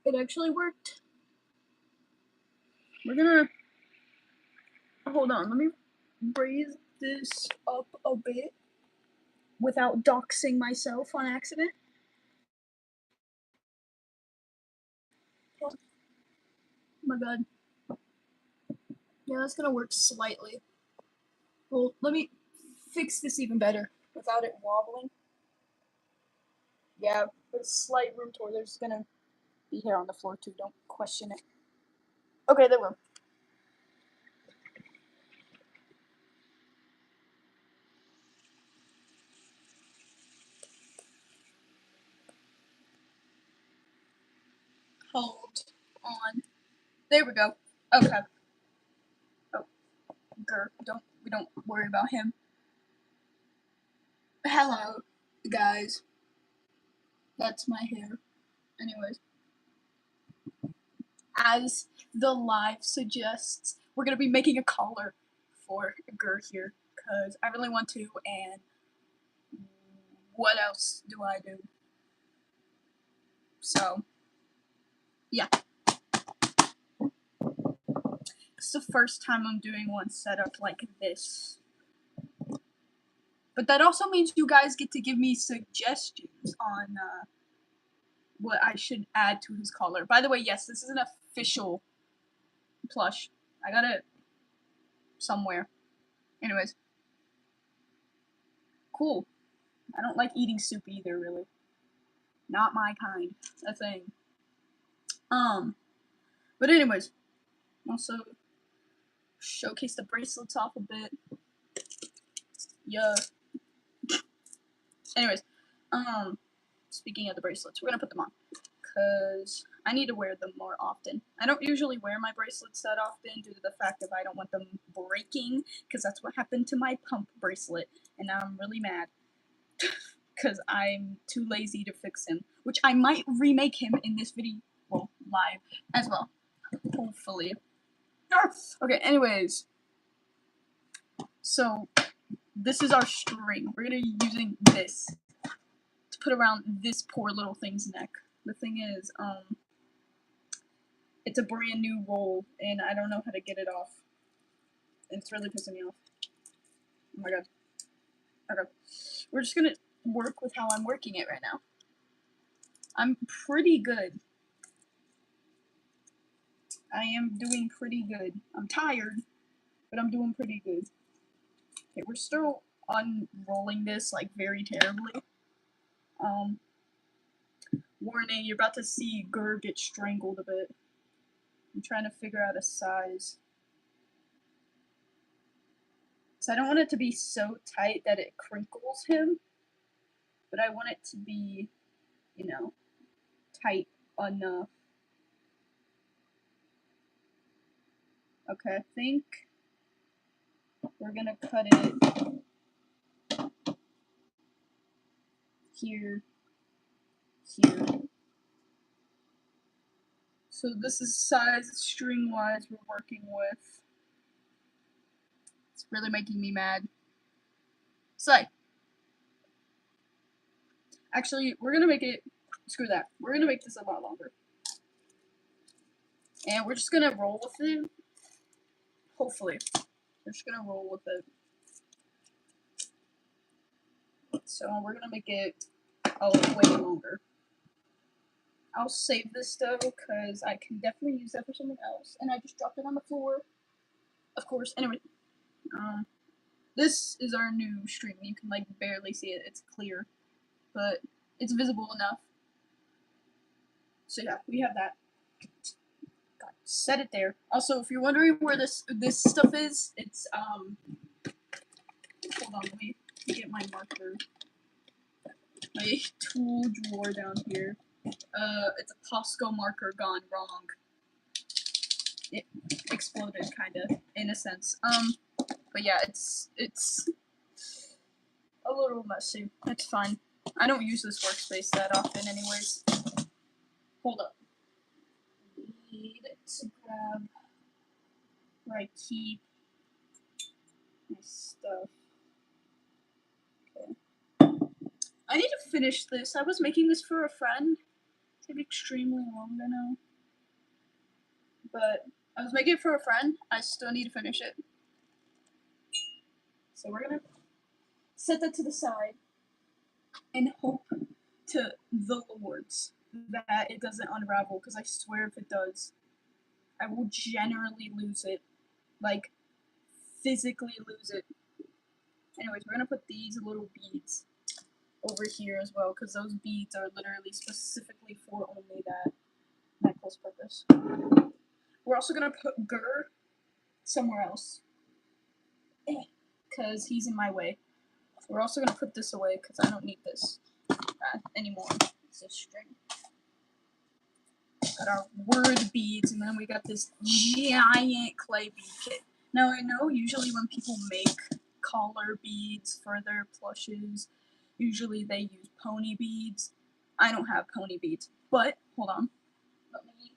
It actually worked. We're gonna hold on. Let me raise this up a bit without doxing myself on accident. Oh my god. Yeah, that's gonna work slightly. Well, let me fix this even better without it wobbling. Yeah, there's slight room tour. There's gonna be hair on the floor too. Don't question it. Okay, there we go. Hold on. There we go. Okay. Oh, we don't worry about him. Hello, guys. That's my hair. Anyways, as the live suggests, we're gonna be making a collar for Gur here because I really want to. And what else do I do? So, yeah. It's the first time I'm doing one set up like this. But that also means you guys get to give me suggestions on what I should add to his collar. By the way, yes, this is an official plush. I got it somewhere. Anyways. Cool. I don't like eating soup either, really. Not my kind. A thing. But anyways. Also, showcase the bracelets off a bit. Yeah. Anyways. Speaking of the bracelets, we're gonna put them on. Because I need to wear them more often. I don't usually wear my bracelets that often due to the fact that I don't want them breaking, because that's what happened to my pump bracelet, and now I'm really mad. Because I'm too lazy to fix him, which I might remake him in this video, well, live as well, hopefully. Okay, anyways, so this is our string. We're gonna be using this to put around this poor little thing's neck. The thing is, it's a brand new roll, and I don't know how to get it off. And it's really pissing me off. Oh my god. Okay. We're just gonna work with how I'm working it right now. I'm pretty good. I am doing pretty good. I'm tired, but I'm doing pretty good. Okay, we're still unrolling this, like, very terribly. Warning, you're about to see Gur get strangled a bit. I'm trying to figure out a size. So I don't want it to be so tight that it crinkles him, but I want it to be, you know, tight enough. Okay, I think we're gonna cut it here, here. So this is size string-wise we're working with. It's really making me mad. So, actually, we're gonna make it, screw that. We're gonna make this a lot longer. And we're just gonna roll with it. Hopefully. We're just gonna roll with it. So we're gonna make it way longer. I'll save this though, because I can definitely use that for something else. And I just dropped it on the floor. Of course. Anyway. This is our new string. You can like barely see it. It's clear. But it's visible enough. So yeah, we have that. God, set it there. Also, if you're wondering where this stuff is, it's hold on, let me get my marker. My tool drawer down here. It's a Costco marker gone wrong. It exploded, kinda, in a sense. But yeah, it's a little messy. It's fine. I don't use this workspace that often, anyways. Hold up. Need to grab where I keep my stuff. Okay. I need to finish this. I was making this for a friend, Took extremely long, I know. But I was making it for a friend. I still need to finish it. So we're gonna set that to the side and hope to the Lords that it doesn't unravel, because I swear if it does, I will generally lose it. Like, physically lose it. Anyways, we're gonna put these little beads over here as well, because those beads are literally specifically for only that necklace purpose. We're also gonna put Gur somewhere else, because he's in my way. We're also gonna put this away, because I don't need this anymore. It's a string. Got our word beads, and then we got this giant clay bead kit. Now I know usually when people make collar beads for their plushes, usually they use pony beads. I don't have pony beads, but hold on. Let me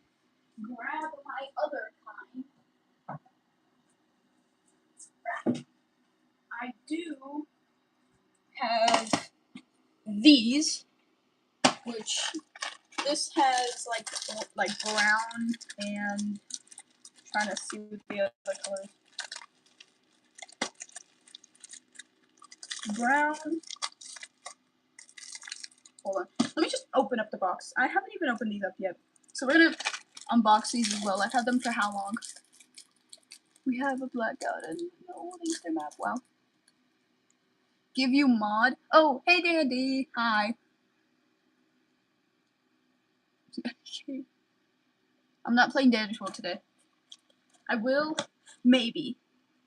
grab my other kind. I do have these, which this has like brown and trying to see what the other colors. Brown. Hold on. Let me just open up the box. I haven't even opened these up yet. So we're gonna unbox these as well. I've had them for how long? We have a blackout and no Easter map. Wow. Give you mod. Oh, hey Dandy. Hi. I'm not playing Damage World today. I will, maybe,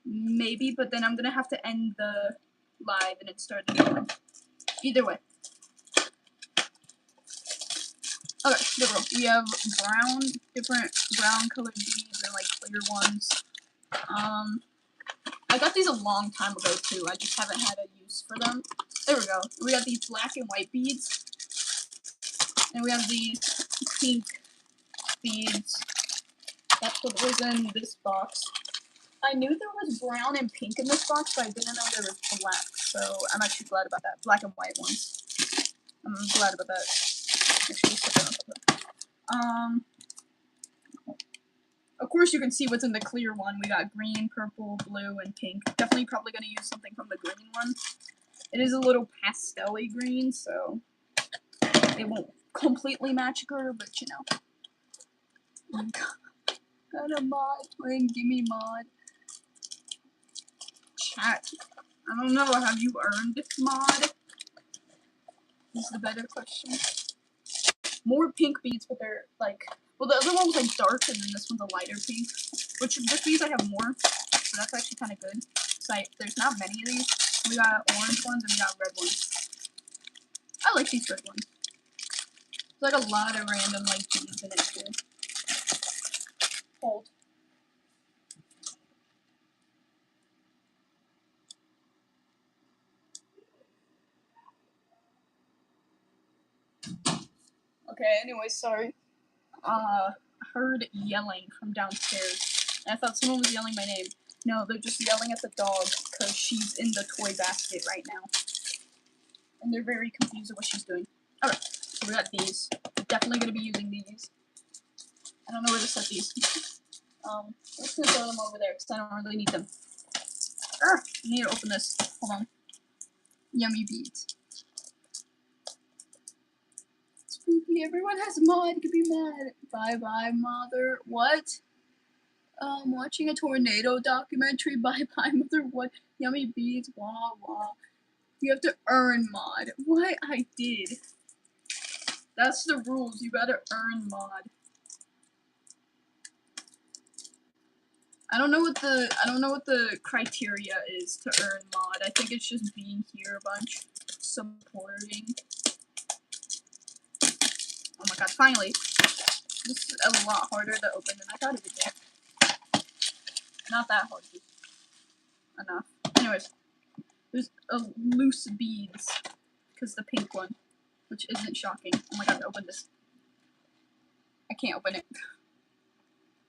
but then I'm gonna have to end the live and it started again. Either way. Okay, there we go. We have different brown colored beads and like clear ones. I got these a long time ago too. I just haven't had a use for them. There we go. We got these black and white beads, and we have these pink beads. That's what was in this box. I knew there was brown and pink in this box, but I didn't know there was black. So I'm actually glad about that. Black and white ones. I'm glad about that. Actually, set that on top of that. Of course, you can see what's in the clear one. We got green, purple, blue, and pink. Definitely probably going to use something from the green one. It is a little pastel-y green, so it won't completely match her, but you know. Got a mod playing Gimme Mod. Chat. I don't know, have you earned mod? Is the better question. More pink beads, but they're like, well, the other one was like dark, and then this one's a lighter pink. Which with these I have more, so that's actually kind of good. So there's not many of these. We got orange ones and we got red ones. I like these red ones. There's like a lot of random like beads in it too. Hold. Okay, anyway, sorry. Heard yelling from downstairs. And I thought someone was yelling my name. No, they're just yelling at the dog because she's in the toy basket right now. And they're very confused at what she's doing. Alright, so we got these. Definitely gonna be using these. I don't know where to set these. I'm just gonna throw them over there because I don't really need them. I need to open this. Hold on. Yummy beads. Spooky, everyone has a mod, you can be mad. Bye bye, mother. What? Watching a tornado documentary. Bye bye, mother. What? Yummy beads. Wah wah. You have to earn mod. What? I did. That's the rules. You gotta earn mod. I don't know what the criteria is to earn mod. I think it's just being here a bunch, supporting. Oh my god! Finally, this is a lot harder to open than I thought it would be. Not that hard. Enough. Anyways, there's a loose beads because the pink one, which isn't shocking. Oh my god! Open this. I can't open it.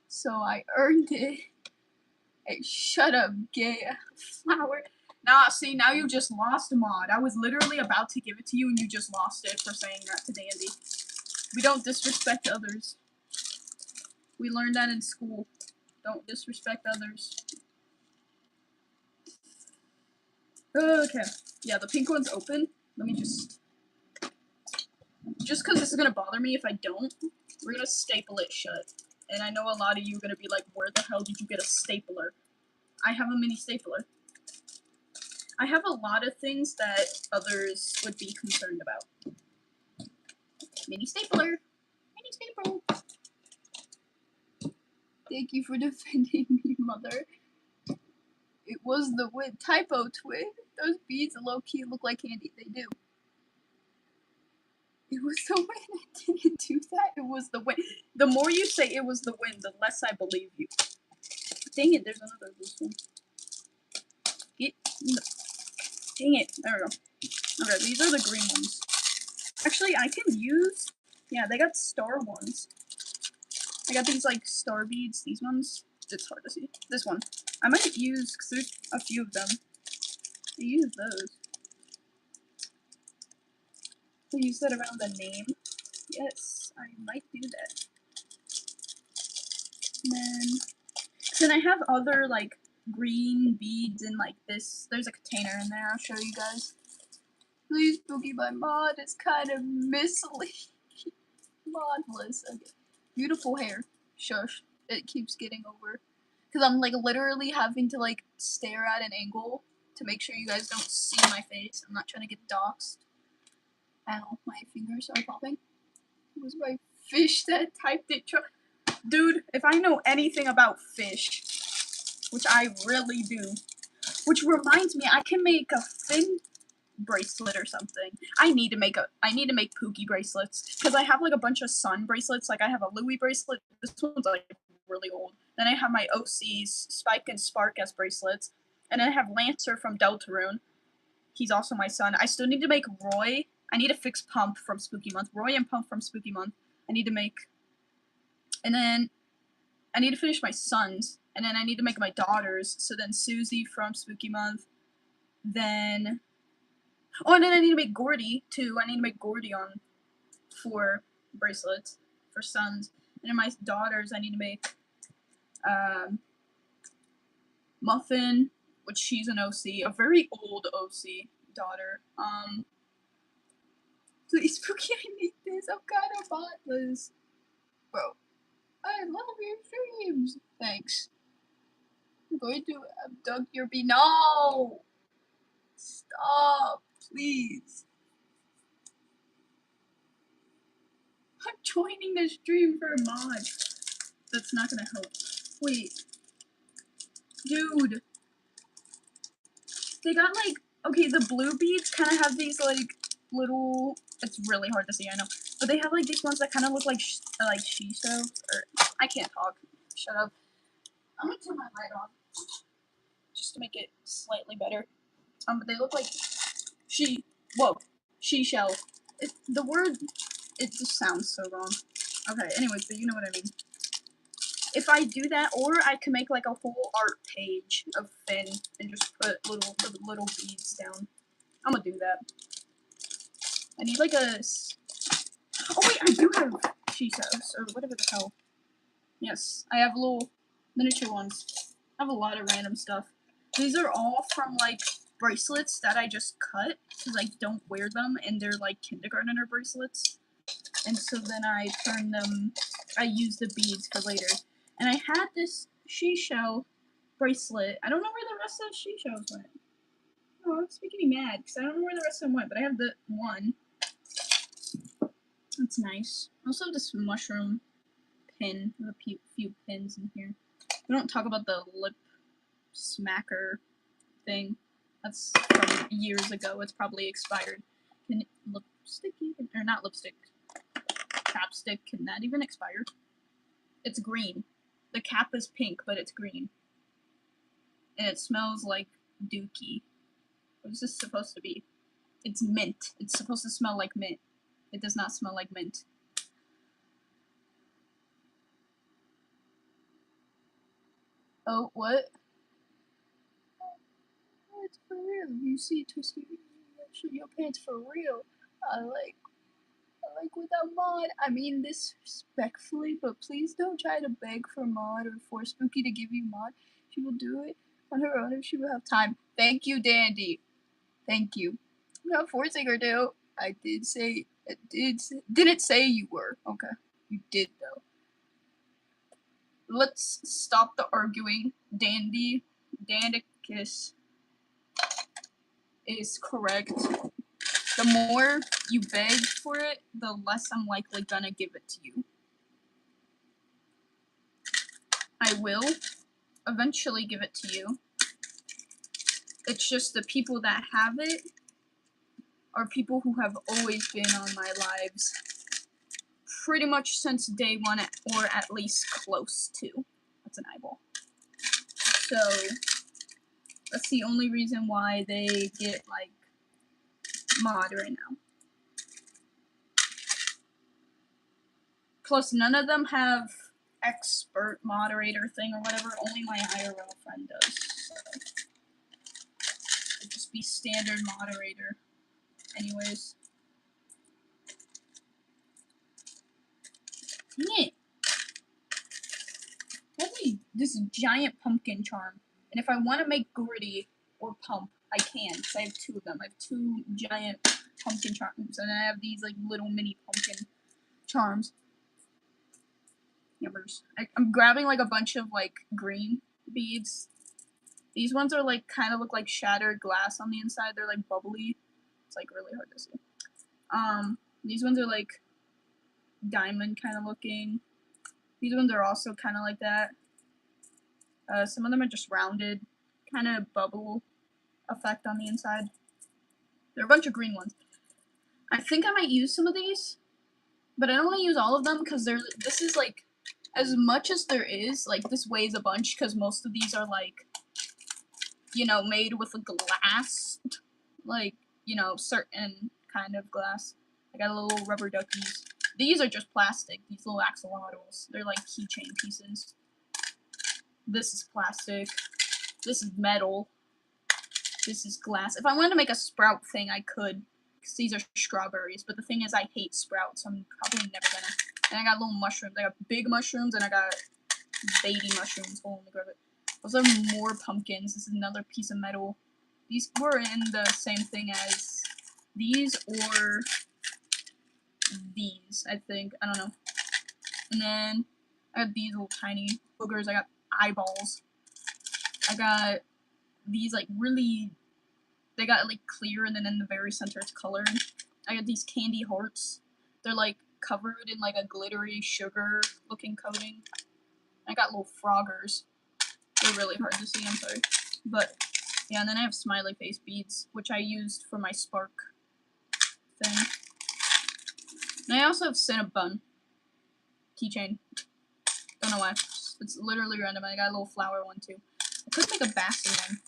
So I earned it. Hey, shut up, gay flower. Nah, see, now you just lost a mod. I was literally about to give it to you and you just lost it for saying that to Dandy. We don't disrespect others. We learned that in school. Don't disrespect others. Okay. Yeah, the pink one's open. Let me just because this is gonna bother me if I don't, we're gonna staple it shut. And I know a lot of you are gonna be like, where the hell did you get a stapler? I have a mini stapler. I have a lot of things that others would be concerned about. Mini stapler. Mini staple. Thank you for defending me, mother. It was the wind. Typo, twin. Those beads low-key look like candy. They do. It was the wind. I didn't do that. It was the wind. The more you say it was the wind, the less I believe you. Dang it, there's another loose one. Dang it. There we go. Okay, these are the green ones. Actually, I can use... Yeah, they got star ones. I got these, like, star beads. These ones. It's hard to see. This one. I might use... Because there's a few of them. I use those. I use that around the name. Yes, I might do that. And then I have other, like, green beads and, like, this. There's a container in there. I'll show you guys. Please, Boogie, my mod is kind of misleading. Modless. Okay. Beautiful hair. Shush. It keeps getting over. Because I'm, like, literally having to, like, stare at an angle to make sure you guys don't see my face. I'm not trying to get doxxed. Ow, my fingers are popping. It was my fish that typed it. Dude, if I know anything about fish, which I really do, which reminds me, I can make a fin bracelet or something. I need to make Pookie bracelets because I have like a bunch of sun bracelets. Like I have a Louis bracelet. This one's like really old. Then I have my OC's Spike and Spark as bracelets, and then I have Lancer from Deltarune. He's also my son. I still need to make Roy. I need to fix Pump from Spooky Month. Roy and Pump from Spooky Month. I need to make, and then I need to finish my sons, and then I need to make my daughters. So then Susie from Spooky Month. Then, oh, and then I need to make Gordy too. I need to make Gordy on 4 bracelets for sons. And then my daughters, I need to make Muffin, which she's an OC, a very old OC daughter. Please, Spooky, I need this. I'm kind of thoughtless. Bro, I love your streams. Thanks. I'm going to abduct your bee. No! Stop, please. I'm joining the stream for a mod. That's not gonna help. Wait. Dude. They got like, okay, the blue beads kind of have these like little, it's really hard to see, I know. But they have like these ones that kind of look like Shiso, or, I can't talk. Shut up. I'm gonna turn my light on. Just to make it slightly better. But they look like she-shell. The word, it just sounds so wrong. Okay, anyways, but you know what I mean. If I do that, or I can make like a whole art page of Finn and just put little beads down. I'm gonna do that. I need like a... Oh wait, I do have Shisos, or whatever the hell. Yes, I have little miniature ones. I have a lot of random stuff. These are all from like bracelets that I just cut because I don't wear them, and they're like kindergartner bracelets. And so then I use the beads for later. And I had this she-shell bracelet. I don't know where the rest of the she-shells went. Oh, it's making me mad because I don't know where the rest of them went, but I have the one. That's nice. I also have this mushroom pin with a few pins in here. We don't talk about the lip smacker thing. That's from years ago. It's probably expired. Can lipstick even, or not lipstick, chapstick, can that even expire? It's green. The cap is pink, but it's green. And it smells like dookie. What is this supposed to be? It's mint. It's supposed to smell like mint. It does not smell like mint. Oh, what? Oh, it's for real. You see Twisty, show your pants for real. I like Like without mod, I mean this respectfully, but please don't try to beg for mod or force Spooky to give you mod. She will do it on her own if she will have time. Thank you, Dandy. Thank you. I'm not forcing her to. I did say, didn't say you were. Okay. You did though. Let's stop the arguing. Dandicus is correct. The more you beg for it, the less I'm likely gonna give it to you. I will eventually give it to you. It's just the people that have it are people who have always been on my lives. Pretty much since day one, or at least close to. That's an eyeball. So, that's the only reason why they get, like, mod right now. Plus, none of them have expert moderator thing or whatever. Only my IRL friend does. So, it'd just be standard moderator. Anyways. Dang it. This giant pumpkin charm. And if I want to make Gritty or Pump, I can. Because I have two of them. I have two giant pumpkin charms. And I have these like little mini pumpkin charms. Yummers. I'm grabbing like a bunch of like green beads. These ones are like kind of look like shattered glass on the inside. They're like bubbly. It's like really hard to see. These ones are like diamond kind of looking. These ones are also kind of like that. Some of them are just rounded, kind of bubble effect on the inside. There are a bunch of green ones. I think I might use some of these, but I don't want to use all of them because this is like, as much as there is, like this weighs a bunch because most of these are like, you know, made with a glass, like, you know, certain kind of glass. I got a little rubber duckies. These are just plastic, these little axolotls. They're like keychain pieces. This is plastic. This is metal. This is glass. If I wanted to make a sprout thing, I could. Because these are strawberries. But the thing is, I hate sprouts. So I'm probably never gonna. And I got little mushrooms. I got big mushrooms and I got baby mushrooms. Hold on, let me grab it. Those are more pumpkins. This is another piece of metal. These were in the same thing as these or these, I think. I don't know. And then I got these little tiny boogers. I got eyeballs. I got these like really, they got like clear and then in the very center it's colored. I got these candy hearts. They're like covered in like a glittery sugar looking coating. I got little froggers. They're really hard to see, I'm sorry. But yeah, and then I have smiley face beads, which I used for my spark thing. And I also have Cinnabon keychain. Don't know why. It's literally random. I got a little flower one too. I could make a basket one.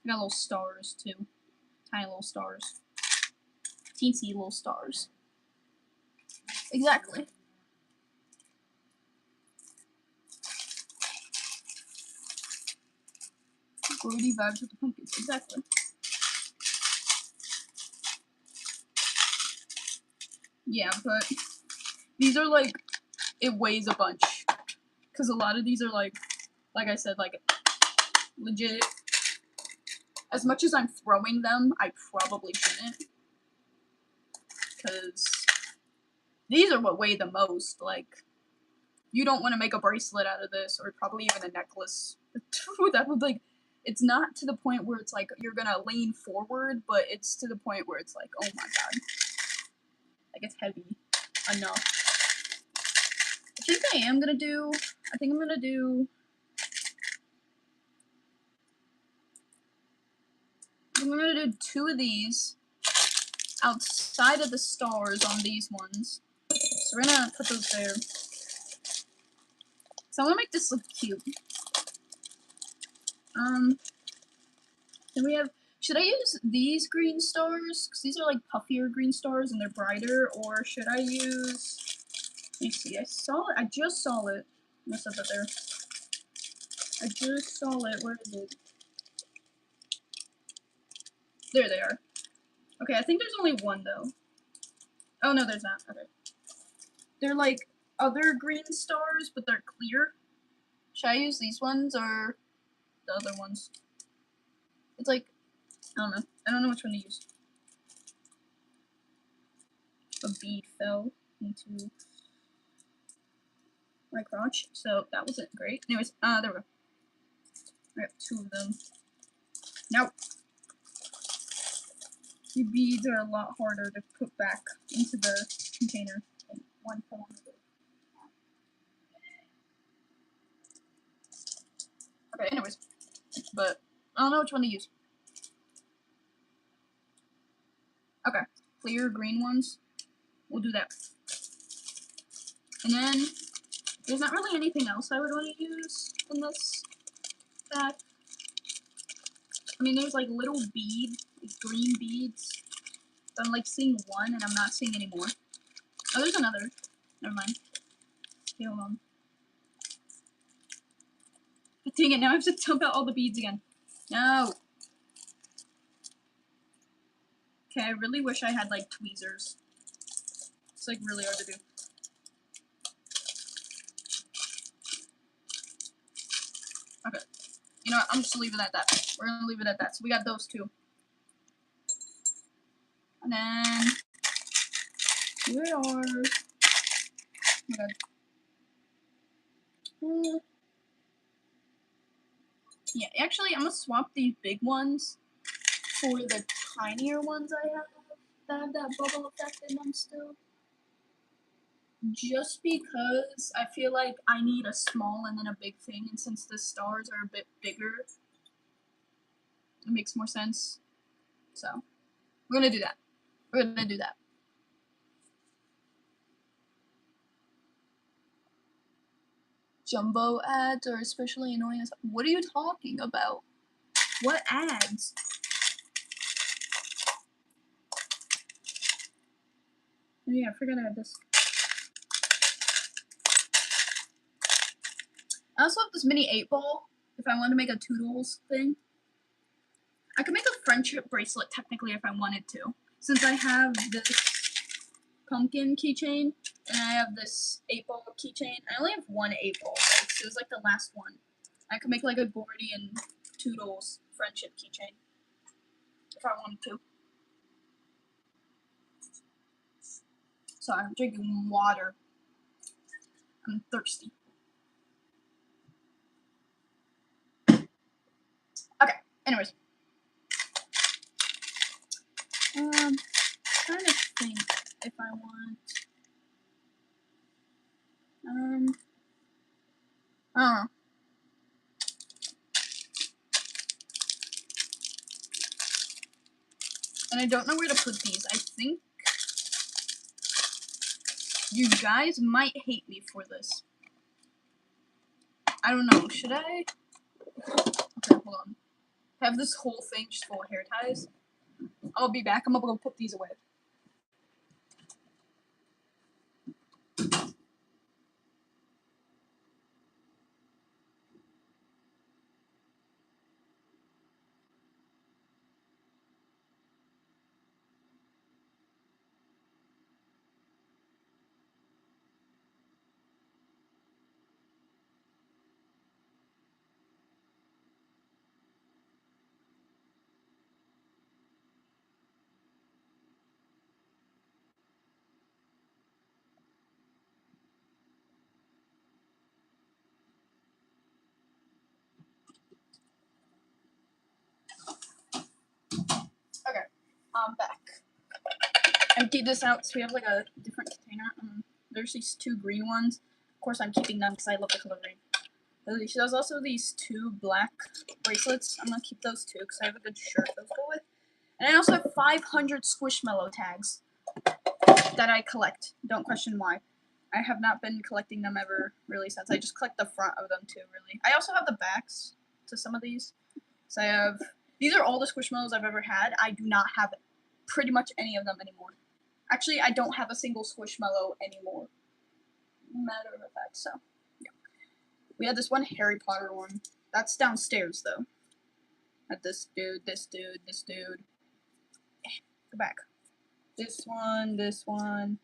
I got little stars too. Tiny little stars. Teensy little stars. Exactly. Grody vibes with the pumpkins. Exactly. Yeah, but these are like, it weighs a bunch. Because a lot of these are like I said, like legit. As much as I'm throwing them, I probably shouldn't. Because these are what weigh the most. Like, you don't want to make a bracelet out of this, or probably even a necklace. That would, like, it's not to the point where it's like you're gonna lean forward, but it's to the point where it's like, oh my god. Like, it's heavy enough. I think I'm gonna do two of these outside of the stars on these ones. So we're gonna put those there. So I wanna make this look cute. Then we have, should I use these green stars? Because these are like puffier green stars and they're brighter, or should I use, let me see, I just saw it. I'm gonna set that there. I just saw it, where is it? There they are. Okay, I think there's only one though. Oh no, there's not. Okay. They're like other green stars, but they're clear. Should I use these ones or the other ones? It's like, I don't know. I don't know which one to use. A bead fell into my crotch, so that wasn't great. Anyways, there we go. I got 2 of them. Now, the beads are a lot harder to put back into the container than one fell into it. Okay, anyways, but I don't know which one to use. Okay, clear green ones. We'll do that. And then, there's not really anything else I would want to use in this pack. I mean, there's like little like green beads. But I'm like seeing one and I'm not seeing any more. Oh, there's another. Never mind. Okay, hold on. But dang it, now I have to dump out all the beads again. No! Okay, I really wish I had like tweezers. It's like really hard to do. Okay. You know what? I'm just leaving it at that. We're gonna leave it at that. So we got those 2. And then where are? Oh my god. Yeah, actually, I'm gonna swap these big ones for the tinier ones I have that have that bubble effect in them still. Just because I feel like I need a small and then a big thing, and since the stars are a bit bigger, it makes more sense. So, we're gonna do that. We're gonna do that. Jumbo ads are especially annoying as. What are you talking about? What ads? Oh yeah, I forgot I had this. I also have this mini 8-ball, if I want to make a Toodles thing. I could make a friendship bracelet, technically, if I wanted to. Since I have this pumpkin keychain, and I have this 8-ball keychain. I only have one 8-ball, so it was like the last one. I could make like a Gordy and Toodles friendship keychain, if I wanted to. So I'm drinking water. I'm thirsty. Okay, anyways. Trying to think if I want. I don't know. And I don't know where to put these. I think you guys might hate me for this. I don't know. Should I? Okay, hold on. Have this whole thing just full of hair ties. I'll be back. I'm gonna go put these away. Okay, I'm back. Emptied this out so we have like a different container. There's these 2 green ones. Of course, I'm keeping them because I love the color green. There's also these 2 black bracelets. I'm gonna keep those 2 because I have a good shirt those go with. And I also have 500 Squishmallow tags that I collect. Don't question why. I have not been collecting them ever really since. I just collect the front of them too, really. I also have the backs to some of these. So I have. These are all the Squishmallows I've ever had. I do not have pretty much any of them anymore. Actually, I don't have a single Squishmallow anymore. Matter of fact, so. Yeah. We had this one Harry Potter one. That's downstairs, though. Had this dude, this dude, this dude. Go back. This one, this one.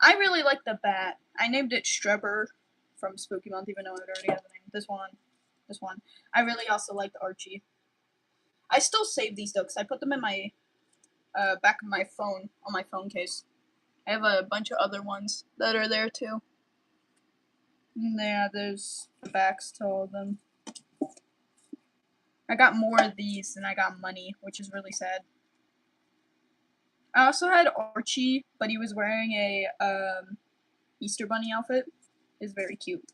I really like the bat. I named it Strebber from Spooky Month, even though it already has a name. This one, this one. I really also like the Archie. I still save these though, because I put them in my back of my phone, on my phone case. I have a bunch of other ones that are there too. And yeah, there's the backs to all of them. I got more of these than I got money, which is really sad. I also had Archie, but he was wearing a Easter Bunny outfit. It's very cute.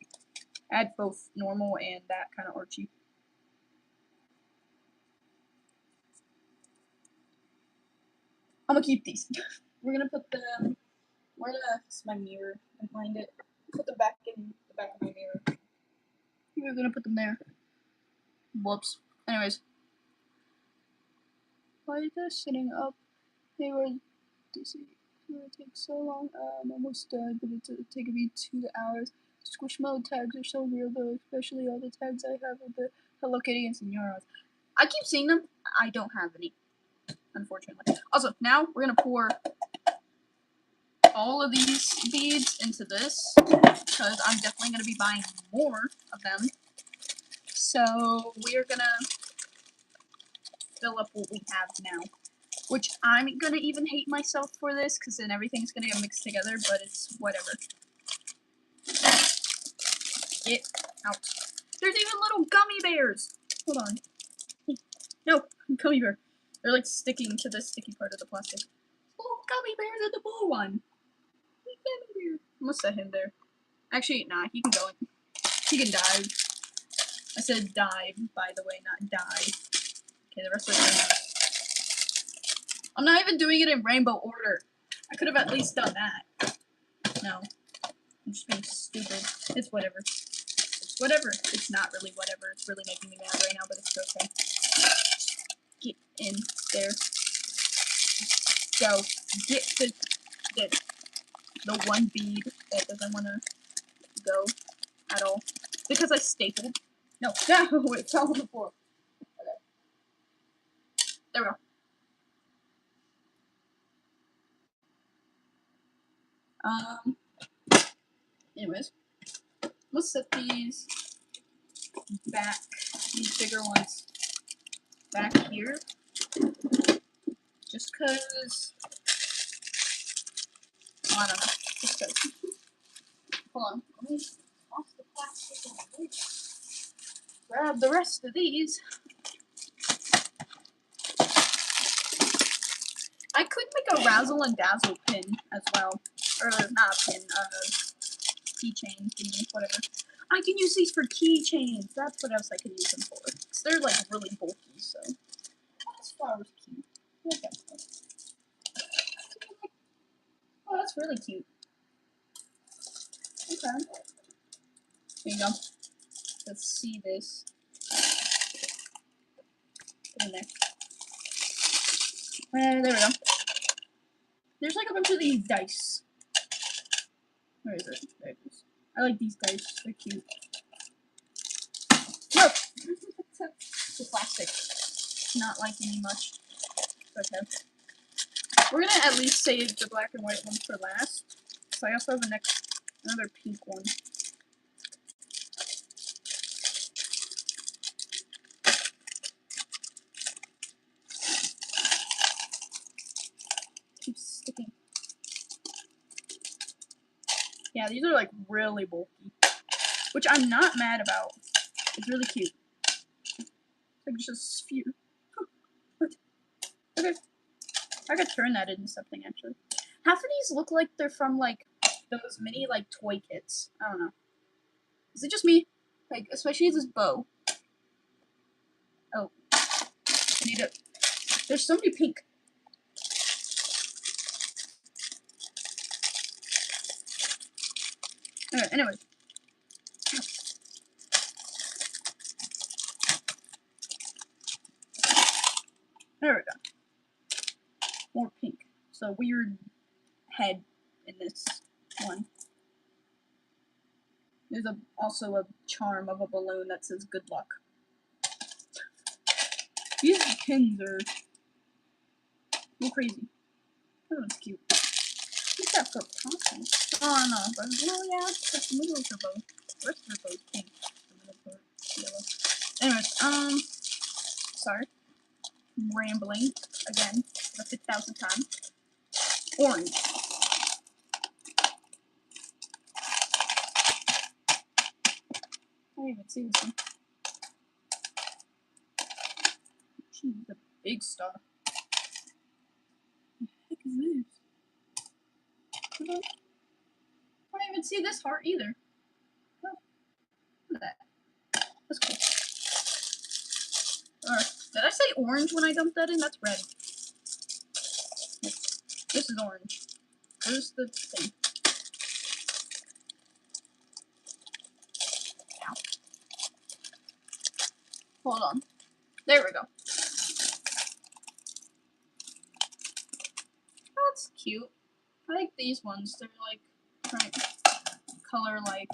I had both normal and that kind of Archie. I'm gonna keep these. We're gonna put them. Where is my mirror? Behind it. Put them back in the back of my mirror. We're gonna put them there. Whoops. Anyways. Why are they sitting up? They were. This is gonna take so long. I'm almost done, but it's taking me 2 hours. Squishmallow tags are so real though, especially all the tags I have with the Hello Kitty and Senoras. I keep seeing them. I don't have any, unfortunately. Also, now we're gonna pour all of these beads into this because I'm definitely gonna be buying more of them. So we're gonna fill up what we have now. Which I'm gonna even hate myself for this, because then everything's gonna get mixed together, but it's whatever. Get out. There's even little gummy bears! Hold on. No, gummy bear. They're like sticking to the sticky part of the plastic. Little gummy bears at the blue one! Gummy bear. I'm gonna set him there. Actually, nah, he can go in. He can dive. I said dive, by the way, not die. Okay, the rest of the I'm not even doing it in rainbow order. I could have at least done that. No. I'm just being stupid. It's whatever. It's whatever. It's not really whatever. It's really making me mad right now, but it's okay. Get in there. Go. Get the one bead that doesn't want to go at all. Because I stapled. No. No! It fell on the floor. Okay. There we go. Anyways. Let's set these back, these bigger ones back here. Just cause, oh, I don't know, just cause. Hold on, let me toss the plastic away. Grab the rest of these. I could make a razzle and dazzle pin as well. Or not a pin, keychain thingy, whatever. I can use these for keychains. That's what else I could use them for. Cause they're like really bulky, so. This flower's cute. Look at that. Oh, that's really cute. Okay. There you go. Let's see this. Put in there. There we go. There's like a bunch of these dice. Where is it? There it is. I like these dice. They're cute. No! The plastic. Not liking me much. Okay. We're gonna at least save the black and white one for last. So I also have another pink one. Keeps sticking. Yeah, these are like really bulky. Which I'm not mad about. It's really cute. It's like just a sphere. What? Okay. I could turn that into something actually. Half of these look like they're from like those mini like toy kits. I don't know. Is it just me? Like, especially this bow. Oh. I need it. There's so many pink. Alright, anyway. There we go. More pink. So weird head in this one. There's also a charm of a balloon that says good luck. These pins are a little crazy. That one's cute. What's that for popping? Oh no, but well, yeah, the middle are both. The rest are both pink. The middle part yellow. Anyways, sorry. I'm rambling again for the 5,000th time. Orange. I didn't even see this one. Gee, the big star. What the heck is this? I don't even see this heart either. Oh, look at that. That's cool. Did I say orange when I dumped that in? That's red. This is orange. Where's the thing? Ow. Hold on. There we go. That's cute. I like these ones. They're like, right, color like.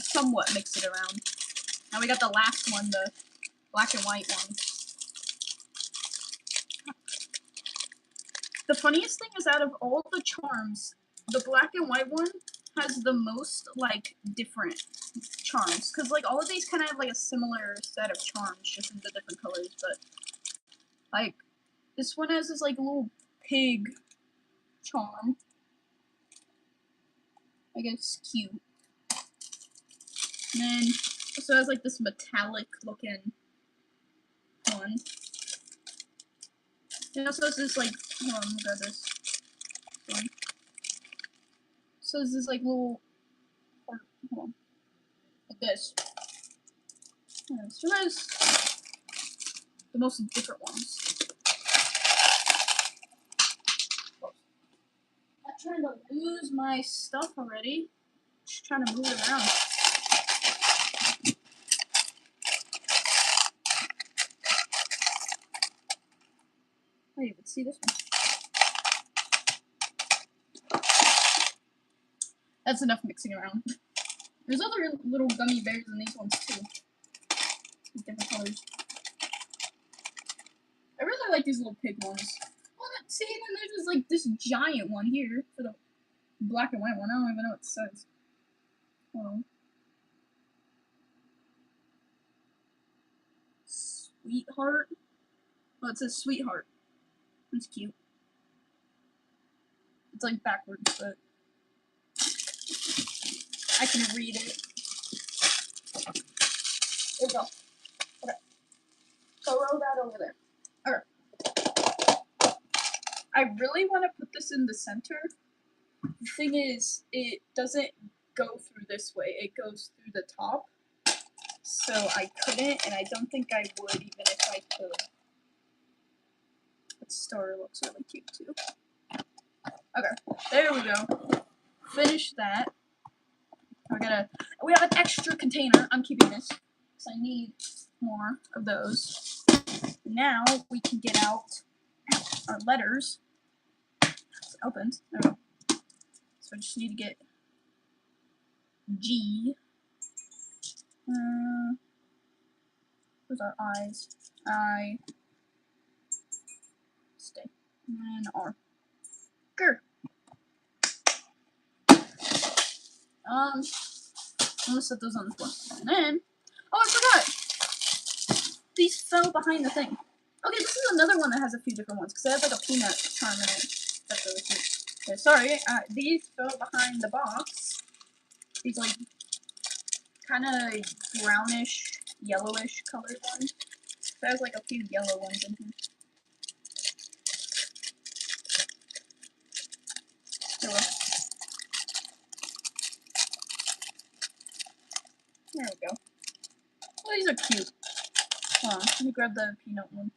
Somewhat mix it around. Now we got the last one, the black and white one. The funniest thing is out of all the charms, the black and white one has the most, like, different charms. Because, like, all of these kind of have, like, a similar set of charms, just in the different colors, but, like, this one has this, like, little pig charm. I guess cute. And then, also has, like, this metallic looking one. It also has this, like, hold on, look at this one. So it's this, like, little, hold on, like this. Yeah, so there's the most different ones. I'm trying to lose my stuff already. Just trying to move it around. I didn't even see this one. That's enough mixing around. There's other little gummy bears in these ones too. Different colors. I really like these little pig ones. Well, see, and then there's just like this giant one here for the black and white one. I don't even know what it says. Oh. Sweetheart? Oh, it says sweetheart. That's cute. It's like backwards, but I can read it. There we go. Okay. So roll that over there. Okay. I really want to put this in the center. The thing is, it doesn't go through this way. It goes through the top. So I couldn't, and I don't think I would even if I could. That star looks really cute too. Okay, there we go. Finish that. We have an extra container. I'm keeping this because I need more of those. Now we can get out our letters. It opens. There we go. So I just need to get G. Where's our I's? I. Stay. And R. Grr. I'm gonna set those on the floor. And then, oh, I forgot! These fell behind the thing. Okay, this is another one that has a few different ones, because it has like a peanut charm in it. That's really cute. Okay, sorry, these fell behind the box. These, like, kind of brownish, yellowish colored ones. There's, like, a few yellow ones in here. There we go. Oh, these are cute. Hold on, let me grab the peanut one.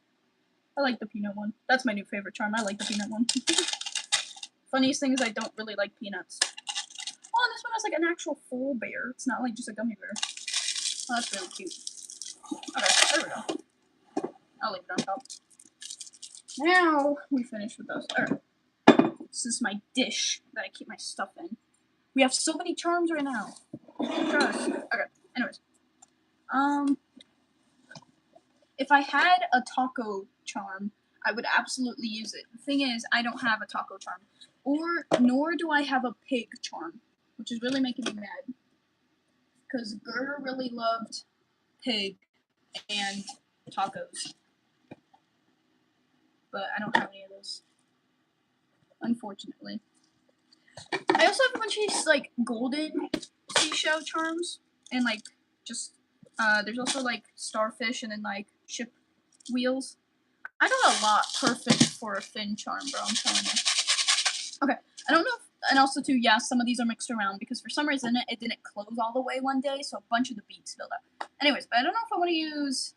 I like the peanut one. That's my new favorite charm. I like the peanut one. Funniest thing is I don't really like peanuts. Oh, and this one has like an actual full bear. It's not like just a gummy bear. Oh, that's really cute. Okay, there we go. I'll leave it on top. Now we finish with those. Alright. This is my dish that I keep my stuff in. We have so many charms right now. Okay, anyways. If I had a taco charm, I would absolutely use it. The thing is, I don't have a taco charm, nor do I have a pig charm, which is really making me mad. Because Gerder really loved pig and tacos, but I don't have any of those, unfortunately. I also have a bunch of these like golden seashell charms, and like just there's also like starfish and then like ship wheels. I got a lot perfect for a fin charm, bro. I'm telling you. Okay, I don't know if, and also too, yeah, some of these are mixed around because for some reason it didn't close all the way one day, so a bunch of the beads filled up. Anyways, but I don't know if I want to use,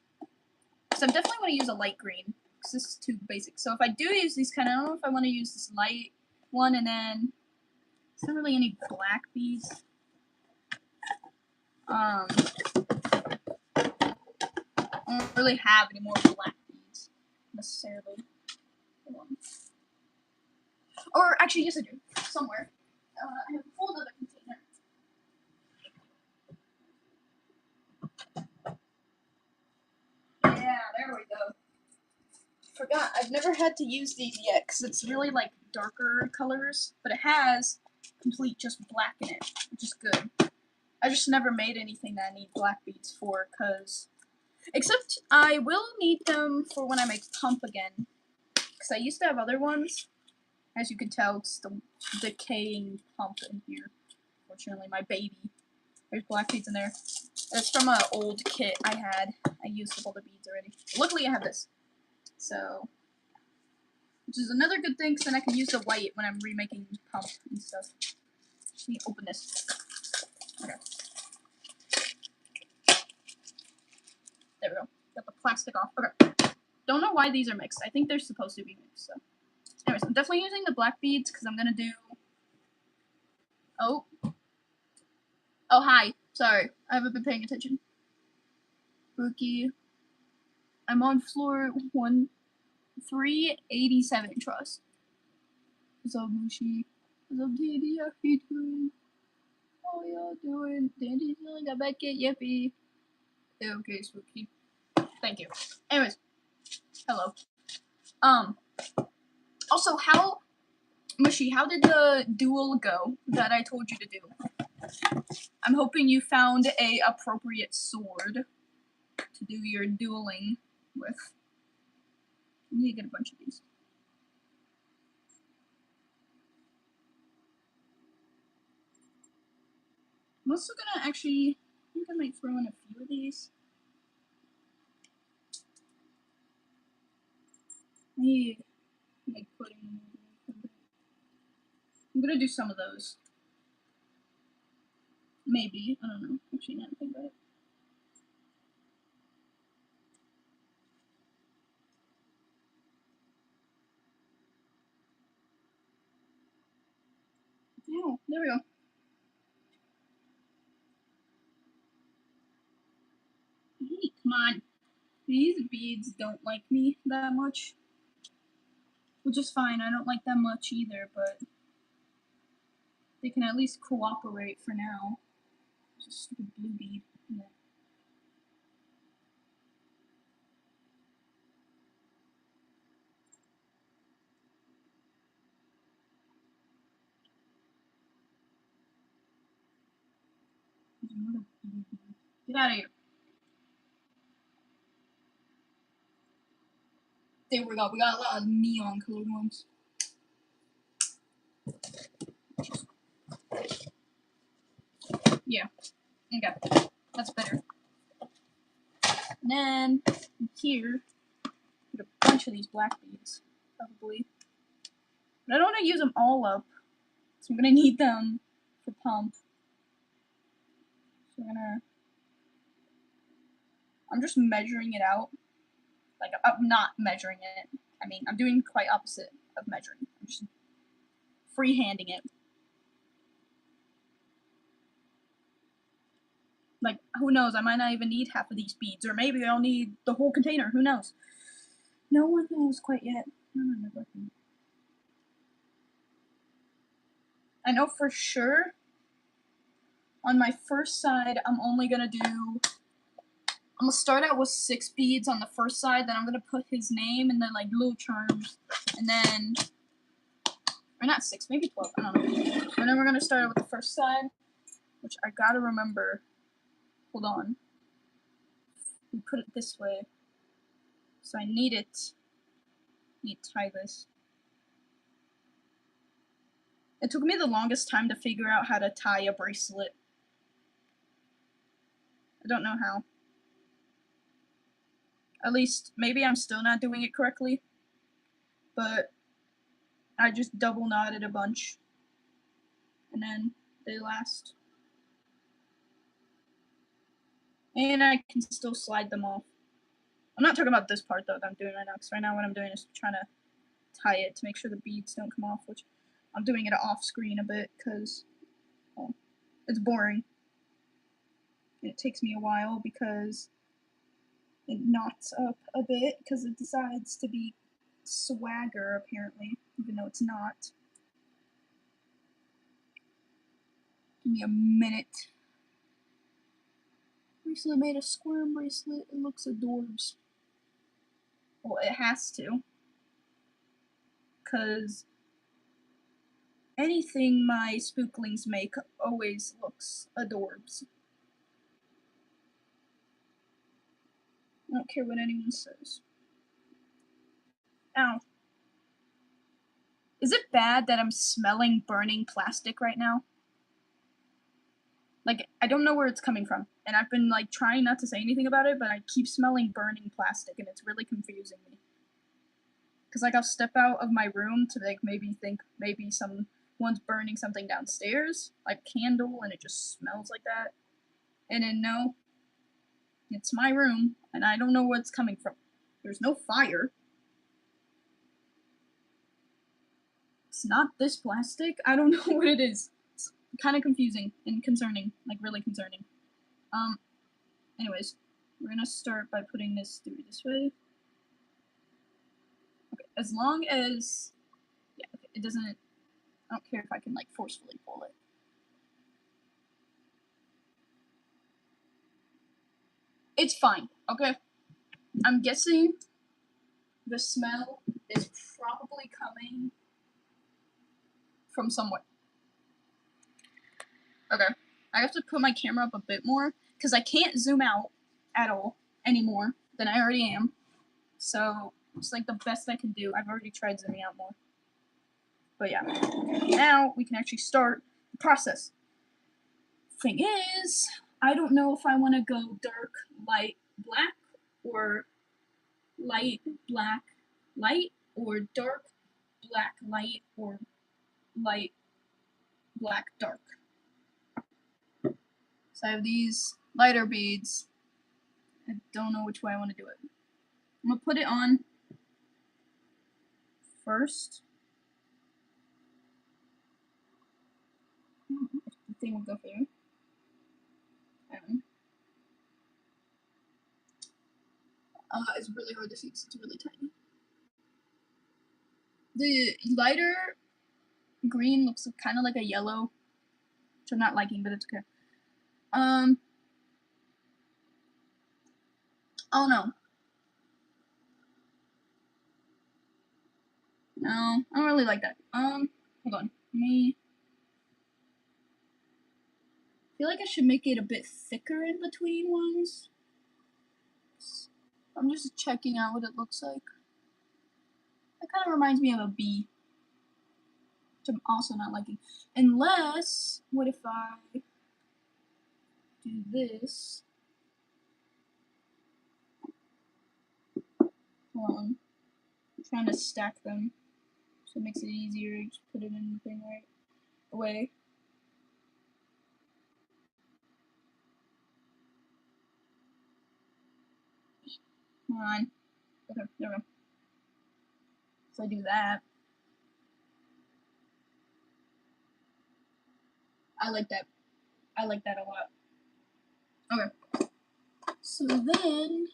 because I definitely want to use a light green, because this is too basic. So if I do use these kind of, I don't know if I want to use this light one, and then there's not really any black beads. I don't really have any more black beads necessarily. Or actually, yes, I do. Somewhere. I have a whole other container. Yeah, there we go. Forgot, I've never had to use these yet because it's really like darker colors, but it has complete just black in it, which is good. I just never made anything that I need black beads for, because except I will need them for when I make pump again, because I used to have other ones. As you can tell, it's the decaying pump in here. Fortunately, my baby. There's black beads in there. It's from an old kit I had. I used up all the beads already. Luckily, I have this. So, which is another good thing, because then I can use the white when I'm remaking pump and stuff. Just need to open this. Okay. There we go. Got the plastic off. Okay. Don't know why these are mixed. I think they're supposed to be mixed, so. Anyways, I'm definitely using the black beads, because I'm gonna do... Oh. Oh, hi. Sorry. I haven't been paying attention. Rookie. I'm on floor 387, trust. What's up, Mushi? What's up, Dandy? How you doing? How y'all doing? Dandy's feeling a bad kid, yippee. Okay, Spooky. Thank you. Anyways, hello. Also, Mushy, how did the duel go that I told you to do? I'm hoping you found a appropriate sword to do your dueling with. I need to get a bunch of these. I'm also gonna actually, I think I might throw in a few of these. I need like putting them in. I'm gonna do some of those. Maybe. I don't know. Actually, not think about it. Oh, there we go. Hey, come on. These beads don't like me that much. Which is fine. I don't like them much either, but they can at least cooperate for now. There's a stupid blue bead in there. There's another blue bead. Get out of here. There we go. We got a lot of neon colored ones. Yeah. Okay. That's better. And then here, put a bunch of these black beads, probably. But I don't want to use them all up, so I'm gonna need them for pump. So I'm just measuring it out. Like, I'm not measuring it. I mean, I'm doing quite opposite of measuring. I'm just freehanding it. Like, who knows? I might not even need half of these beads, or maybe I'll need the whole container. Who knows? No one knows quite yet. I know for sure on my first side, I'm only gonna do I'm gonna start out with 6 beads on the first side, then I'm gonna put his name and then like little charms, and then, or not 6, maybe 12, I don't know. And then we're gonna start out with the first side, which I gotta remember. Hold on. We put it this way, so I need it. Need to tie this. It took me the longest time to figure out how to tie a bracelet. I don't know how. At least, maybe I'm still not doing it correctly, but I just double knotted a bunch, and then they last. And I can still slide them off. I'm not talking about this part though that I'm doing right now, because right now what I'm doing is trying to tie it to make sure the beads don't come off, which I'm doing it off screen a bit because it's boring. And it takes me a while because it knots up a bit because it decides to be swagger apparently, even though it's not. Give me a minute. Recently made a squirm bracelet. It looks adorbs. Well, it has to. Because anything my spooklings make always looks adorbs. I don't care what anyone says. Ow. Is it bad that I'm smelling burning plastic right now? Like, I don't know where it's coming from. And I've been, like, trying not to say anything about it, but I keep smelling burning plastic, and it's really confusing me. Because, like, I'll step out of my room to, like, maybe think maybe someone's burning something downstairs, like a candle, and it just smells like that. And then, no, it's my room, and I don't know where it's coming from. There's no fire. It's not this plastic. I don't know what it is. It's kind of confusing and concerning, like really concerning. Anyways, we're gonna start by putting this through this way. Okay, as long as, yeah, okay, it doesn't, I don't care if I can like forcefully pull it. It's fine, okay? I'm guessing the smell is probably coming from somewhere. Okay, I have to put my camera up a bit more because I can't zoom out at all anymore than I already am. So it's like the best I can do. I've already tried zooming out more. But yeah, now we can actually start the process. Thing is, I don't know if I want to go dark, light, black, or light, black, light, or dark, black, light, or light, black, dark. So I have these lighter beads. I don't know which way I want to do it. I'm going to put it on first. The thing will go through. It's really hard to see because it's really tiny. The lighter green looks kind of like a yellow, which I'm not liking, but it's okay. I don't know. No, I don't really like that. Hold on. I feel like I should make it a bit thicker in between ones. I'm just checking out what it looks like. It kind of reminds me of a bee, which I'm also not liking. Unless, what if I do this? Hold on. I'm trying to stack them, so it makes it easier. Just put it in the thing right away. Come on. Okay, there we go. So I do that. I like that. I like that a lot. Okay. So then,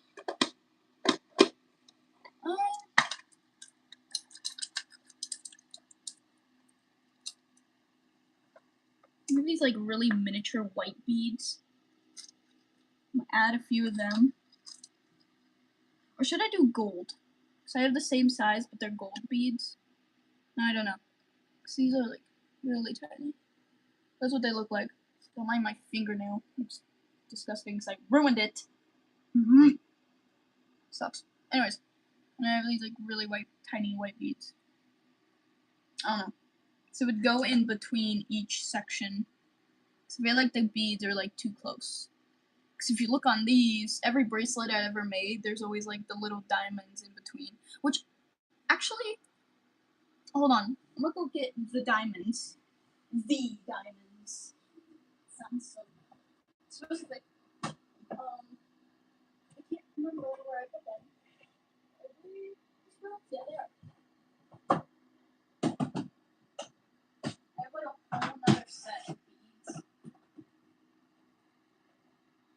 these like really miniature white beads. I'm gonna add a few of them. Or should I do gold? Because I have the same size, but they're gold beads. I don't know. Because these are like really tiny. That's what they look like. Don't mind my fingernail. It's disgusting because I ruined it. Sucks. Anyways, and I have these like really tiny white beads. I don't know. So it would go in between each section. So I feel like the beads are like too close. Because if you look on these, every bracelet I ever made, there's always like the little diamonds in between. Which, actually, hold on. I'm gonna go get the diamonds. The diamonds. Sounds so specific. I can't remember where I put them. Yeah, they are. I put a whole nother set of beads.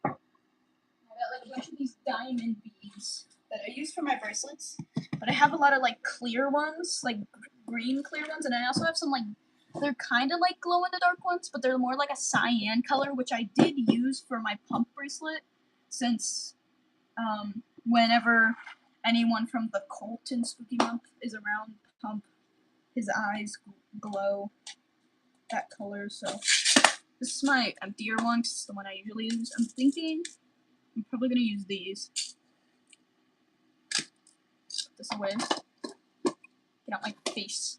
I got like a bunch of these diamond beads that I use for my bracelets. But I have a lot of like clear ones, like green clear ones, and I also have some like, they're kind of like glow in the dark ones, but they're more like a cyan color, which I did use for my pump bracelet, since whenever anyone from the cult in Spooky Month is around Pump, his eyes glow that color. So this is my emptier one, this is the one I usually use. I'm thinking I'm probably gonna use these. Put this away. Get out my face.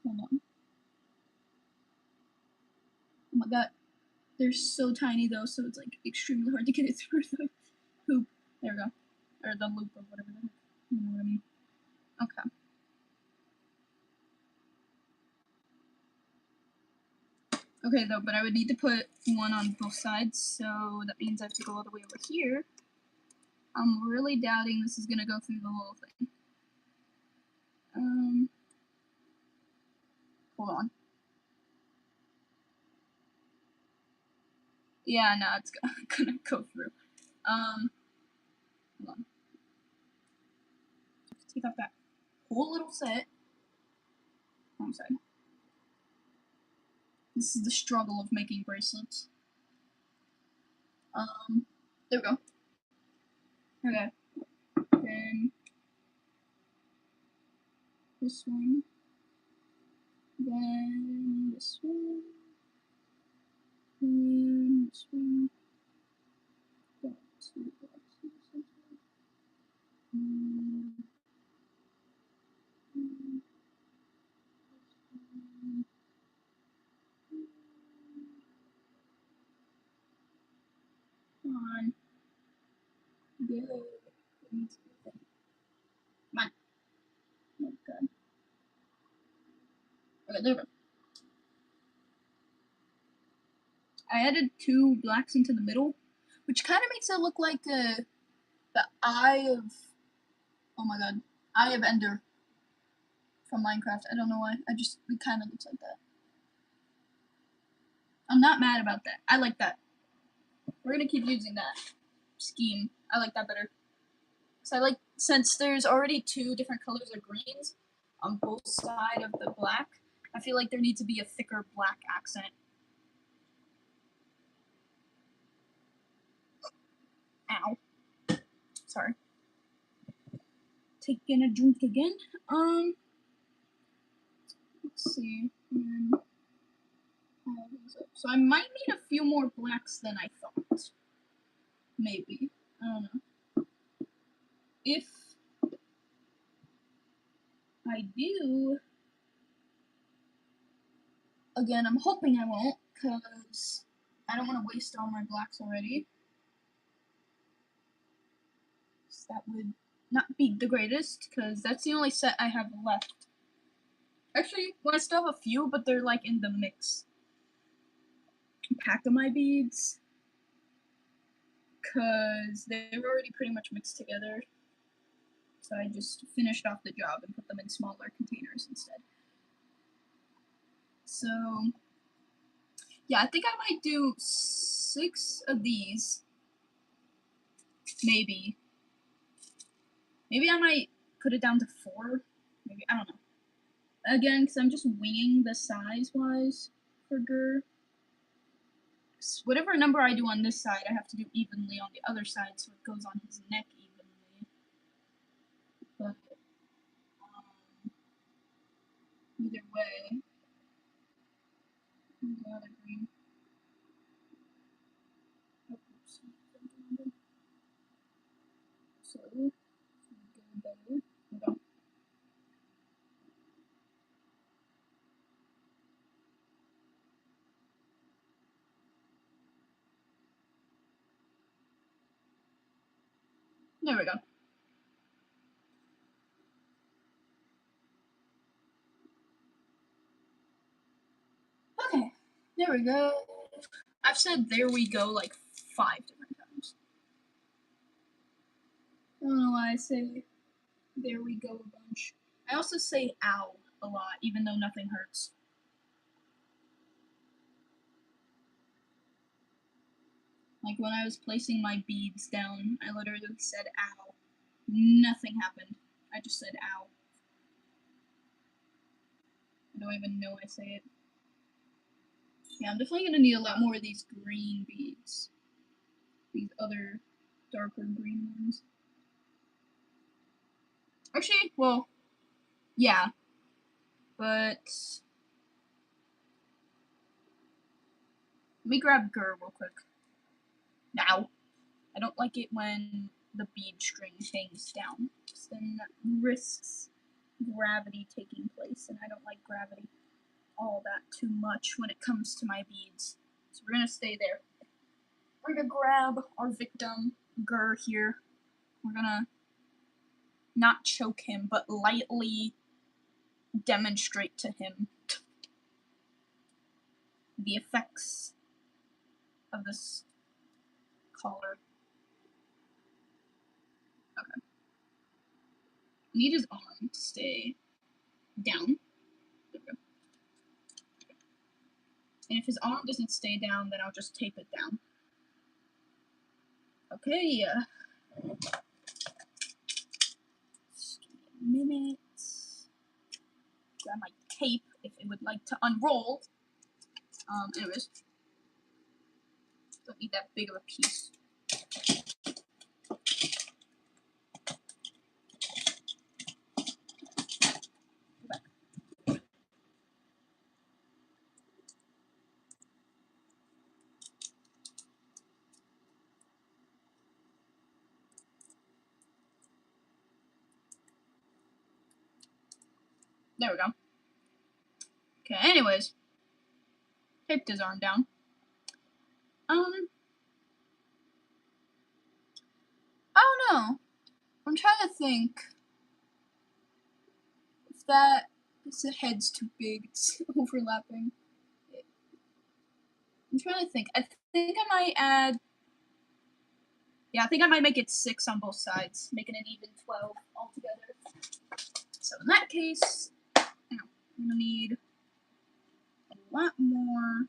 Hold on. Oh my god. They're so tiny though, so it's like extremely hard to get it through the hoop. There we go. Or the loop or whatever the heck. You know what I mean? Okay. Okay though, but I would need to put one on both sides, so that means I have to go all the way over here. I'm really doubting this is gonna go through the whole thing. Hold on. Yeah, no, it's gonna go through. Hold on. Take off that whole little set. Wrong side. This is the struggle of making bracelets. There we go. Okay. Then this one. Then this one. And this one. Got two boxes. Come on. Go. Come on. Oh god. Okay, there we go. I added two blacks into the middle, which kind of makes it look like the eye of, oh my god, Eye of Ender from Minecraft. I don't know why. It kind of looks like that. I'm not mad about that. I like that. We're gonna keep using that scheme. I like that better. So I like, since there's already two different colors of greens on both sides of the black, I feel like there needs to be a thicker black accent. Ow. Sorry. Taking a drink again. Let's see. So I might need a few more blacks than I thought. Maybe. I don't know. If I do, again, I'm hoping I won't, because I don't want to waste all my blacks already. So that would not be the greatest, because that's the only set I have left. Actually, well, I still have a few, but they're like in the mix. Pack of my beads, because they were already pretty much mixed together. So I just finished off the job and put them in smaller containers instead. So, yeah, I think I might do 6 of these. Maybe. Maybe I might put it down to 4. Maybe, I don't know. Again, because I'm just winging the size-wise for Gur. whatever number I do on this side, I have to do evenly on the other side, so it goes on his neck evenly. But either way, the other green. Oh, oops. So, go better. Go. There we go. Okay, there we go. I've said there we go like 5 different times. I don't know why I say there we go a bunch. I also say ow a lot, even though nothing hurts. Like when I was placing my beads down, I literally said ow. Nothing happened. I just said ow. I don't even know I say it. Yeah, I'm definitely gonna need a lot more of these green beads. These other darker green ones. Actually, well, yeah. But let me grab Gur real quick. Now. I don't like it when the bead string hangs down, because then that risks gravity taking place, and I don't like gravity all that too much when it comes to my beads. So we're gonna stay there. We're gonna grab our victim, Gur, here. We're gonna not choke him, but lightly demonstrate to him the effects of this collar. Okay. I need his arm to stay down. There we go. And if his arm doesn't stay down, then I'll just tape it down. Okay. Just give me a minute. Grab my tape if it would like to unroll. Anyways. Don't need that big of a piece. There we go. Okay, anyways. Taped his arm down. I don't know. I'm trying to think if that the head's too big, it's overlapping. I'm trying to think. I think I might add. Yeah, I think I might make it 6 on both sides, making it even 12 altogether. So in that case, I'm gonna need a lot more.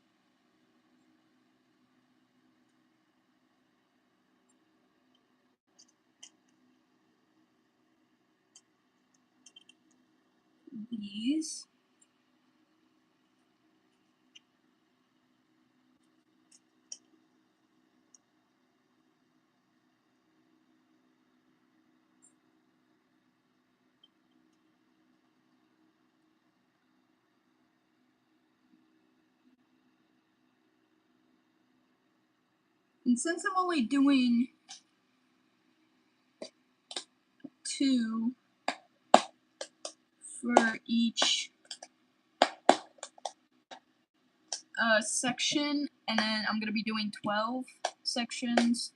These. And since I'm only doing 2 for each section, and then I'm gonna be doing 12 sections,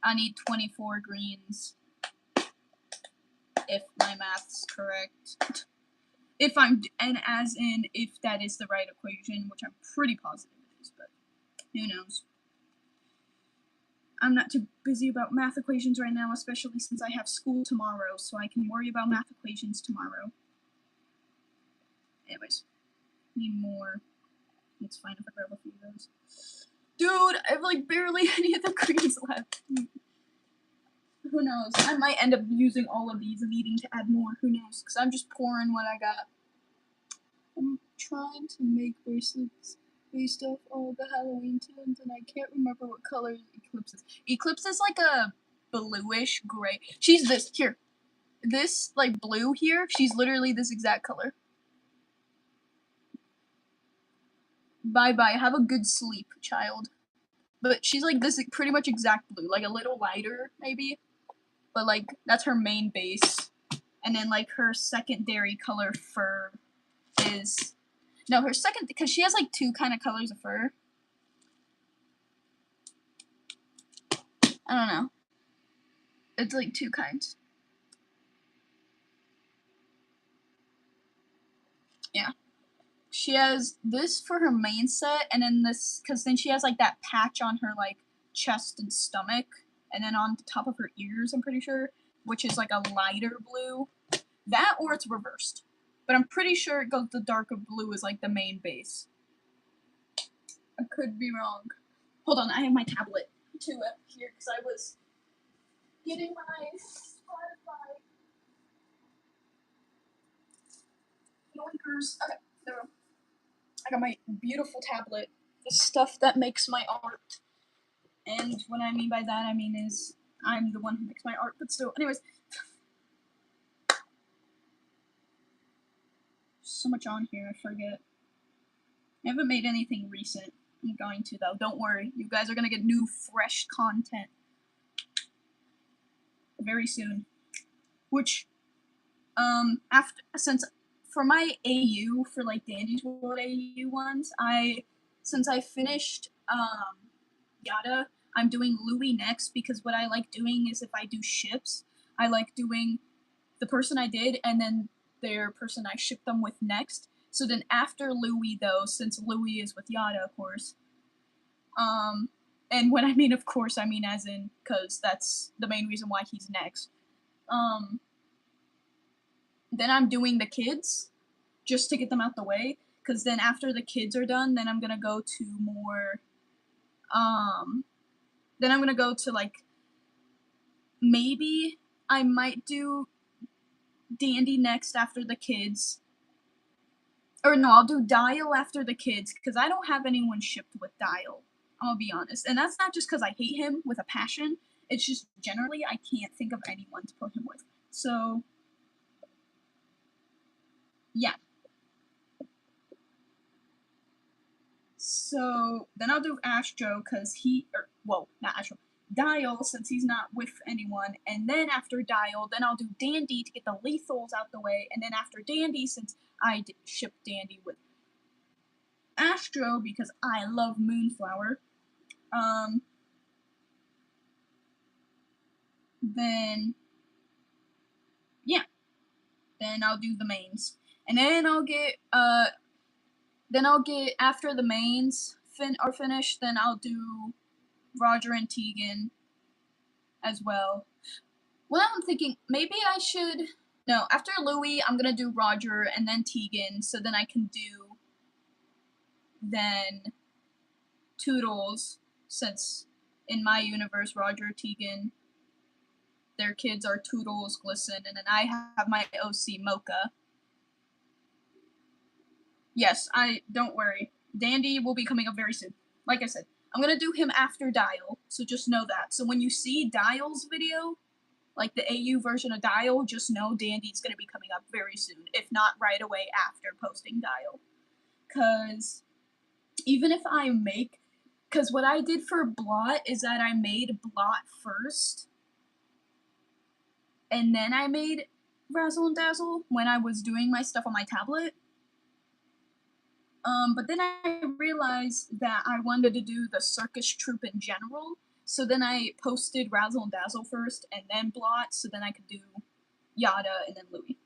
I need 24 greens, if my math's correct. If that is the right equation, which I'm pretty positive it is, but who knows. I'm not too busy about math equations right now, especially since I have school tomorrow, so I can worry about math equations tomorrow. Anyways, need more. It's fine if I grab a few of those. Dude, I have like barely any of the greens left. Who knows? I might end up using all of these and needing to add more. Who knows? Because I'm just pouring what I got. I'm trying to make bracelets based off all the Halloween tunes, and I can't remember what color Eclipse is. Eclipse is like a bluish gray. She's this here. This like blue here, she's literally this exact color. Bye bye, have a good sleep, child. But she's like this pretty much exact blue, like a little lighter maybe. But like that's her main base. And then like her secondary color fur is no, her second, because she has like two kind of colors of fur. I don't know. It's like two kinds. Yeah. She has this for her main set, and then this, because then she has like that patch on her like chest and stomach, and then on the top of her ears, I'm pretty sure, which is like a lighter blue. That or it's reversed. But I'm pretty sure it goes the darker blue is like the main base. I could be wrong. Hold on, I have my tablet too up here because I was getting my Spotify yoinkers. Okay, there we go. I got my beautiful tablet. The stuff that makes my art. And what I mean by that, I mean is I'm the one who makes my art, but still. Anyways. So much on here, I forget. I haven't made anything recent. I'm going to, though. Don't worry. You guys are going to get new, fresh content very soon. Which, since for my AU, for like Dandy's World AU ones, since I finished, Yada, I'm doing Louis next because what I like doing is if I do ships, I like doing the person I did and then their person I shipped them with next. So then after Louis, though, since Louis is with Yada, of course, and when I mean of course, I mean as in, because that's the main reason why he's next, then I'm doing the kids, just to get them out the way, because then after the kids are done, then I'm gonna go to more, then I'm gonna go to, like, maybe I might do Dandy next after the kids. Or no, I'll do Dial after the kids, because I don't have anyone shipped with Dial. I'll be honest. And that's not just because I hate him with a passion. It's just generally I can't think of anyone to put him with. So, yeah. So, then I'll do Astro, because not Astro. Dial, since he's not with anyone. And then after Dial, then I'll do Dandy to get the lethals out the way. And then after Dandy, since I shipped Dandy with Astro, because I love Moonflower, then yeah, then I'll do the mains, and then I'll get after the mains are finished, then I'll do Roger and Tegan as well. Well, I'm thinking maybe I should after Louis I'm gonna do Roger and then Tegan, so then I can do then Toodles, since in my universe Roger, Tegan, their kids are Toodles, Glisten, and then I have my OC Mocha. Yes, don't worry. Dandy will be coming up very soon. Like I said, I'm gonna do him after Dial, so just know that. So when you see Dial's video, like the AU version of Dial, just know Dandy's gonna be coming up very soon, if not right away after posting Dial. Cause even if I cause what I did for Blot is that I made Blot first, and then I made Razzle and Dazzle when I was doing my stuff on my tablet. But then I realized that I wanted to do the circus troupe in general, so then I posted Razzle and Dazzle first, and then Blot, so then I could do Yada and then Louis.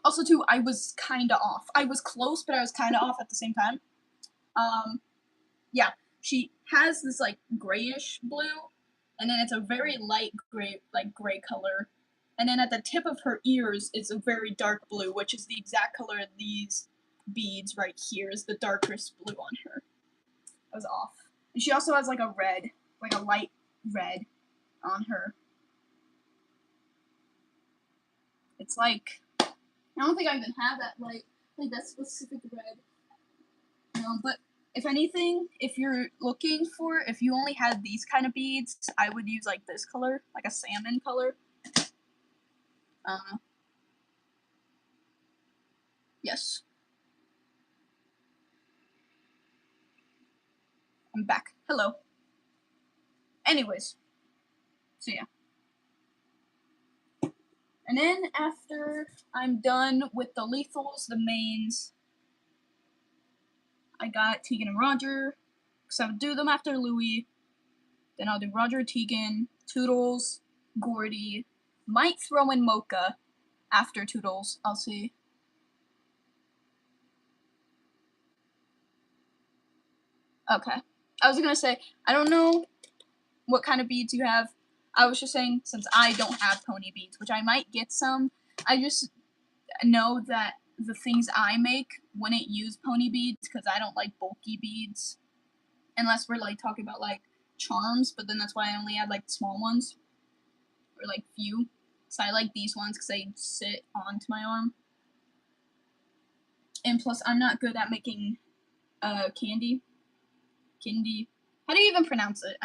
Also, too, I was kinda off. I was close, but I was kinda off at the same time. Yeah, she has this, like, grayish blue, and then it's a very light gray, like, gray color. And then at the tip of her ears is a very dark blue, which is the exact color of these beads right here, is the darkest blue on her. I was off. And she also has like a red, like a light red on her. It's like, I don't think I even have that light, like that specific red. No, but If anything, if you're looking for, if you only had these kind of beads, I would use like this color, like a salmon color. Yes. I'm back. Hello. Anyways. So yeah. And then after I'm done with the lethals, the mains, I got Tegan and Roger, because I would do them after Louis. Then I'll do Roger, Tegan, Toodles, Gordy. Might throw in Mocha after Toodles. I'll see. Okay. I was gonna say, I don't know what kind of beads you have. I was just saying, since I don't have pony beads, which I might get some, I just know that the things I make wouldn't use pony beads because I don't like bulky beads. Unless we're like talking about like charms, but then that's why I only add like small ones. Or like few. So I like these ones because they sit onto my arm. And plus I'm not good at making candy. How do you even pronounce it?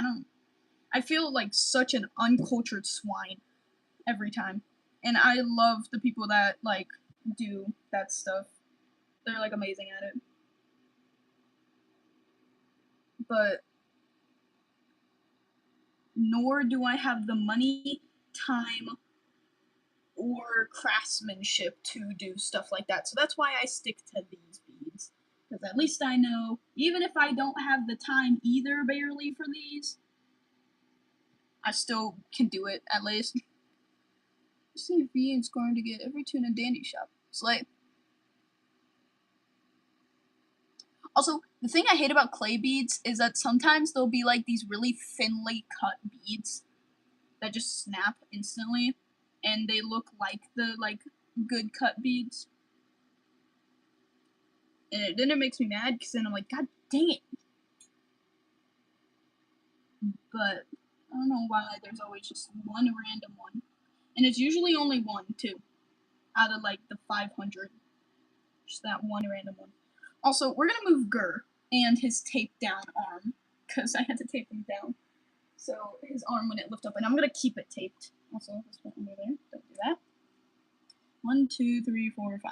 I feel like such an uncultured swine every time. And I love the people that like do that stuff. They're like amazing at it. But nor do I have the money, time, or craftsmanship to do stuff like that. So that's why I stick to these beads. Because at least I know, even if I don't have the time either barely for these, I still can do it at least. See if Ian's going to get every tune in Dandy Shop. Slay. Also, the thing I hate about clay beads is that sometimes there'll be like these really thinly cut beads that just snap instantly, and they look like the like good cut beads. And then it makes me mad because then I'm like, God dang it. But I don't know why there's always just one random one. And it's usually only one, too. Out of like the 500. Just that one random one. Also, we're gonna move Gur and his taped down arm. Because I had to tape him down. So his arm wouldn't lift up. And I'm gonna keep it taped. Also, this one over there. Don't do that. 1, 2, 3, 4, 5.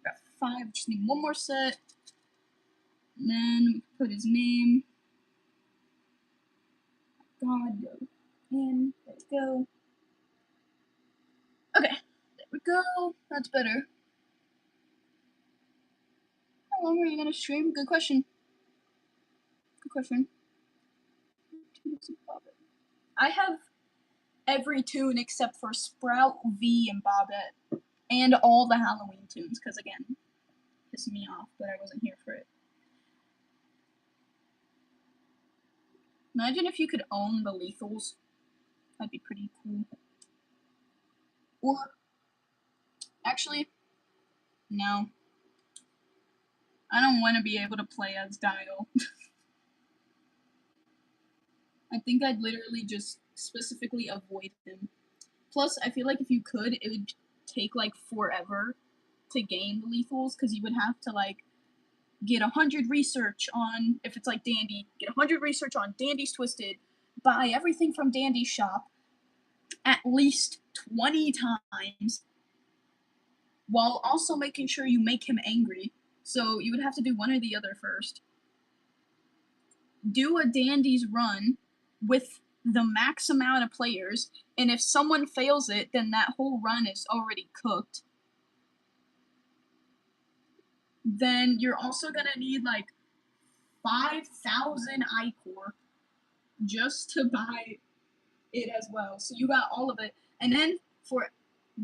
Got 5. Just need one more set. And then we can put his name. God, go in. There we go. Okay, there we go. That's better. How long are you gonna stream? Good question. Good question. I have every tune except for Sprout, V, and Bobbette. And all the Halloween tunes, because again, pissed me off, but I wasn't here for it. Imagine if you could own the lethals. That'd be pretty cool. Or, actually, no. I don't want to be able to play as Dial. I think I'd literally just specifically avoid him. Plus, I feel like if you could, it would take like forever to gain the lethals because you would have to like get 100 research on, if it's like Dandy, get 100 research on Dandy's Twisted, buy everything from Dandy's shop at least 20 times while also making sure you make him angry. So you would have to do one or the other first. Do a Dandy's run with the max amount of players, and if someone fails it, then that whole run is already cooked. Then you're also gonna need like 5,000 ichor just to buy it as well. So you got all of it. And then for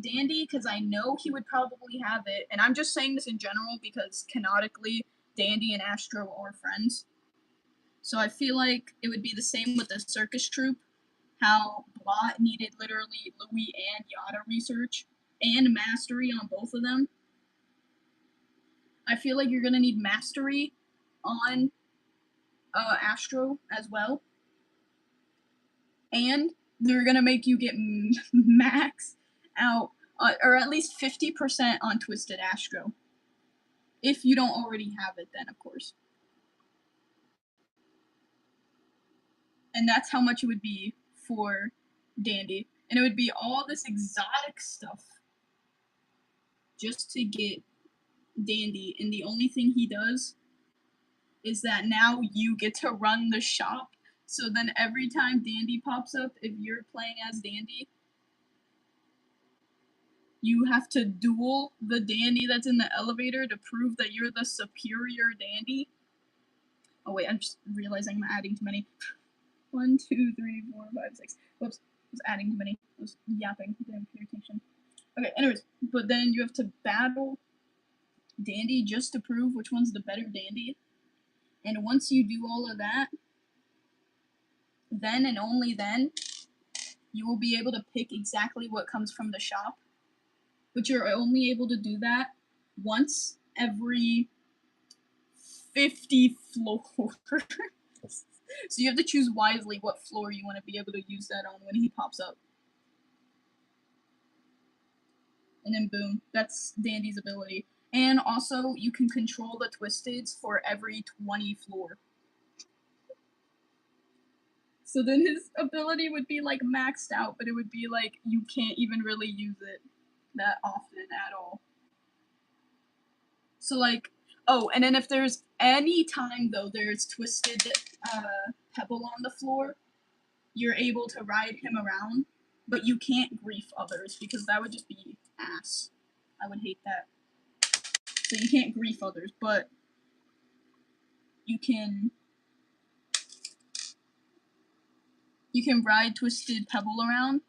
Dandy, because I know he would probably have it, and I'm just saying this in general because canonically Dandy and Astro are friends. So I feel like it would be the same with the circus troupe, how Blot needed literally Louis and Yada research and mastery on both of them. I feel like you're gonna need mastery on Astro as well. And they're gonna make you get max out, or at least 50% on Twisted Astro. If you don't already have it, then of course. And that's how much it would be for Dandy. And it would be all this exotic stuff just to get Dandy. And the only thing he does is that now you get to run the shop. So then every time Dandy pops up, if you're playing as Dandy, you have to duel the Dandy that's in the elevator to prove that you're the superior Dandy. Oh wait, I'm just realizing I'm adding too many. 1, 2, 3, 4, 5, 6. Whoops, I was adding too many. I was yapping. Didn't pay attention. Okay, anyways, but then you have to battle Dandy just to prove which one's the better Dandy. And once you do all of that, then and only then, you will be able to pick exactly what comes from the shop. But you're only able to do that once every 50 floors. So you have to choose wisely what floor you want to be able to use that on when he pops up. And then boom, that's Dandy's ability. And also, you can control the Twisteds for every 20 floor. So then his ability would be like maxed out, but it would be like you can't even really use it that often at all. So like, oh, and then if there's any time though there's Twisted Pebble on the floor, you're able to ride him around, but you can't grief others because that would just be ass. I would hate that. So you can't grief others, but you can ride Twisted Pebble around.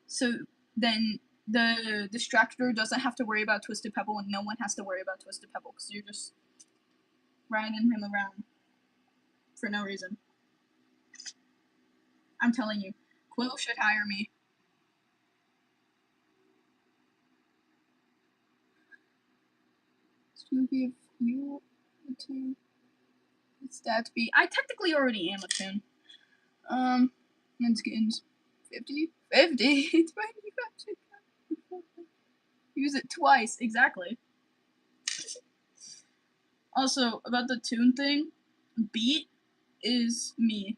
So then the Distractor doesn't have to worry about Twisted Pebble, and no one has to worry about Twisted Pebble because you're just riding him around for no reason. I'm telling you, Quill should hire me. To give you a tune. It's that to be. I technically already am a tune. And skins. 50? 50? It's when you got to use it twice, exactly. Also, about the tune thing, Beat is me.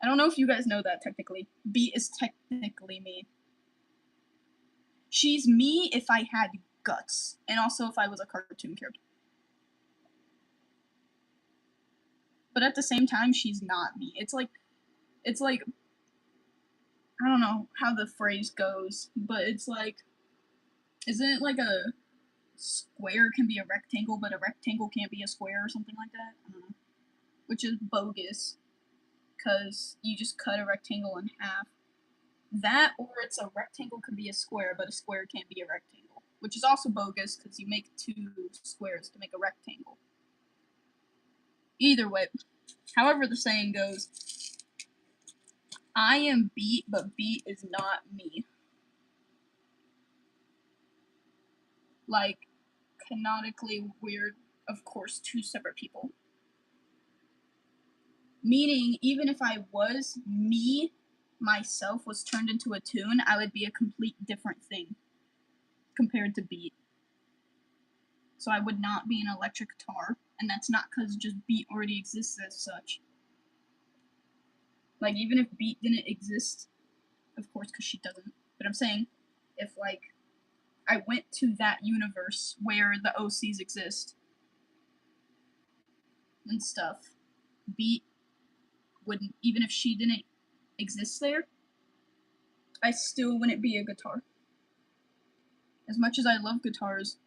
I don't know if you guys know that technically. Beat is technically me. She's me if I had guts, and also if I was a cartoon character. But at the same time, she's not me. It's like, I don't know how the phrase goes, but it's like, isn't it like a square can be a rectangle, but a rectangle can't be a square or something like that? I don't know. Which is bogus, because you just cut a rectangle in half. That, or it's a rectangle can be a square, but a square can't be a rectangle. Which is also bogus, because you make 2 squares to make a rectangle. Either way, however the saying goes, I am Beat, but Beat is not me. Like, canonically weird, of course, 2 separate people. Meaning, even if I was me, myself, was turned into a tune, I would be a complete different thing compared to Beat. So I would not be an electric guitar, and that's not because just Beat already exists as such. Like, even if Beat didn't exist, of course, because she doesn't, but I'm saying, if, like, I went to that universe where the OCs exist and stuff, Beat wouldn't, even if she didn't exist there, I still wouldn't be a guitar. As much as I love guitars,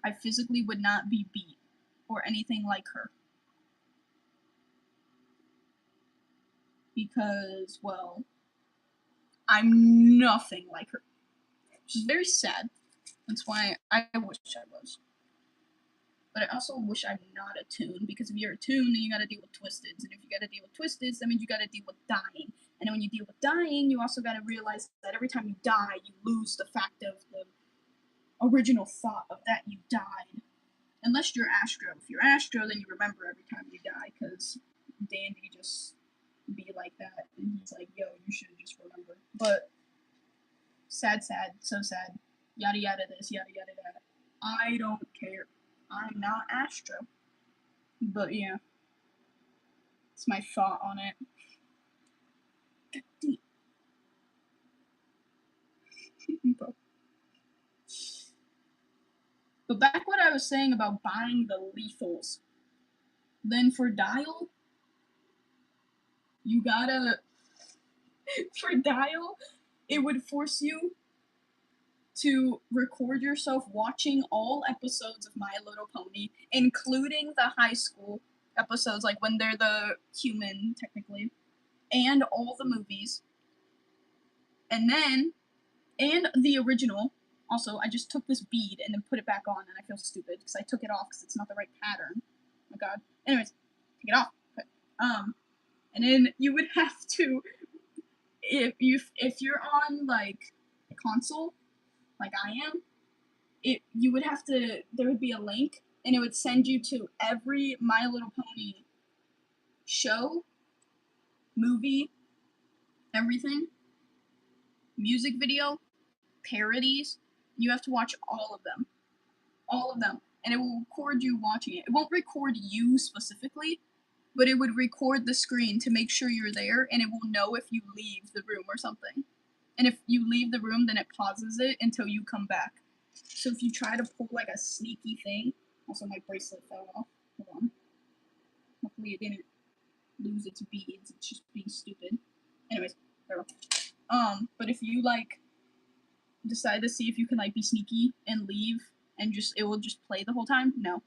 I physically would not be Beat or anything like her. Because, well, I'm nothing like her. Which is very sad. That's why I wish I was. But I also wish I'm not a tune, because if you're a tune, then you gotta deal with Twisteds. And if you gotta deal with Twisteds, that means you gotta deal with dying. And then when you deal with dying, you also gotta realize that every time you die, you lose the fact of the original thought of that you died. Unless you're Astro. If you're Astro, then you remember every time you die, because Dandy just be like that, and he's like, yo, you should just remember. But sad, so sad. Yada yada this, yada yada that. I don't care. I'm not Astro. But yeah. It's my thought on it. But back what I was saying about buying the lethals. Then for Dial, you gotta for Dial, it would force you to record yourself watching all episodes of My Little Pony, including the high school episodes, like when they're the human, technically, and all the movies. And the original. Also, I just took this bead and then put it back on, and I feel stupid because I took it off because it's not the right pattern. Oh my god. Anyways, take it off. Okay. And then you would have to, if you're on like a console, like I am, you would have to. There would be a link, and it would send you to every My Little Pony show, movie, everything, music video, parodies. You have to watch all of them, and it will record you watching it. It won't record you specifically, but it would record the screen to make sure you're there, and it will know if you leave the room or something. And if you leave the room, then it pauses it until you come back. So if you try to pull like a sneaky thing, also my bracelet fell off. Hold on. Hopefully it didn't lose its beads. It's just being stupid. Anyways, there we go. But if you like decide to see if you can like be sneaky and leave and just it will just play the whole time, no.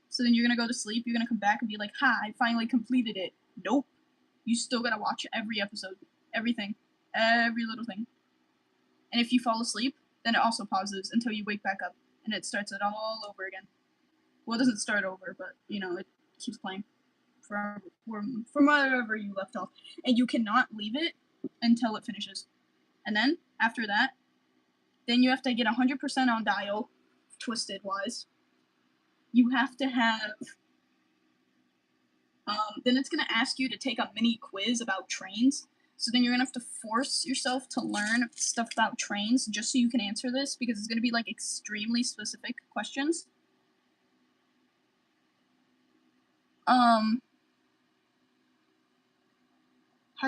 So then you're gonna go to sleep, you're gonna come back and be like, ha, I finally completed it. Nope. You still gotta watch every episode. Everything. Every little thing. And if you fall asleep, then it also pauses until you wake back up and it starts it all over again. Well, it doesn't start over, but you know, it keeps playing from wherever you left off. And you cannot leave it until it finishes. And then, after that, then you have to get 100% on Dial, Twisted wise. You have to have, then it's gonna ask you to take a mini quiz about trains. So then you're gonna have to force yourself to learn stuff about trains just so you can answer this, because it's gonna be like extremely specific questions. How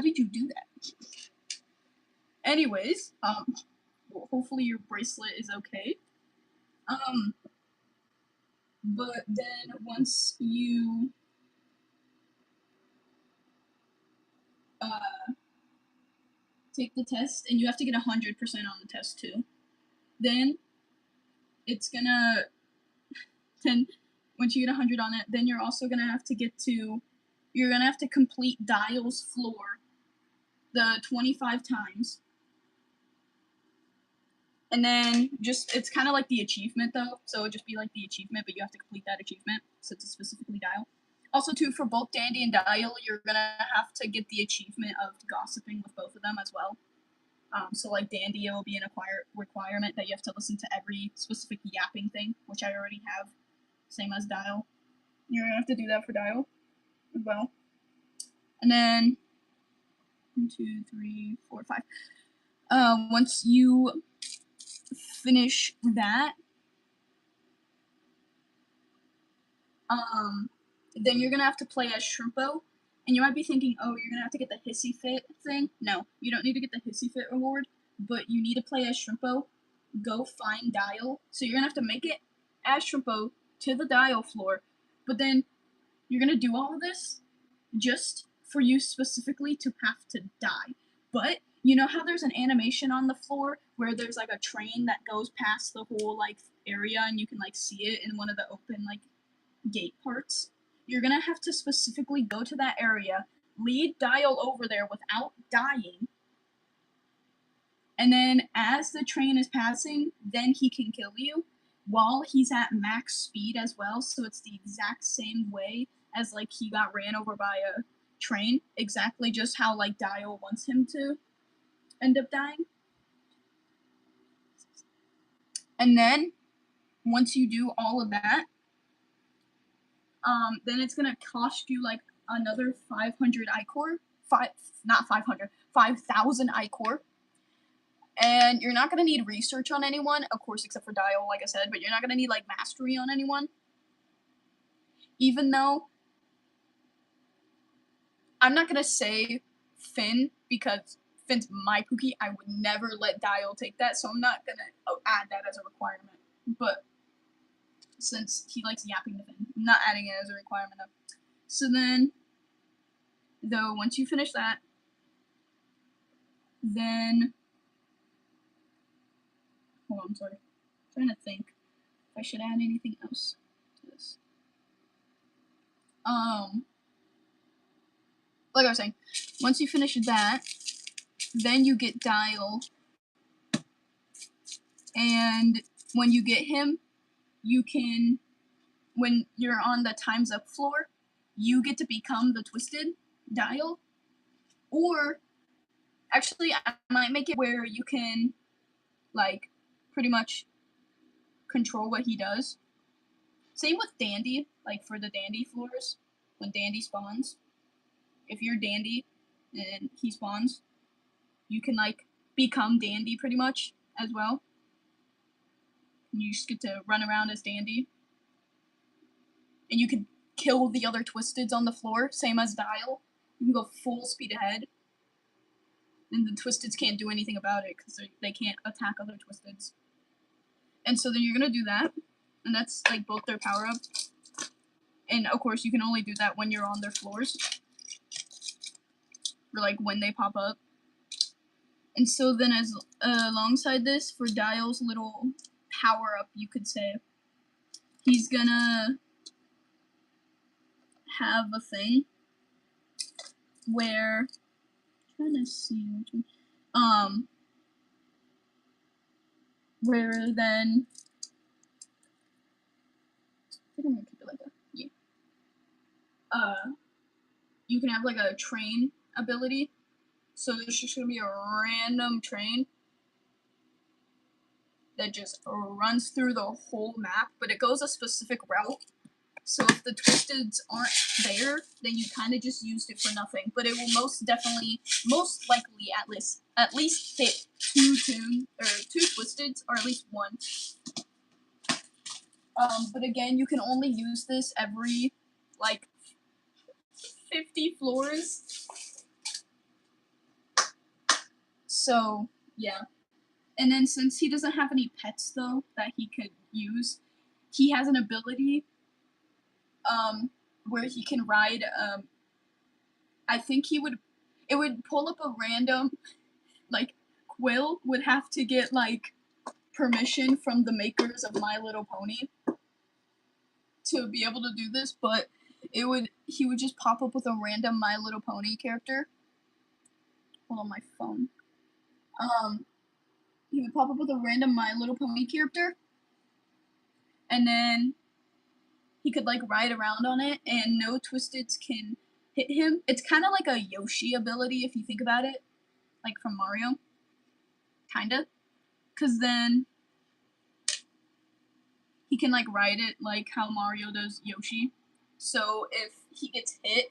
did you do that? Anyways, well, hopefully your bracelet is okay. But then once you take the test, and you have to get 100% on the test too, then it's gonna, then once you get 100 on it, then you're also gonna have to you're gonna have to complete Dial's floor the 25 times. And then it's kind of like the achievement though, so it'd just be like the achievement, but you have to complete that achievement since it's specifically Dial. Also too, for both Dandy and Dial, you're gonna have to get the achievement of gossiping with both of them as well. So like Dandy, it will be an requirement that you have to listen to every specific yapping thing, which I already have, same as Dial. You're gonna have to do that for Dial as well. And then 1, 2, 3, 4, 5. Once you finish that, then you're gonna have to play as Shrimpo. And you might be thinking, oh, you're gonna have to get the Hissy Fit thing. No, you don't need to get the Hissy Fit reward, but you need to play as Shrimpo. Go find Dial. So you're gonna have to make it as Shrimpo to the Dial floor, but then you're gonna do all of this just for you specifically to have to die. But you know how there's an animation on the floor where there's like a train that goes past the whole like area and you can like see it in one of the open like gate parts? You're gonna have to specifically go to that area, lead Dial over there without dying, and then as the train is passing, then he can kill you while he's at max speed as well, so it's the exact same way as like he got ran over by a train, exactly just how like Dial wants him to end up dying. And then once you do all of that, then it's gonna cost you like another 500 Ichor. 5,000 Ichor. And you're not gonna need research on anyone, of course, except for Dial, like I said, but you're not gonna need like mastery on anyone. Even though I'm not gonna say Finn, because Finn's my Pookie, I would never let Dial take that, so I'm not gonna add that as a requirement. But since he likes yapping to Finn, I'm not adding it as a requirement. So then, though, once you finish that, then hold on, sorry. I'm trying to think if I should add anything else to this. Like I was saying, once you finish that, then you get Dial, and when you get him, you can, when you're on the Time's Up floor, you get to become the Twisted Dial, or actually, I might make it where you can, like, pretty much control what he does. Same with Dandy, like for the Dandy floors, when Dandy spawns. If you're Dandy and he spawns, you can, like, become Dandy pretty much as well. And you just get to run around as Dandy. And you can kill the other Twisteds on the floor, same as Dial. You can go full speed ahead. And the Twisteds can't do anything about it because they can't attack other Twisteds. And so then you're gonna do that, and that's like both their power up. And of course, you can only do that when you're on their floors, or like when they pop up. And so then, as alongside this, for Dial's little power up, you could say, he's gonna have a thing where, I'm trying to see which one, where then, I think I'm gonna keep it like that. Yeah. You can have like a train ability. So there's just gonna be a random train that just runs through the whole map, but it goes a specific route. So if the Twisteds aren't there, then you kind of just used it for nothing. But it will most likely, at least hit two Twisteds, or at least one. But again, you can only use this every like 50 floors. So yeah. And then since he doesn't have any pets though that he could use, he has an ability where he can ride I think it would pull up a random, like, Quill would have to get like permission from the makers of My Little Pony to be able to do this, but he would just pop up with a random My Little Pony character. Hold on, my phone. He would pop up with a random My Little Pony character, and then he could like ride around on it, and no Twisteds can hit him. It's kind of like a Yoshi ability if you think about it, like from Mario, kinda. Cause then he can like ride it like how Mario does Yoshi. So if he gets hit,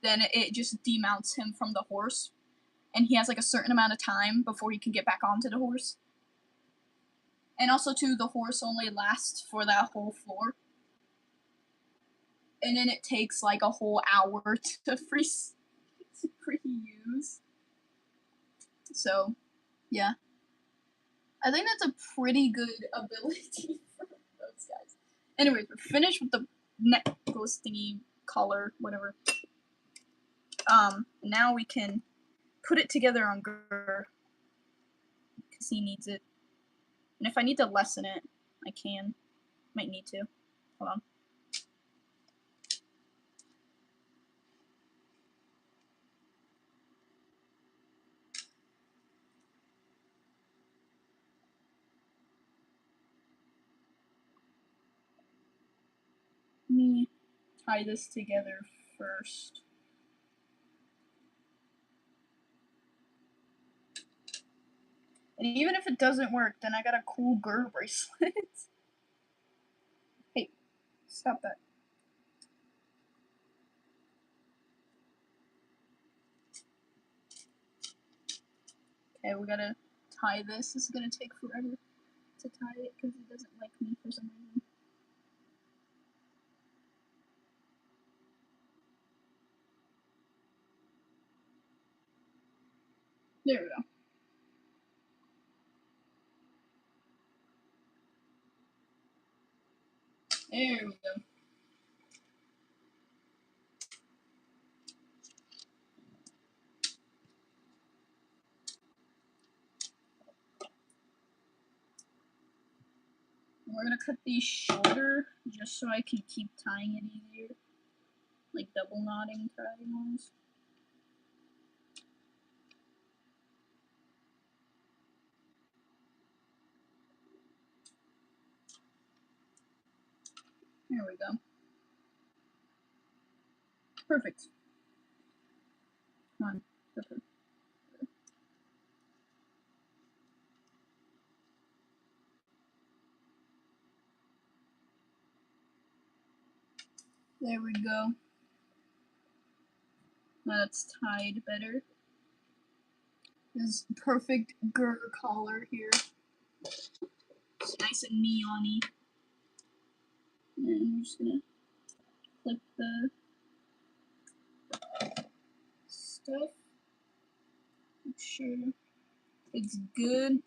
then it just demounts him from the horse, and he has like a certain amount of time before he can get back onto the horse. And also too, the horse only lasts for that whole floor. And then it takes like a whole hour to reuse. So, yeah. I think that's a pretty good ability for those guys. Anyways, we're finished with the necklace thingy, collar, whatever. Now we can put it together on Gur, because he needs it. And if I need to lessen it, I can. Might need to. Hold on. Let me tie this together first. And even if it doesn't work, then I got a cool Gur bracelet. Hey, stop that. Okay, we gotta tie this. This is gonna take forever to tie it because it doesn't like me for some reason. There we go. There we go. We're gonna cut these shorter just so I can keep tying it easier. Like double knotting tying ones. There we go. Perfect. Come on. Perfect. There we go. Now that's tied better. This perfect Gur collar here. It's nice and neon-y. And I'm just gonna clip the stuff. Make sure it's good.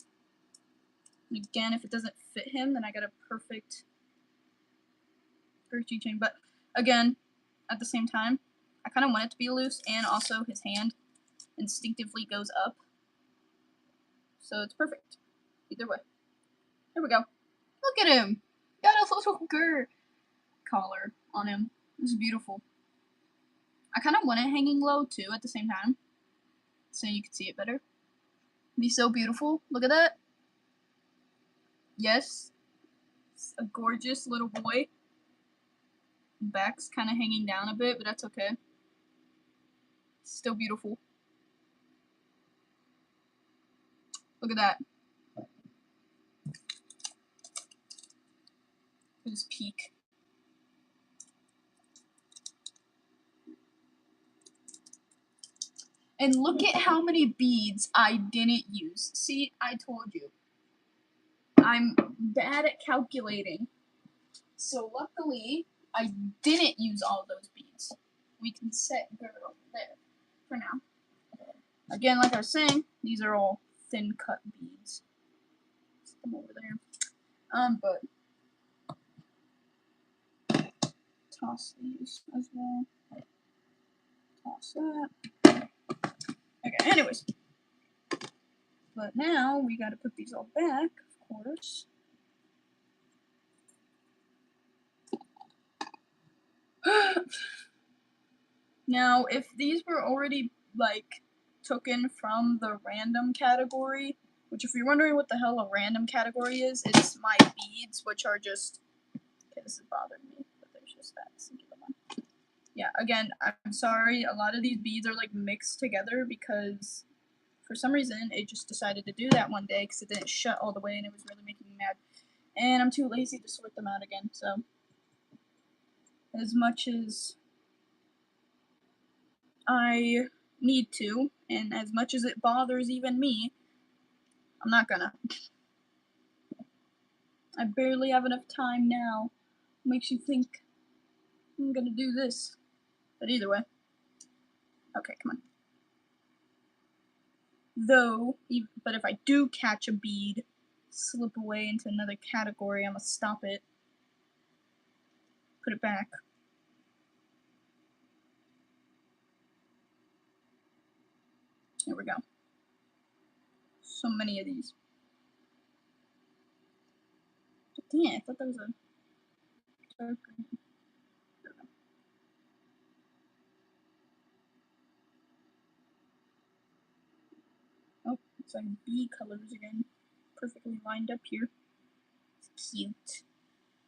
And again, if it doesn't fit him, then I got a perfect keychain. But again, at the same time, I kind of want it to be loose, and also his hand instinctively goes up. So it's perfect. Either way. There we go. Look at him! Got a little Gur collar on him. This is beautiful. I kind of want it hanging low too at the same time, so you can see it better. It'd be so beautiful. Look at that. Yes. It's a gorgeous little boy. Back's kind of hanging down a bit, but that's okay. Still beautiful. Look at that. His peak. And look at how many beads I didn't use. See, I told you. I'm bad at calculating. So luckily, I didn't use all those beads. We can set Gur over there for now. Again, like I was saying, these are all thin cut beads. Set them over there. But toss these as well. Toss that. Okay, anyways. But now we gotta put these all back, of course. Now, if these were already, like, taken from the random category, which if you're wondering what the hell a random category is, it's my beads, which are just, okay, this is bothering me, but there's just that singular one. Yeah, again, I'm sorry, a lot of these beads are, like, mixed together because for some reason it just decided to do that one day because it didn't shut all the way and it was really making me mad. And I'm too lazy to sort them out again, so as much as I need to, and as much as it bothers even me, I'm not gonna. I barely have enough time now. Makes you think I'm gonna do this. But either way. Okay, come on. Though, but if I do catch a bead, slip away into another category, I'm gonna stop it. Put it back. There we go. So many of these. But dang, I thought that was a dark green. Oh, it's like bee colors again. Perfectly lined up here. It's cute.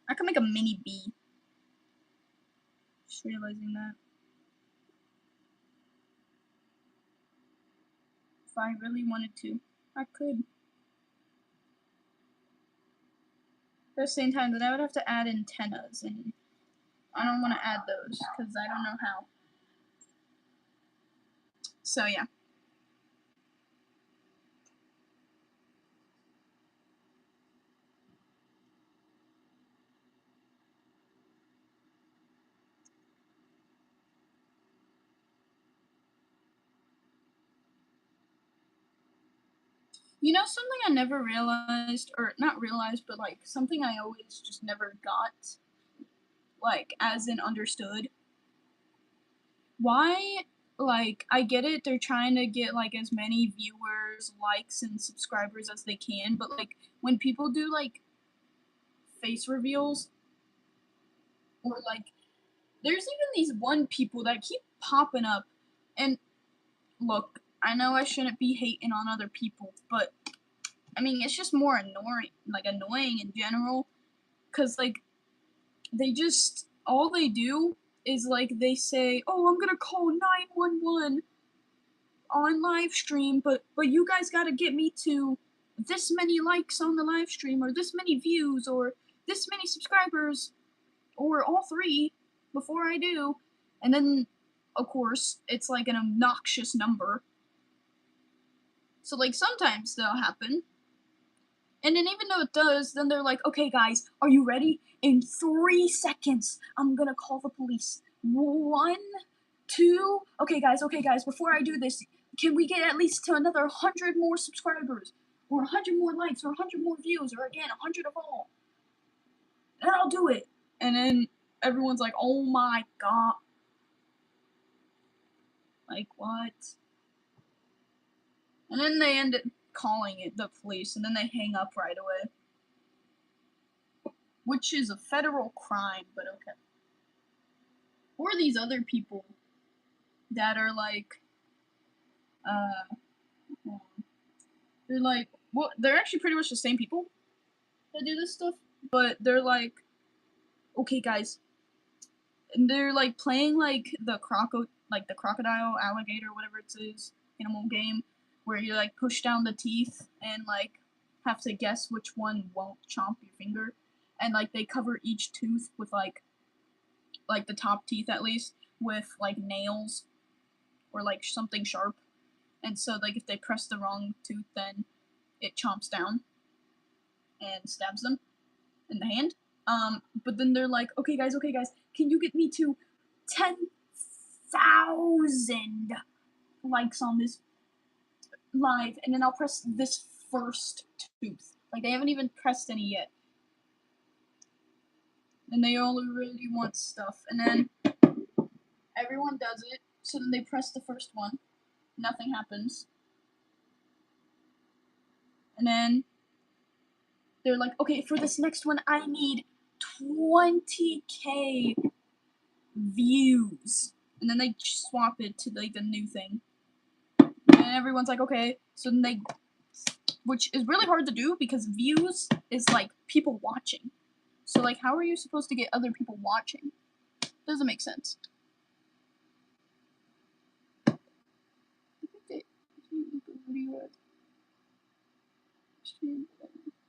I can make a mini bee. Just realizing that. If I really wanted to, I could. At the same time, then I would have to add antennas, and I don't want to add those because I don't know how. So yeah. You know something I never realized, or not realized, but like something I always just never got, like as in understood. Why, like, I get it, they're trying to get like as many viewers, likes, and subscribers as they can, but like when people do like face reveals, or like there's even these one people that keep popping up, and look, I know I shouldn't be hating on other people, but I mean it's just more annoying in general, cause like they just all they do is like they say, "Oh, I'm gonna call 911 on live stream, but you guys gotta get me to this many likes on the live stream, or this many views, or this many subscribers, or all three before I do." And then, of course, it's like an obnoxious number. So like sometimes that'll happen. And then even though it does, then they're like, "Okay guys, are you ready? In 3 seconds, I'm gonna call the police. 1, 2, okay guys, before I do this, can we get at least to another 100 more subscribers? Or 100 more likes, or 100 more views, or again, 100 of all. And I'll do it." And then everyone's like, "Oh my god." Like, what? And then they end up calling it the police, and then they hang up right away. Which is a federal crime, but okay. Or these other people that are like, they're like, well, they're actually pretty much the same people that do this stuff, but they're like, "Okay guys," and they're like playing like the crocodile, alligator, whatever it is, animal game, where you like push down the teeth and like have to guess which one won't chomp your finger, and like they cover each tooth with like the top teeth at least with like nails or like something sharp, and so like if they press the wrong tooth, then it chomps down and stabs them in the hand. But then they're like, "Okay guys, can you get me to 10,000 likes on this live, and then I'll press this first tooth." Like they haven't even pressed any yet, and they only really want stuff. And then everyone does it, so then they press the first one, nothing happens, and then they're like, "Okay, for this next one, I need 20K views." And then they swap it to like the new thing. And everyone's like, "Okay." So then they, which is really hard to do because views is like people watching. So like, how are you supposed to get other people watching? Doesn't make sense.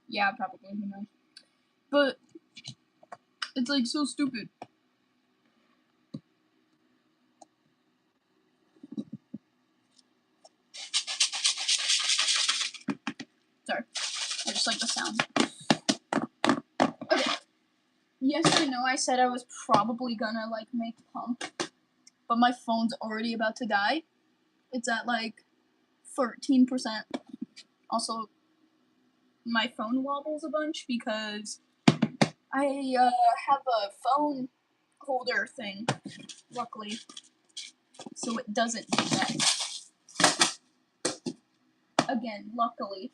Yeah, probably, who knows. But it's like so stupid. Sorry, I just like the sound. Okay. Yes, I know I said I was probably gonna like make pump, but my phone's already about to die. It's at like 13%. Also, my phone wobbles a bunch because I have a phone holder thing, luckily, so it doesn't do that. Again, luckily.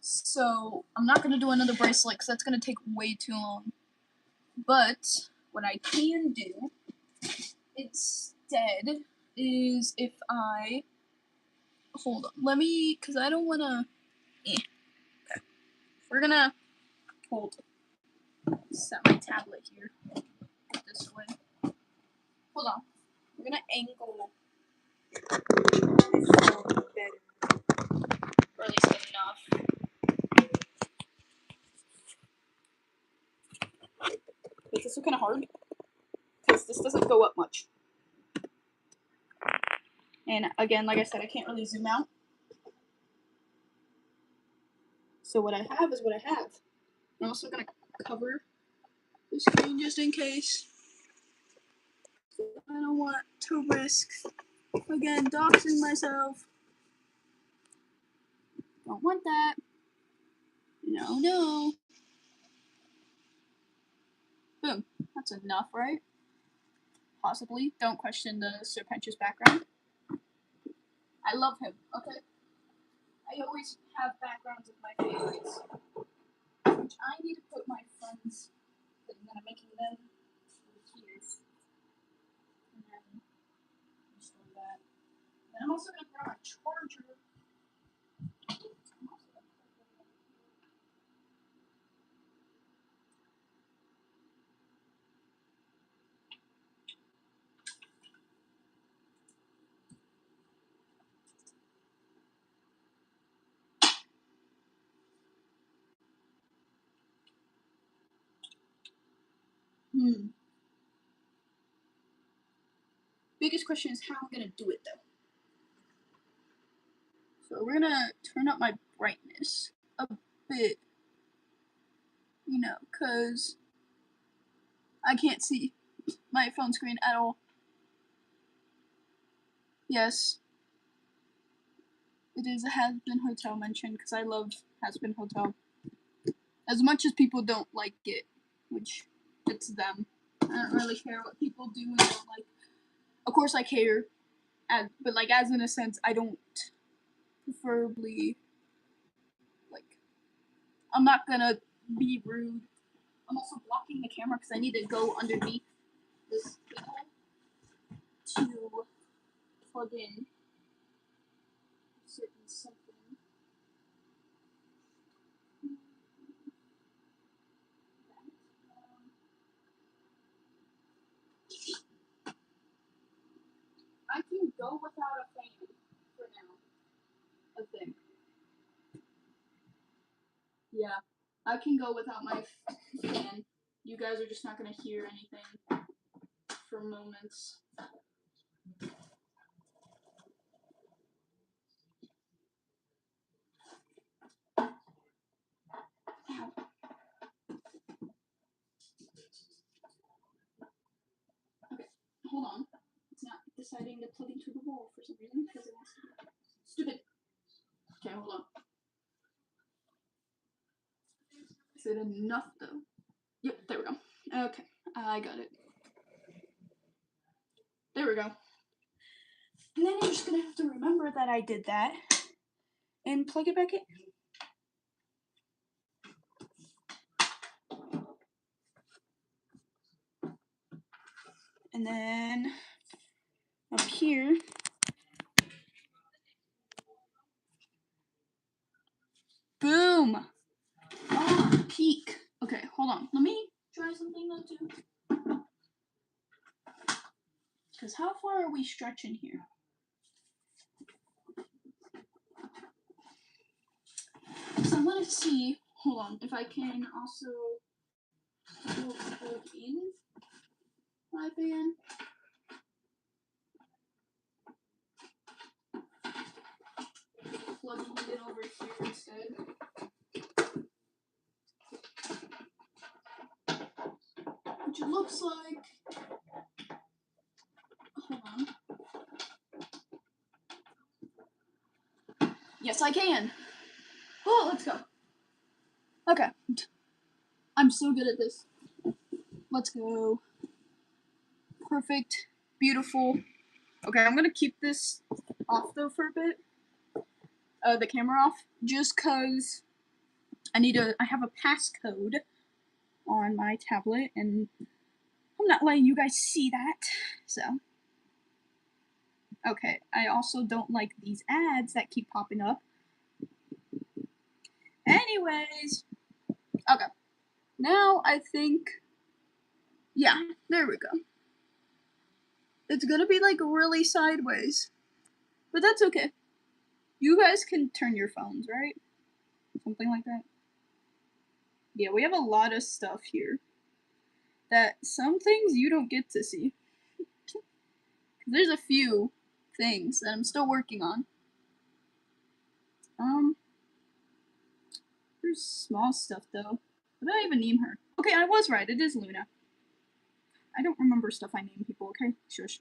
So, I'm not going to do another bracelet because that's going to take way too long. But, what I can do instead is if I... Hold on, let me... Because I don't want to... We're going to... Hold. Set my tablet here. This way. Hold on. We're going to angle... Or at least enough. Wait, this is kind of hard because this doesn't go up much. And again, like I said, I can't really zoom out. So what I have is what I have. I'm also gonna cover the screen just in case. I don't want to risk, again, doxing myself. Don't want that. No. Boom. That's enough, right? Possibly. Don't question the Serpentious background. I love him, okay? I always have backgrounds of my favorites, which I need to put my friends, and then I'm making them here. And then restore that. And I'm also going to grab my charger. Biggest question is how I'm going to do it, though. So we're going to turn up my brightness a bit, because I can't see my phone screen at all. Yes, it is a Has-Been Hotel mention, because I love Has-Been Hotel. As much as people don't like it, which it's them. I don't really care what people do and don't like. Of course I care, but like as in a sense, I don't preferably, like, I'm not gonna be rude. I'm also blocking the camera because I need to go underneath this cable to plug in certain something. I can go without a fan for now, I think. Yeah, I can go without my fan. You guys are just not gonna hear anything for moments. Okay, hold on. It's not deciding to plug into the wall for some reason because it wants to be stupid. Okay, hold on. Is it enough though? Yep, there we go. Okay, I got it. There we go. And then you're just gonna have to remember that I did that and plug it back in. And then up here, boom! Ah, peak. Okay, hold on. Let me try something though too. Because how far are we stretching here? So I want to see, hold on, if I can also plug in my fan. Plugging it over here instead. Which it looks like, hold on. Yes, I can. Oh, let's go. Okay. I'm so good at this. Let's go. Perfect. Beautiful. Okay, I'm gonna keep this off though for a bit. The camera off. Just cause I have a passcode on my tablet and I'm not letting you guys see that. So. Okay, I also don't like these ads that keep popping up. Anyways. Okay. Now I think, yeah, there we go. It's gonna be like really sideways, but that's okay. You guys can turn your phones, right? Something like that. Yeah, we have a lot of stuff here that some things you don't get to see. There's a few things that I'm still working on. There's small stuff though. What did I even name her? Okay, I was right. It is Luna. I don't remember stuff I name people, okay? Shush.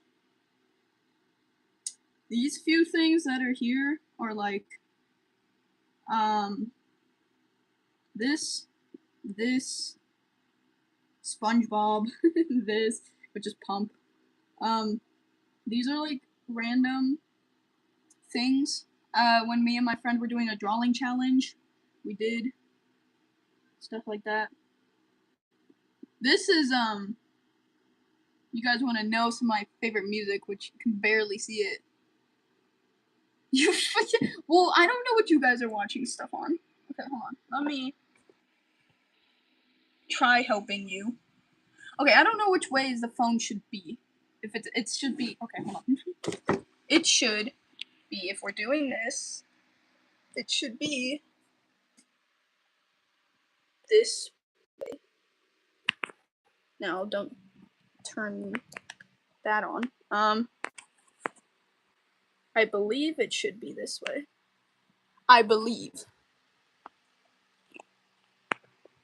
These few things that are here are like, this, SpongeBob, this, which is Pump. These are like random things. When me and my friend were doing a drawing challenge, we did stuff like that. This is, you guys want to know some of my favorite music, which you can barely see it. Well, I don't know what you guys are watching stuff on. Okay, hold on. Let me try helping you. Okay, I don't know which ways the phone should be. If it should be, okay, hold on. It should be, if we're doing this, it should be this way. Now, don't turn that on. I believe it should be this way. I believe.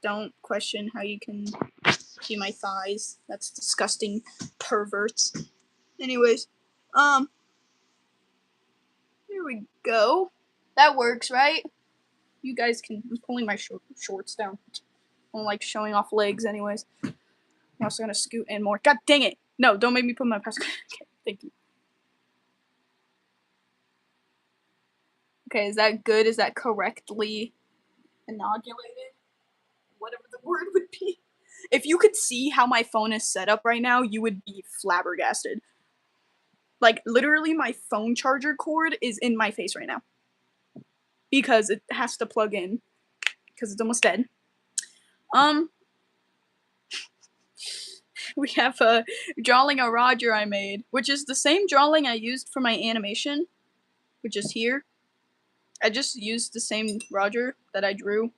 Don't question how you can see my thighs. That's disgusting, perverts. Anyways, here we go. That works, right? You guys can. I'm pulling my shorts down. I don't like showing off legs, anyways. I'm also gonna scoot in more. God dang it! No, don't make me put my passcode. Okay, thank you. Okay, is that good? Is that correctly inaugurated? Whatever the word would be. If you could see how my phone is set up right now, you would be flabbergasted. Like, literally, my phone charger cord is in my face right now. Because it has to plug in. Because it's almost dead. We have a drawing a Roger I made, which is the same drawing I used for my animation, which is here. I just used the same Roger that I drew.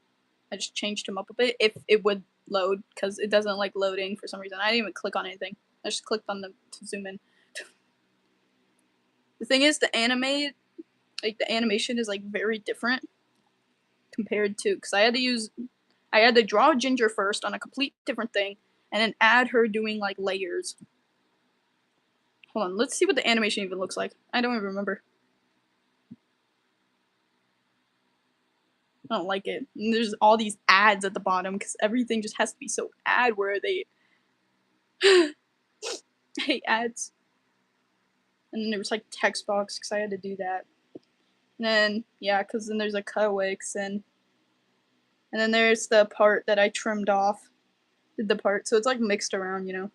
I just changed him up a bit, if it would load, because it doesn't like loading for some reason. I didn't even click on anything. I just clicked on them to zoom in. The thing is, the animation is like very different compared to, because I had to draw Ginger first on a complete different thing, and then add her doing like layers. Hold on, let's see what the animation even looks like. I don't even remember. I don't like it. And there's all these ads at the bottom because everything just has to be so ad worthy. I hate ads. And then there was like text box because I had to do that. And then yeah, because then there's a cutaway and then there's the part that I trimmed off. Did the part, so it's like mixed around, you know.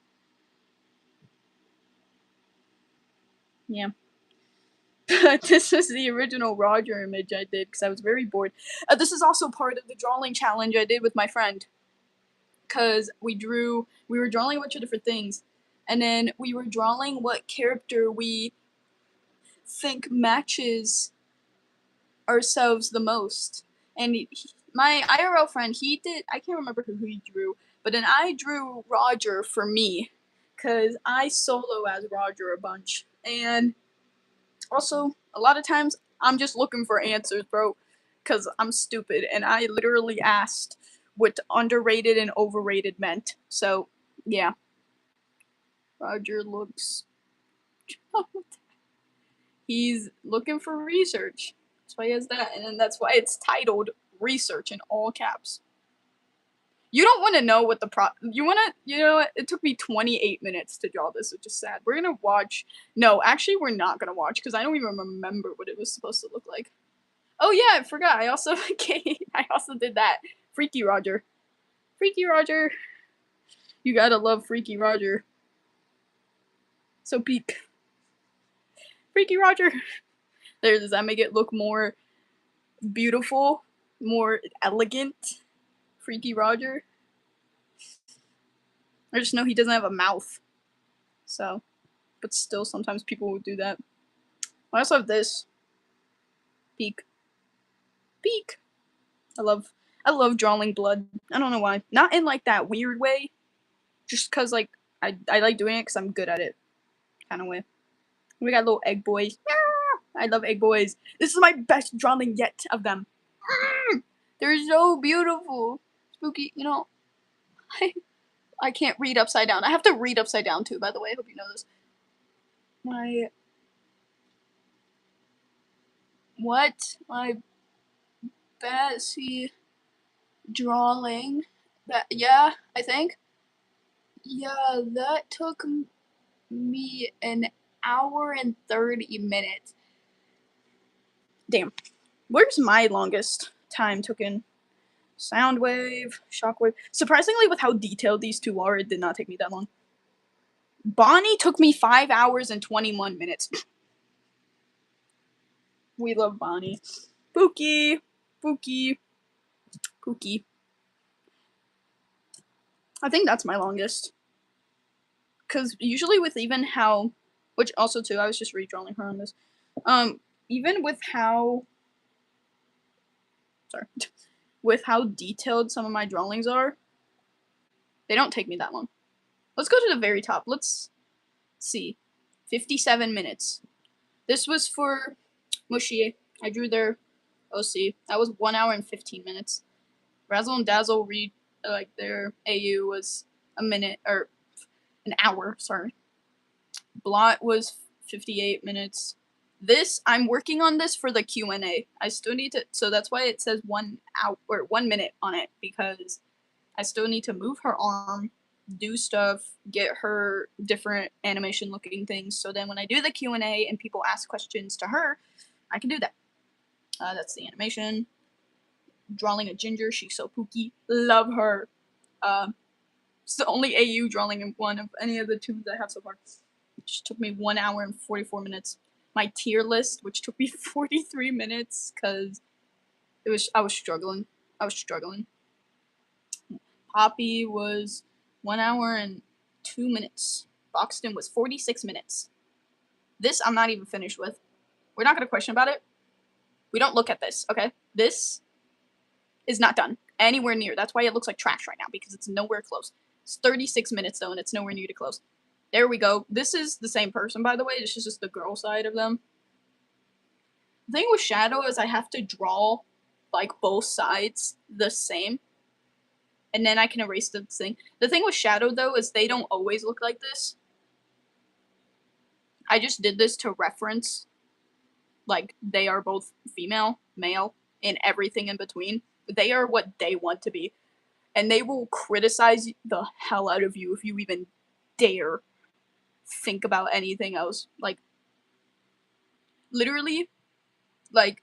Yeah. This is the original Roger image I did because I was very bored. This is also part of the drawing challenge I did with my friend. Because we were drawing a bunch of different things. And then we were drawing what character we think matches ourselves the most. And my IRL friend, I can't remember who he drew, but then I drew Roger for me. Because I solo as Roger a bunch. And also, a lot of times, I'm just looking for answers, bro, because I'm stupid, and I literally asked what underrated and overrated meant. So, yeah. Roger looks... He's looking for research. That's why he has that, and then that's why it's titled Research in all caps. You don't want to know what you know what? It took me 28 minutes to draw this, which is sad. We're gonna watch. No, actually, we're not gonna watch because I don't even remember what it was supposed to look like. Oh yeah, I forgot. I also did that. Freaky Roger. Freaky Roger. You gotta love Freaky Roger. So peak. Freaky Roger. Does that make it look more beautiful, more elegant? Freaky Roger. I just know he doesn't have a mouth. So, but still, sometimes people would do that. I also have this. Peak. Peak. I love drawing blood. I don't know why. Not in like that weird way. Just cause like I like doing it because I'm good at it. Kind of way. We got little egg boys. I love egg boys. This is my best drawing yet of them. They're so beautiful. Spooky, you know. I can't read upside down. I have to read upside down too, by the way. I hope you know this. My Bessie drawing. Yeah, I think. Yeah, that took me an hour and 30 minutes. Damn. Where's my longest time taken? Soundwave, Shockwave. Surprisingly, with how detailed these two are, it did not take me that long. Bonnie took me 5 hours and 21 minutes. We love Bonnie. Pookie. I think that's my longest. Because usually with even how... Which also, too, I was just redrawing her on this. Even with how... Sorry. With how detailed some of my drawings are, they don't take me that long. Let's go to the very top. Let's see. 57 minutes. This was for Mushy. I drew their OC. That was 1 hour and 15 minutes. Razzle and Dazzle their AU was a minute, or an hour, sorry. Blot was 58 minutes. This, I'm working on this for the Q&A. I still need to, so that's why it says 1 hour, or 1 minute on it, because I still need to move her arm, do stuff, get her different animation looking things, so then when I do the Q&A and people ask questions to her, I can do that. That's the animation. Drawing a Ginger, she's so pooky. Love her. It's the only AU drawing in one of any of the tunes I have so far. Which took me 1 hour and 44 minutes. My tier list, which took me 43 minutes, because I was struggling. Poppy was 1 hour and 2 minutes. Boxton was 46 minutes. This I'm not even finished with. We're not going to question about it. We don't look at this, okay? This is not done anywhere near. That's why it looks like trash right now, because it's nowhere close. It's 36 minutes, though, and it's nowhere near to close. There we go. This is the same person, by the way. This is just the girl side of them. The thing with Shadow is I have to draw, like, both sides the same. And then I can erase the thing. The thing with Shadow, though, is they don't always look like this. I just did this to reference, like, they are both female, male, and everything in between. They are what they want to be. And they will criticize the hell out of you if you even dare think about anything else. Like, literally, like,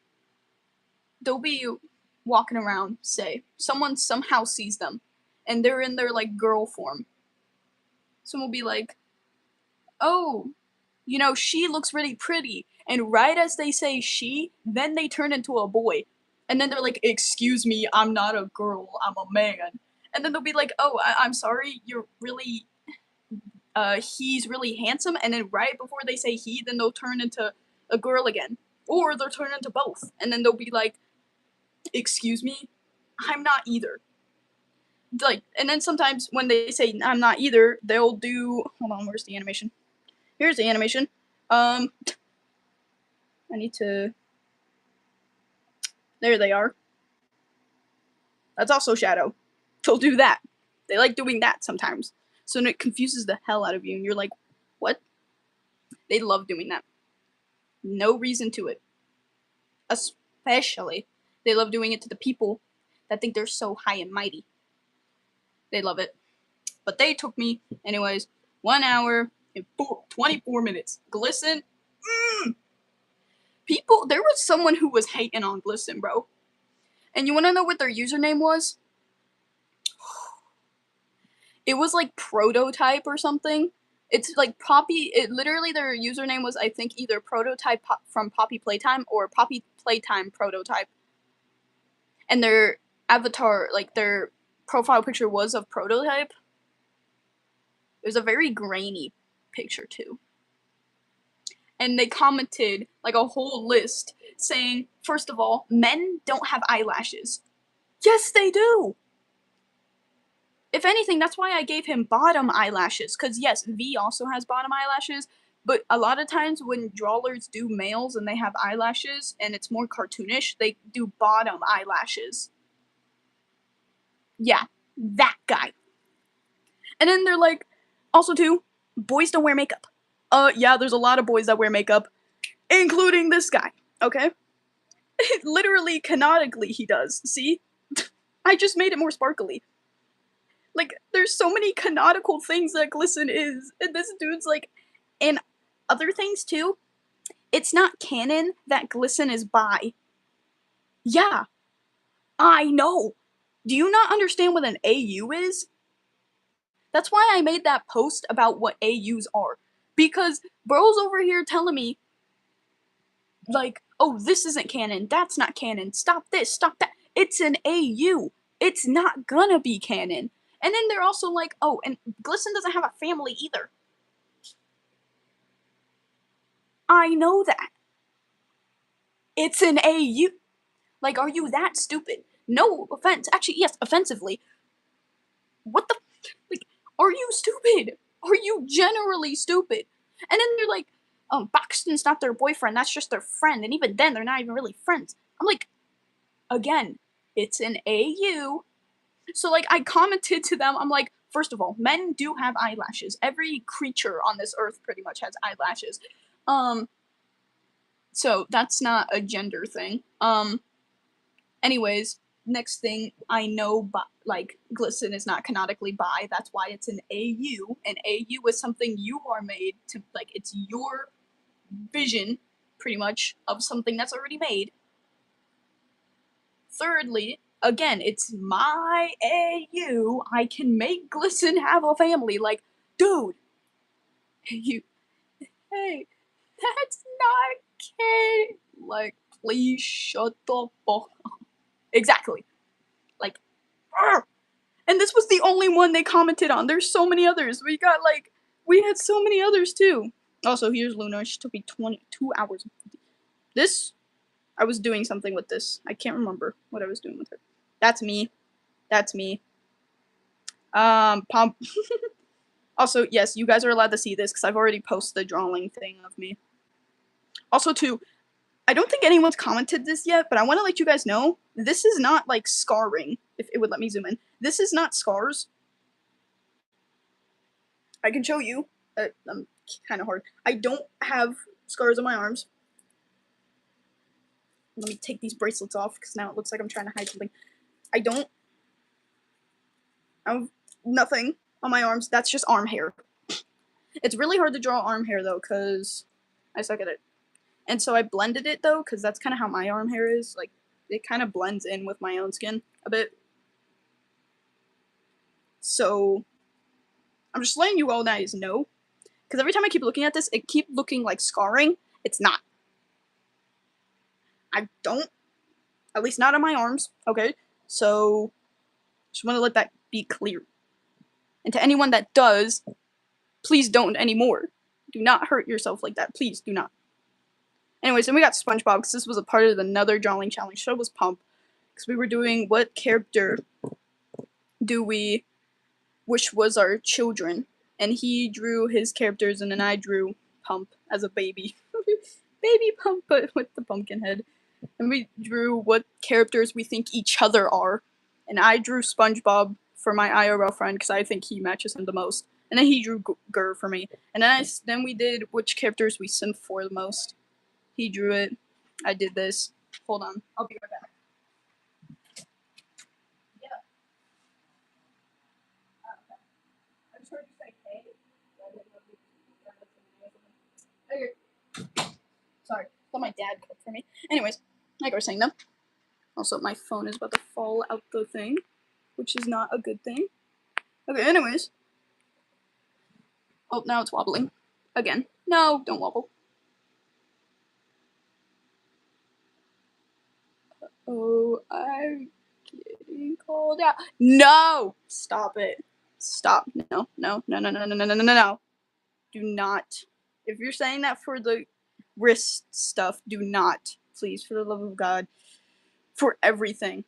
they'll be walking around, say, someone somehow sees them, and they're in their, like, girl form. Someone will be like, oh, you know, she looks really pretty. And right as they say she, then they turn into a boy. And then they're like, excuse me, I'm not a girl, I'm a man. And then they'll be like, oh, I'm sorry, you're really, he's really handsome. And then right before they say he, then they'll turn into a girl again. Or they'll turn into both. And then they'll be like, excuse me, I'm not either. Like, and then sometimes when they say I'm not either, they'll do, hold on, where's the animation? Here's the animation. I need to, there they are. That's also Shadow. They'll do that. They like doing that sometimes. So it confuses the hell out of you, and you're like, what? They love doing that. No reason to it. Especially, they love doing it to the people that think they're so high and mighty. They love it. But they took me, anyways, 1 hour and 24 minutes. Glisten. People, there was someone who was hating on Glisten, bro. And you want to know what their username was? It was like Prototype or something. It's like Poppy, literally their username was, I think, either Prototype from Poppy Playtime or Poppy Playtime Prototype. And their avatar, like their profile picture was of Prototype. It was a very grainy picture too. And they commented like a whole list saying, first of all, men don't have eyelashes. Yes, they do! If anything, that's why I gave him bottom eyelashes, because yes, V also has bottom eyelashes, but a lot of times when drawers do males and they have eyelashes, and it's more cartoonish, they do bottom eyelashes. Yeah, that guy. And then they're like, also too, boys don't wear makeup. Yeah, there's a lot of boys that wear makeup, including this guy, okay? Literally, canonically, he does. See? I just made it more sparkly. Like, there's so many canonical things that Glisten is, and this dude's like, and other things too. It's not canon that Glisten is bi. Yeah, I know. Do you not understand what an AU is? That's why I made that post about what AUs are. Because bro's over here telling me, like, oh, this isn't canon, that's not canon, stop this, stop that. It's an AU. It's not gonna be canon. And then they're also like, oh, and Glisten doesn't have a family either. I know that. It's an AU. Like, are you that stupid? No offense. Actually, yes, offensively. What the? Like, are you stupid? Are you generally stupid? And then they're like, Buxton's not their boyfriend, that's just their friend. And even then, they're not even really friends. I'm like, again, it's an AU. So, like, I commented to them, I'm like, first of all, men do have eyelashes. Every creature on this earth pretty much has eyelashes. So that's not a gender thing. Anyways, next thing, I know, like, Glisten is not canonically bi, that's why it's an AU. An AU is something you are made to, like, it's your vision, pretty much, of something that's already made. Thirdly, again, it's my AU, I can make Glisten have a family, like, dude, hey, that's not okay, like, please shut the fuck up. Exactly. Like, argh! And this was the only one they commented on. There's so many others. We had so many others too. Also, here's Luna. She took me 22 hours. This, I was doing something with this. I can't remember what I was doing with her. That's me. That's me. Pump. Also, yes, you guys are allowed to see this because I've already posted the drawing thing of me. Also, too, I don't think anyone's commented this yet, but I want to let you guys know, this is not, like, scarring, if it would let me zoom in. This is not scars. I can show you. I'm kind of hard. I don't have scars on my arms. Let me take these bracelets off, because now it looks like I'm trying to hide something. I have nothing on my arms. That's just arm hair. It's really hard to draw arm hair, though, because I suck at it. And so I blended it, though, because that's kind of how my arm hair is. Like, it kind of blends in with my own skin a bit. So, I'm just letting you all guys know. Because every time I keep looking at this, it keeps looking like scarring. It's not. I don't. At least not on my arms, okay? So, just want to let that be clear. And to anyone that does, please don't anymore. Do not hurt yourself like that. Please do not. Anyways, then we got SpongeBob, because this was a part of another drawing challenge. So was Pump. Because we were doing what character do we wish was our children. And he drew his characters, and then I drew Pump as a baby. Baby Pump, but with the pumpkin head. And we drew what characters we think each other are. And I drew SpongeBob for my IRL friend, because I think he matches him the most. And then he drew Gur for me. And then we did which characters we simp for the most. He drew it. I did this. Hold on. I'll be right back. Yeah. I just heard you say hey. Okay. Sorry. I thought my dad cooked for me. Anyways, like I was saying though. Also, my phone is about to fall out the thing, which is not a good thing. Okay, anyways. Oh, now it's wobbling. Again. No, don't wobble. Oh, I'm getting called out. No! Stop it. Stop. No, no, no, no, no, no, no, no, no, no. Do not. If you're saying that for the wrist stuff, do not. Please, for the love of God. For everything.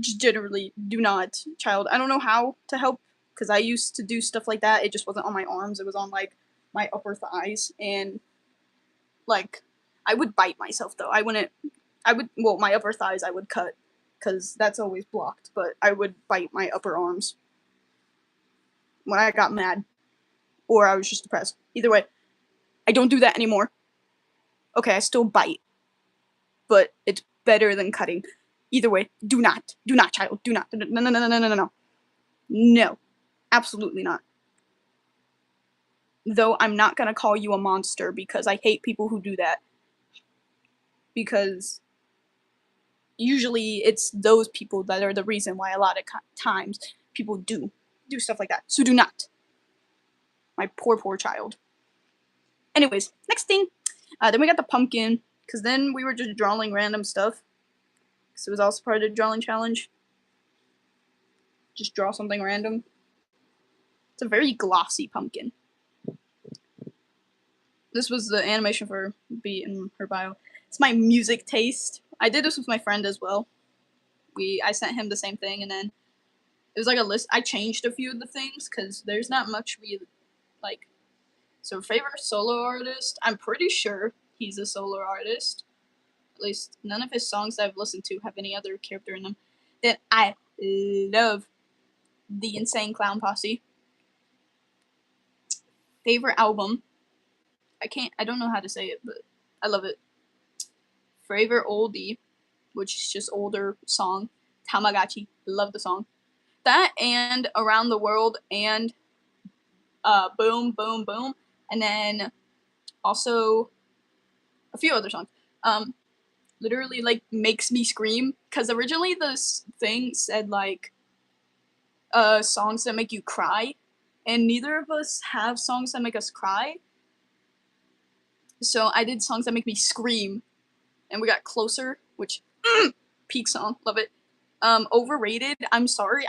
Generally, do not. Child, I don't know how to help, because I used to do stuff like that. It just wasn't on my arms. It was on, like, my upper thighs. And, like, I would bite myself, though. Well, my upper thighs I would cut, because that's always blocked. But I would bite my upper arms. when I got mad, or I was just depressed. Either way, I don't do that anymore. Okay, I still bite, but it's better than cutting. Either way, do not, child, do not, no, absolutely not. Though I'm not gonna call you a monster because I hate people who do that. Because usually it's those people that are the reason why a lot of times people do stuff like that. So do not. My poor child. Anyways, next thing. Then we got the pumpkin, because then we were just drawing random stuff. So it was also part of the drawing challenge. Just draw something random. It's a very glossy pumpkin. This was the animation for B in her bio. It's my music taste. I did this with my friend as well. I sent him the same thing, and then it was like a list. I changed a few of the things because there's not much we like. So favorite solo artist, I'm pretty sure he's a solo artist. At least none of his songs I've listened to have any other character in them. Then I love the Insane Clown Posse. Favorite album, I don't know how to say it, but I love it. Favorite oldie, which is just older song, Tamagotchi. Love the song. That and Around the World and Boom Boom Boom, and then also a few other songs. Literally like makes me scream, because originally this thing said like songs that make you cry, and neither of us have songs that make us cry. So I did songs that make me scream, and we got Closer, which peak song, love it. Overrated, I'm sorry,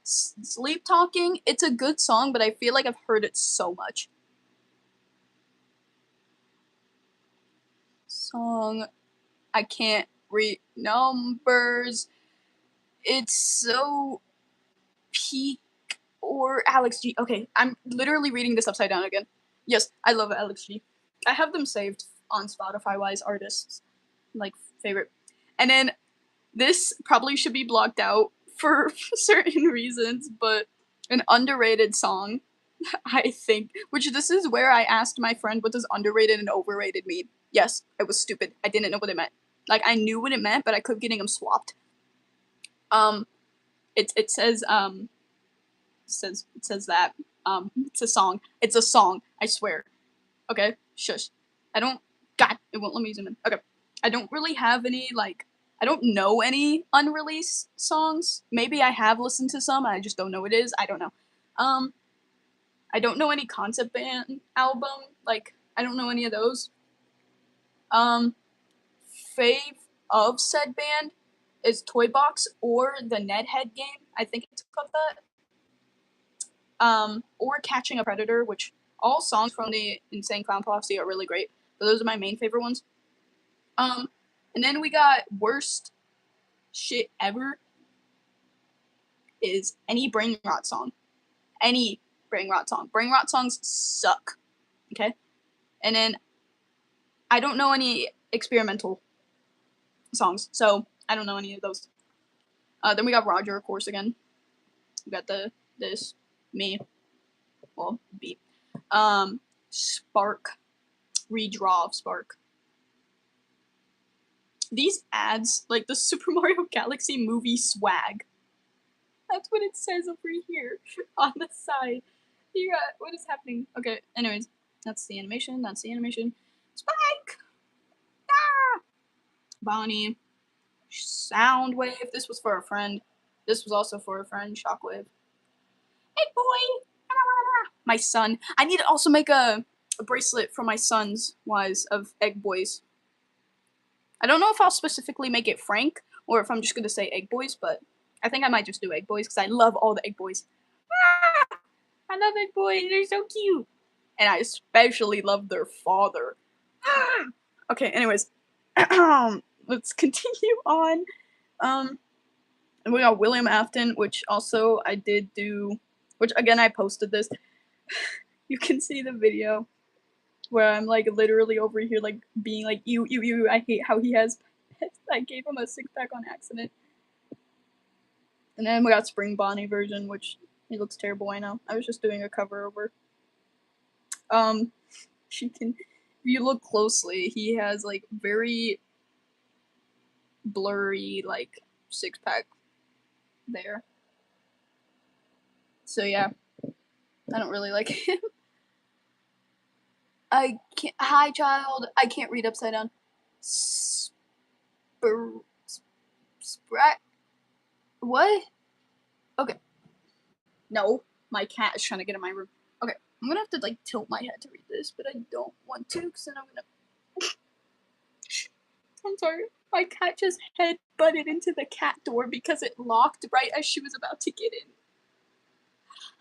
Sleep Talking, it's a good song, but I feel like I've heard it so much. Song, I can't read numbers. It's so peak or Alex G. Okay, I'm literally reading this upside down again. Yes, I love Alex G. I have them saved on Spotify-wise artists, like favorite. And then this probably should be blocked out for certain reasons, but an underrated song, I think, which this is where I asked my friend what does underrated and overrated mean. Yes, it was stupid. I didn't know what it meant. Like, I knew what it meant, but I kept getting them swapped. It says that it's a song. It's a song. I swear. Okay, shush. God, it won't let me zoom in. Okay, I don't really have any like. I don't know any unreleased songs. Maybe I have listened to some. I just don't know what it is. I don't know. I don't know any concept band album. Like, I don't know any of those. Fave of said band is Toy Box or the Nedhead game. I think it's called that. Or Catching a Predator, which all songs from the Insane Clown Posse are really great. But those are my main favorite ones. And then we got worst shit ever is any Brain Rot song. Any Brain Rot song. Brain Rot songs suck. Okay? And then I don't know any experimental songs, so I don't know any of those. Then we got Roger, of course, again. We got me, well, B. Spark, redraw of Spark. These ads, like the Super Mario Galaxy movie swag. That's what it says over here on the side. You got, what is happening? Okay, anyways, that's the animation, Spike! Ah! Bonnie. Soundwave. This was for a friend. This was also for a friend, Shockwave. Hey, boy! My son. I need to also make a bracelet for my sons, wise, of Egg Boys. I don't know if I'll specifically make it Frank, or if I'm just going to say Egg Boys, but I think I might just do Egg Boys, because I love all the Egg Boys. Ah! I love Egg Boys. They're so cute. And I especially love their father. Ah! Okay, anyways. Let's continue on. And we got William Afton, which also I did do, which again I posted this. You can see the video where I'm like literally over here like being like you. I hate how he has pets. I gave him a 6-pack on accident. And then we got Spring Bonnie version, which He looks terrible, I know. I was just doing a cover over. She can, if you look closely, he has like very blurry like six-pack there. So yeah, I don't really like him. I can't. Hi, child. I can't read upside down. Sprat. What? Okay. No, my cat is trying to get in my room. Okay, I'm gonna have to like tilt my head to read this, but I don't want to because then I'm gonna. I'm sorry. My cat just head butted into the cat door because it locked right as she was about to get in.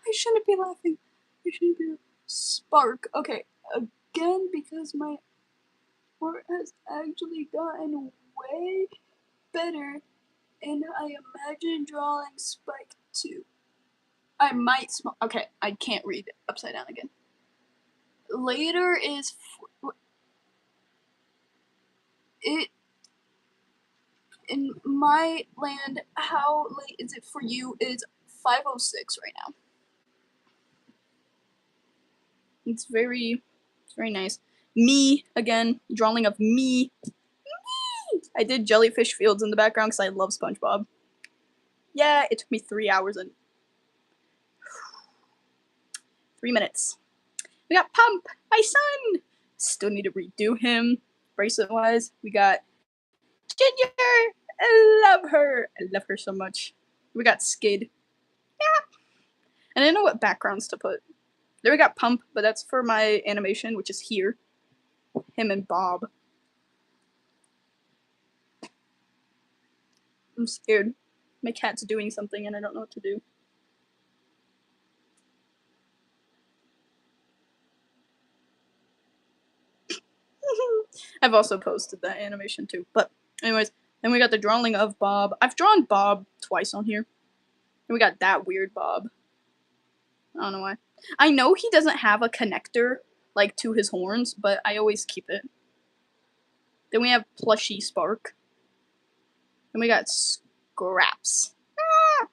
I shouldn't be laughing. I shouldn't be. Spark. Okay, again because my art has actually gotten way better, and I imagine drawing Spike too. I might okay, I can't read upside down again. Later is it in my land. How late is it for you? It's 5:06 right now. It's very nice. Me again, drawing of me. I did Jellyfish Fields in the background because I love SpongeBob. Yeah, it took me 3 hours and 3 minutes. We got Pump, my son. Still need to redo him. Bracelet wise, we got Ginger. I love her. I love her so much. We got Skid. Yeah. And I didn't know what backgrounds to put. There we got Pump, but that's for my animation, which is here. Him and Bob. I'm scared. My cat's doing something and I don't know what to do. I've also posted that animation too. But anyways, then we got the drawing of Bob. I've drawn Bob twice on here. And we got that weird Bob. I don't know why. I know he doesn't have a connector like to his horns, but I always keep it. Then we have Plushy Spark. Then we got Scraps. Ah!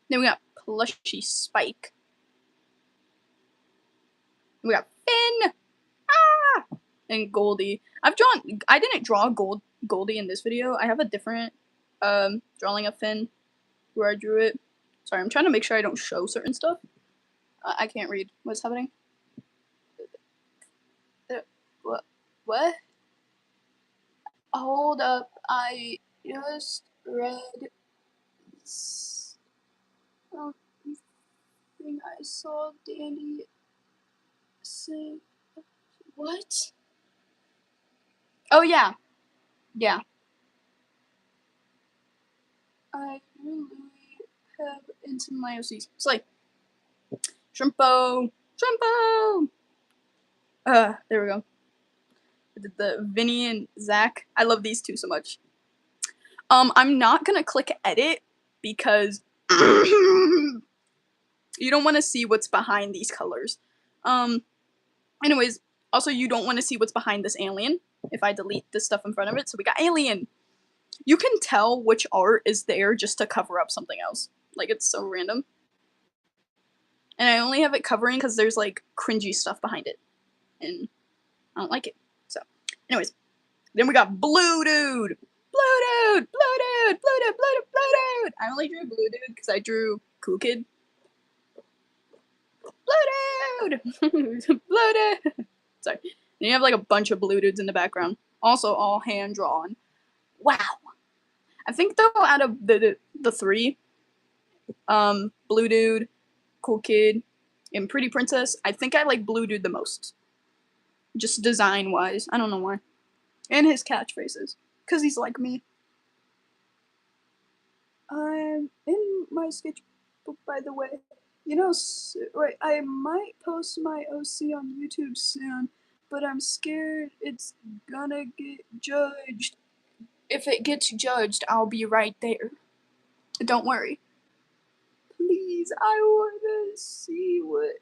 Then we got Plushy Spike. Then we got Finn. Ah! And Goldie. I didn't draw Goldie in this video. I have a different drawing of Finn where I drew it. Sorry, I'm trying to make sure I don't show certain stuff. I can't read. What's happening? What? Hold up. I just read something I saw Danny say. What? Oh, yeah. Yeah. I really have into my OCs. It's like Shrimpo. There we go. I did the Vinny and Zach. I love these two so much. I'm not gonna click edit because you don't want to see what's behind these colors. Anyways, also you don't want to see what's behind this alien if I delete this stuff in front of it. So we got alien. You can tell which art is there just to cover up something else. Like, it's so random. And I only have it covering because there's like cringy stuff behind it. And I don't like it. So, anyways. Then we got Blue Dude. Blue Dude! Blue Dude! Blue Dude! Blue Dude! Blue Dude! I only drew Blue Dude because I drew Cool Kid. Blue Dude! Blue Dude! Sorry. And you have like a bunch of Blue Dudes in the background. Also all hand drawn. Wow. I think though out of the three, Blue Dude, Cool Kid, and Pretty Princess, I think I like Blue Dude the most. Just design wise. I don't know why. And his catchphrases. Because he's like me. I'm in my sketchbook, by the way. You know, right, I might post my OC on YouTube soon, but I'm scared it's gonna get judged. If it gets judged, I'll be right there. Don't worry. Please, I wanna see what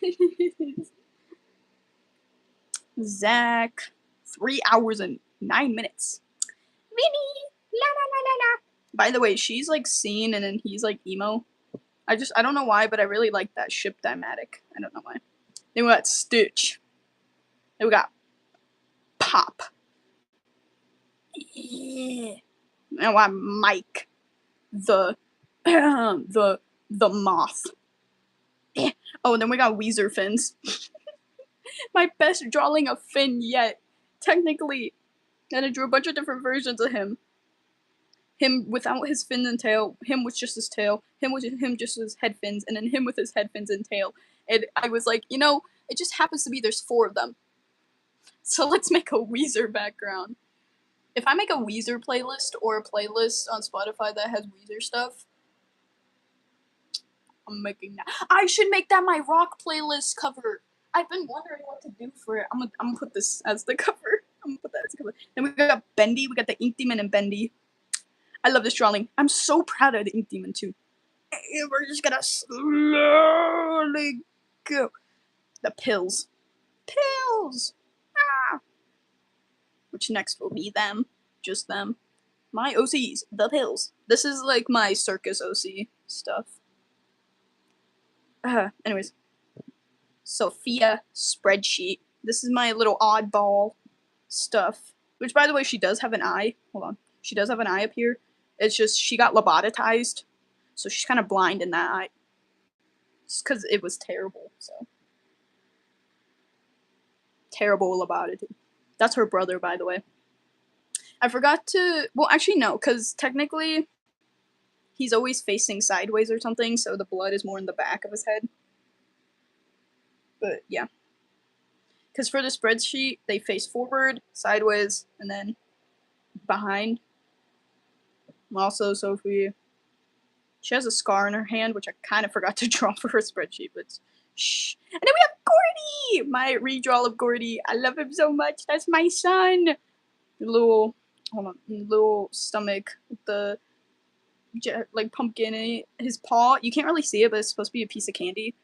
it is. Zach, 3 hours and 9 minutes. Vinny, la la la la la. By the way, she's like seen and then he's like emo. I don't know why, but I really like that ship Dymatic. I don't know why. Then we got Stitch. Then we got Pop. Yeah. And we got Mike. The moth. Oh, and then we got Weezer fins. My best drawing of Finn yet. Technically. And I drew a bunch of different versions of him. Him without his fin and tail, him with just his tail, him with him just his head fins, and then him with his head fins and tail. And I was like, you know, it just happens to be there's 4 of them. So let's make a Weezer background. If I make a Weezer playlist or a playlist on Spotify that has Weezer stuff, I'm making that. I should make that my rock playlist cover. I've been wondering what to do for it. I'm gonna put this as the cover. I'm gonna put that as the cover. Then we got Bendy. We got the Ink Demon and Bendy. I love this drawing. I'm so proud of the Ink Demon too. And we're just gonna slowly go. The pills. Pills! Ah! Which next will be them. Just them. My OCs. The pills. This is like my circus OC stuff. Anyways. Sophia spreadsheet. This is my little oddball stuff. Which, by the way, she does have an eye. Hold on. She does have an eye up here. It's just, she got lobotomized. So she's kind of blind in that eye. Just because it was terrible, so. Terrible lobotomy. That's her brother, by the way. I forgot to, well, actually, no, because technically, he's always facing sideways or something, so the blood is more in the back of his head. But, yeah. Because for the spreadsheet, they face forward, sideways, and then behind. Also, Sophie, she has a scar in her hand, which I kind of forgot to draw for her spreadsheet, but shh. And then we have Gordy! My redraw of Gordy. I love him so much. That's my son! Little, hold on, little stomach with the, like, pumpkin in it. His paw, you can't really see it, but it's supposed to be a piece of candy.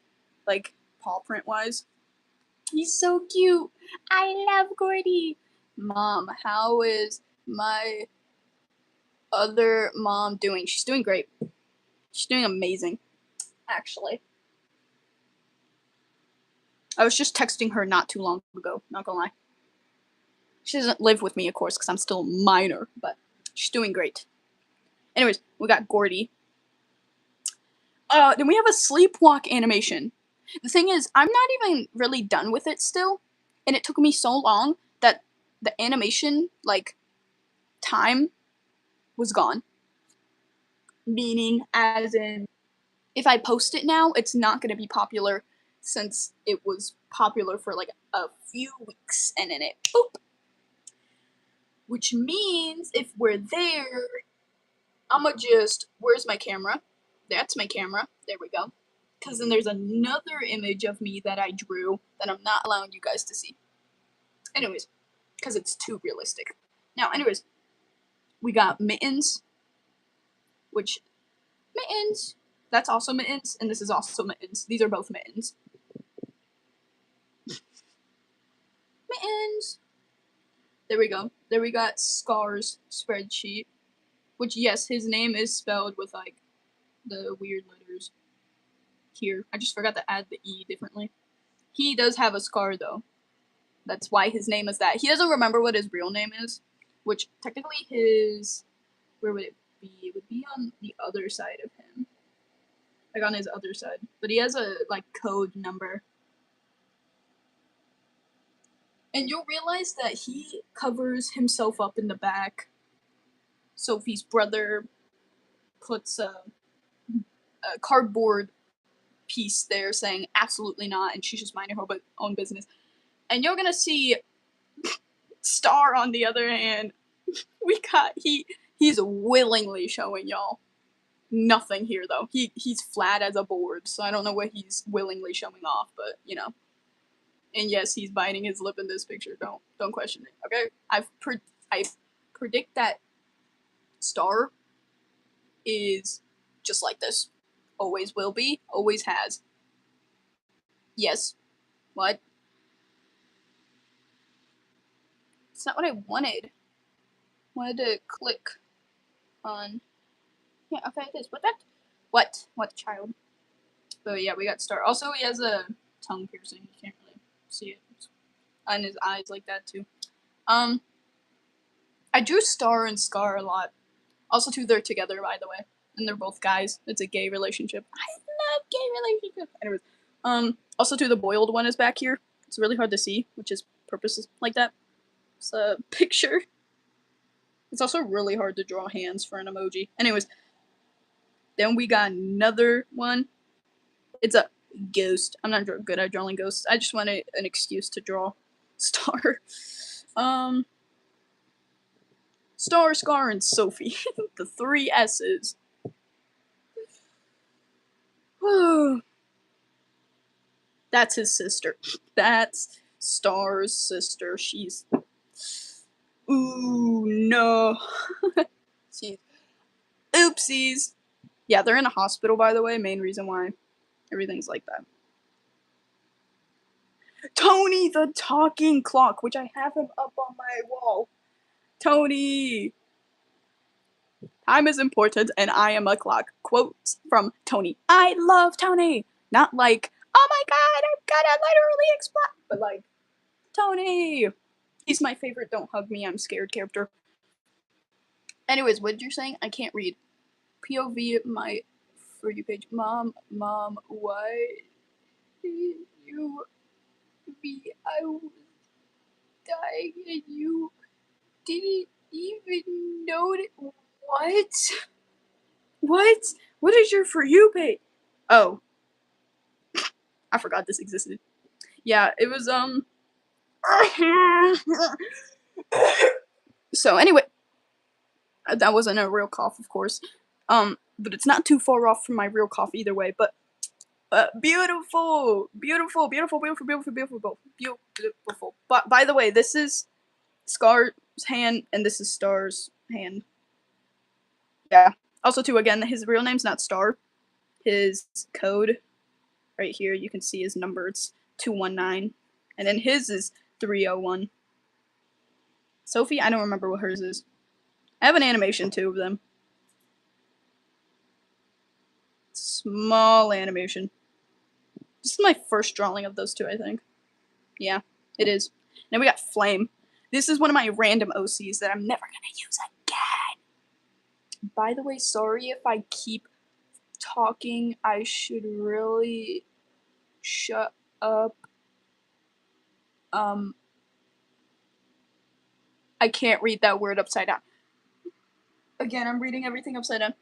Like, paw print-wise. He's so cute! I love Gordy! Mom, how is my other mom doing? She's doing great. She's doing amazing, actually. I was just texting her not too long ago, not gonna lie. She doesn't live with me, of course, because I'm still a minor, but she's doing great. Anyways, we got Gordy. Then we have a sleepwalk animation. The thing is, I'm not even really done with it still, and it took me so long that the animation, like, time was gone. Meaning, as in, if I post it now, it's not going to be popular since it was popular for, like, a few weeks, and then it, boop. Which means, if we're there, I'ma just, where's my camera? That's my camera. There we go. Because then there's another image of me that I drew that I'm not allowing you guys to see. Anyways, because it's too realistic. Now, anyways, we got Mittens, which, Mittens, that's also Mittens, and this is also Mittens. These are both Mittens. Mittens! There we go. There we got Scar's spreadsheet, which, yes, his name is spelled with, like, the weird letters here. I just forgot to add the E differently. He does have a scar, though. That's why his name is that. He doesn't remember what his real name is, which technically his, where would it be? It would be on the other side of him. Like on his other side. But he has a, like, code number. And you'll realize that he covers himself up in the back. Sophie's brother puts a cardboard piece there saying absolutely not, and she's just minding her own business. And you're gonna see Star on the other hand. He's willingly showing y'all nothing here though. He's flat as a board, so I don't know what he's willingly showing off, but you know. And yes, he's biting his lip in this picture. Don't question it. Okay, I predict that Star is just like this. Always will be. Always has. Yes. What? It's not what I wanted. I wanted to click on. Yeah. Okay. It is. What that? What? What child? But yeah, we got Star. Also, he has a tongue piercing. You can't really see it. And his eyes like that too. I drew Star and Scar a lot. Also, too, they're together, by the way. And they're both guys. It's a gay relationship. I love gay relationships. Anyways, also, too, the boiled one is back here. It's really hard to see, which is purposes like that. It's a picture. It's also really hard to draw hands for an emoji. Anyways, then we got another one. It's a ghost. I'm not good at drawing ghosts. I just wanted an excuse to draw Star. Star, Scar, and Sophie. The 3 S's. That's his sister. That's Star's sister. She's... Ooh, no. She's... Oopsies. Yeah, they're in a hospital, by the way. Main reason why everything's like that. Tony the talking clock, which I have him up on my wall. Tony! Time is important and I am a clock. Quotes from Tony. I love Tony! Not like, oh my god, I'm gonna literally explode! But like, Tony! He's my favorite don't hug me, I'm scared character. Anyways, what you're saying? I can't read. POV my For You page. Mom, why did you be? I was dying and you didn't even know it. What? What? What is your For You page? Oh. I forgot this existed. Yeah, it was, So, anyway. That wasn't a real cough, of course. But it's not too far off from my real cough either way, but beautiful. But by the way, this is Scar's hand, and this is Star's hand. Yeah. Also, too, again, his real name's not Star. His code, right here, you can see his number. It's 219. And then his is 301. Sophie, I don't remember what hers is. I have an animation, too, of them. Small animation. This is my first drawing of those two, I think. Yeah, it is. Now we got Flame. This is one of my random OCs that I'm never gonna use again. By the way, sorry if I keep talking. I should really shut up. I can't read that word upside down. Again, I'm reading everything upside down.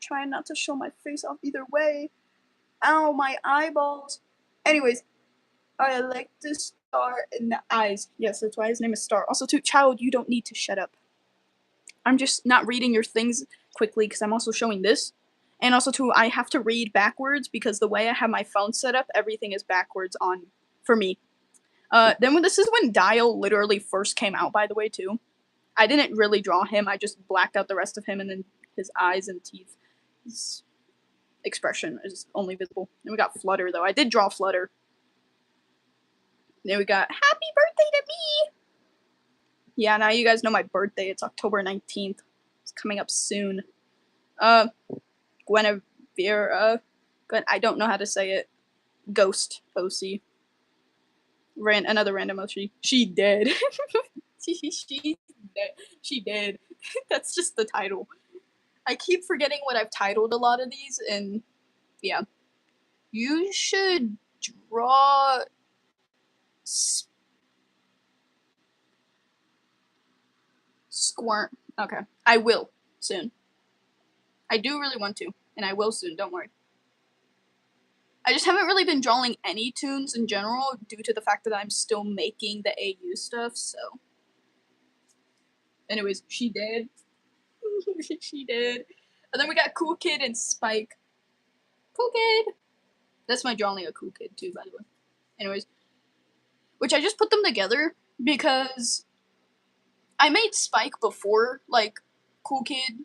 Trying not to show my face off either way. Ow, my eyeballs. Anyways, I like the star in the eyes. Yes, that's why his name is Star. Also, too, child, you don't need to shut up. I'm just not reading your things quickly because I'm also showing this. And also, too, I have to read backwards because the way I have my phone set up, everything is backwards on for me. Then this is when Dial literally first came out, by the way, too. I didn't really draw him. I just blacked out the rest of him and then his eyes and teeth. His expression is only visible. And we got Flutter, though. I did draw Flutter. Then we got Happy Birthday to me! Yeah, now you guys know my birthday. It's October 19th. It's coming up soon. Guinevere. I don't know how to say it. Ghost OC. Another random OC. She dead. She dead. That's just the title. I keep forgetting what I've titled a lot of these, and yeah. You should draw... Squirm. Okay. I will soon. I do really want to, and I will soon, don't worry. I just haven't really been drawing any toons in general due to the fact that I'm still making the AU stuff, so. Anyways, she did. She did. And then we got Cool Kid and Spike. Cool Kid! That's my drawing of Cool Kid, too, by the way. Anyways. Which I just put them together because I made Spike before, like, Cool Kid.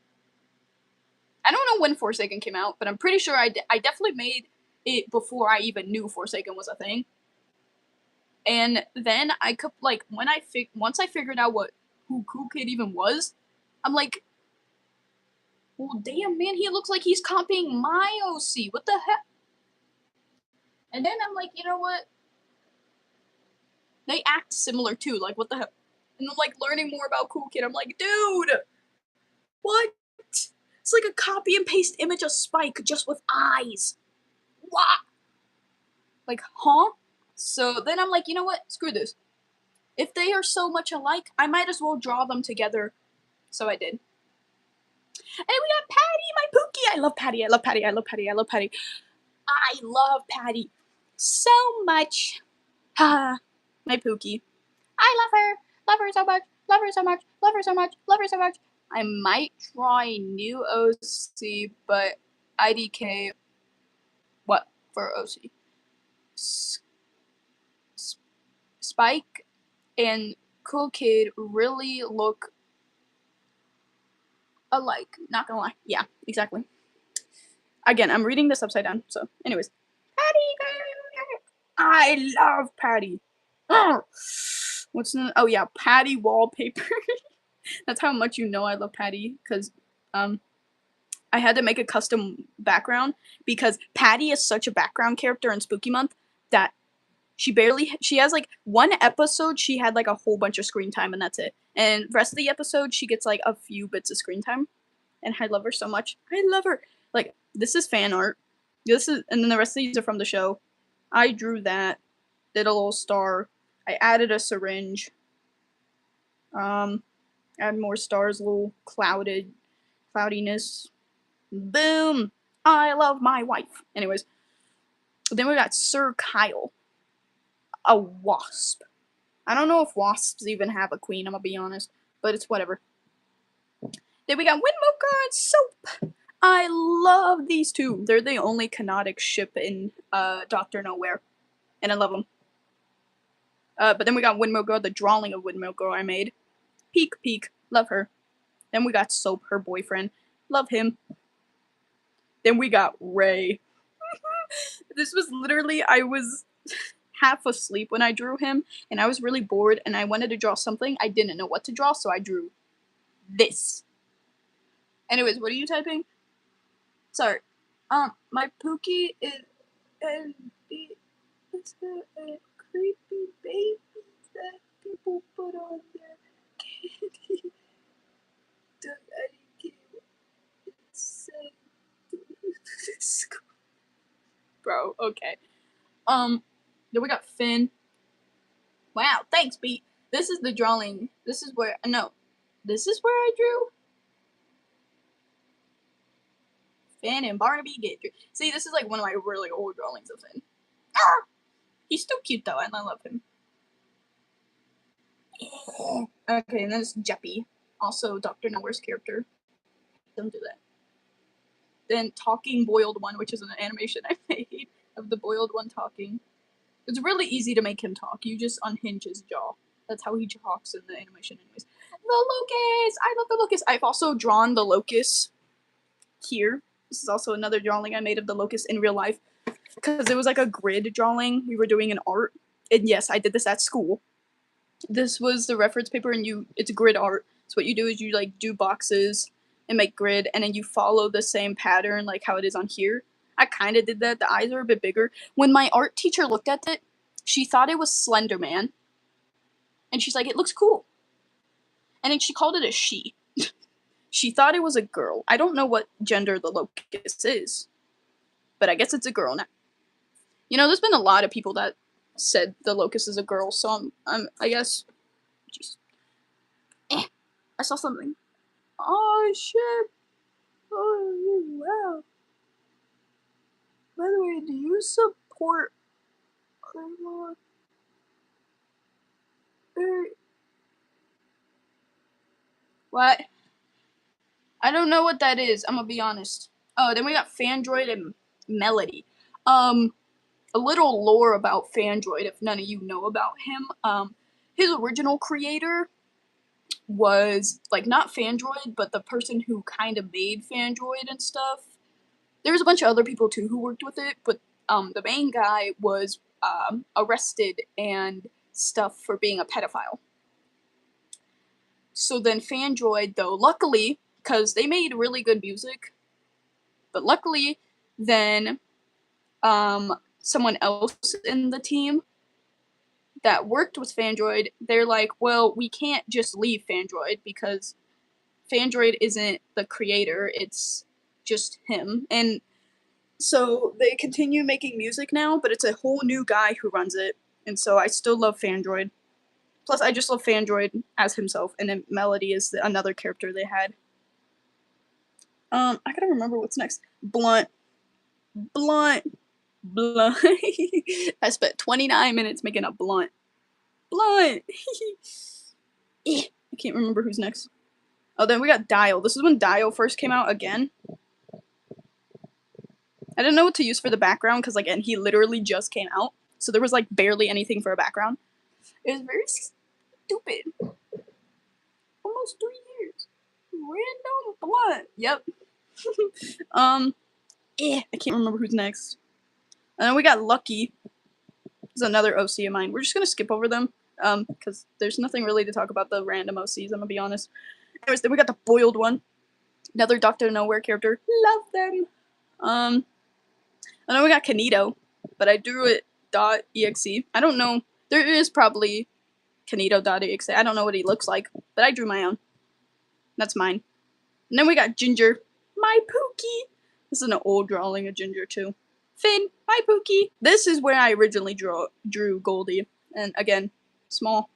I don't know when Forsaken came out, but I'm pretty sure I definitely made it before I even knew Forsaken was a thing. And then I could, like, once I figured out who Cool Kid even was, I'm like, well, damn, man, he looks like he's copying my OC. What the heck? And then I'm like, you know what? They act similar too. Like, what the hell? And I'm like learning more about Cool Kid. I'm like, dude, what? It's like a copy and paste image of Spike just with eyes. What? Like, huh? So then I'm like, you know what? Screw this. If they are so much alike, I might as well draw them together. So I did. And we got Patty, my Pookie. I love Patty. I love Patty. I love Patty. I love Patty. I love Patty so much. Ha, my Pookie. I love her. Love her so much. Love her so much. Love her so much. Love her so much. I might try a new OC, but IDK. What for OC? Spike and Cool Kid really look alike. Not gonna lie. Yeah, exactly. Again, I'm reading this upside down. So, anyways, Patty. I love Patty. What's the? Oh yeah, Patty wallpaper. That's how much you know I love Patty, because I had to make a custom background because Patty is such a background character in Spooky Month that she has like one episode she had like a whole bunch of screen time and that's it. And the rest of the episode she gets like a few bits of screen time. And I love her so much. I love her. Like, this is fan art. And then the rest of these are from the show. I drew that. Did a little star. I added a syringe. Add more stars, a little cloudiness. Boom! I love my wife. Anyways, then we got Sir Kyle, a wasp. I don't know if wasps even have a queen, I'm gonna be honest, but it's whatever. Then we got Windmoker and Soap. I love these two. They're the only canonic ship in Doctor Nowhere, and I love them. But then we got Windmoker, the drawing of Windmoker I made. Peek, love her. Then we got Soap, her boyfriend. Love him. Then we got Ray. This was literally, I was half asleep when I drew him, and I was really bored, and I wanted to draw something. I didn't know what to draw, so I drew this. Anyways, what are you typing? Sorry. My Pookie is it's a creepy baby that people put on their candy. Bro, okay. Then we got Finn. Wow, thanks, Pete. This is the drawing. This is where I drew Finn and Barnaby get. See, this is like one of my really old drawings of Finn. Ah! He's still cute though, and I love him. Okay, and then it's Jeppy, also Dr. Nowhere's character. Don't do that. Then Talking Boiled One, which is an animation I made of the boiled one talking. It's really easy to make him talk. You just unhinge his jaw. That's how he talks in the animation anyways. The locust! I love the locust. I've also drawn the locust here. This is also another drawing I made of the locust in real life. Because it was like a grid drawing. We were doing an art. And yes, I did this at school. This was the reference paper and it's grid art. So what you do is you like do boxes and make grid and then you follow the same pattern like how it is on here. I kind of did that. The eyes are a bit bigger. When my art teacher looked at it, she thought it was Slender Man. And she's like, it looks cool. And then she called it a she. She thought it was a girl. I don't know what gender the locust is. But I guess it's a girl now. You know, there's been a lot of people that said the locust is a girl, so I guess. Jeez. I saw something. Oh shit! Oh wow! By the way, do you support? What? I don't know what that is. I'm gonna be honest. Oh, then we got Fandroid and Melody. A little lore about Fandroid, if none of you know about him. His original creator was like not Fandroid, but the person who kind of made Fandroid and stuff. There was a bunch of other people too who worked with it, but the main guy was arrested and stuff for being a pedophile. So then Fandroid, though, luckily, because they made really good music, but luckily, then someone else in the team that worked with Phandroid. They're like, well, we can't just leave Phandroid because Phandroid isn't the creator, it's just him. And so they continue making music now, but it's a whole new guy who runs it. And so I still love Phandroid. Plus, I just love Phandroid as himself, and then Melody is another character they had. I gotta remember what's next. Blunt. I spent 29 minutes making a blunt. I can't remember who's next. Oh, then we got Dial. This is when Dial first came out again. I didn't know what to use for the background because, again, he literally just came out. So there was, like, barely anything for a background. It was very stupid. Almost 3 years. Random blunt. Yep. I can't remember who's next. And then we got Lucky. This is another OC of mine. We're just gonna skip over them. Because there's nothing really to talk about the random OCs, I'm gonna be honest. Anyways, then we got the Boiled one. Another Dr. Nowhere character. Love them. And then we got Kanito, but I drew it .exe. I don't know. There is probably Kanito.exe. I don't know what he looks like, but I drew my own. That's mine. And then we got Ginger. My Pookie. This is an old drawing of Ginger, too. Finn. My Pookie. This is where I originally drew Goldie. And again, small.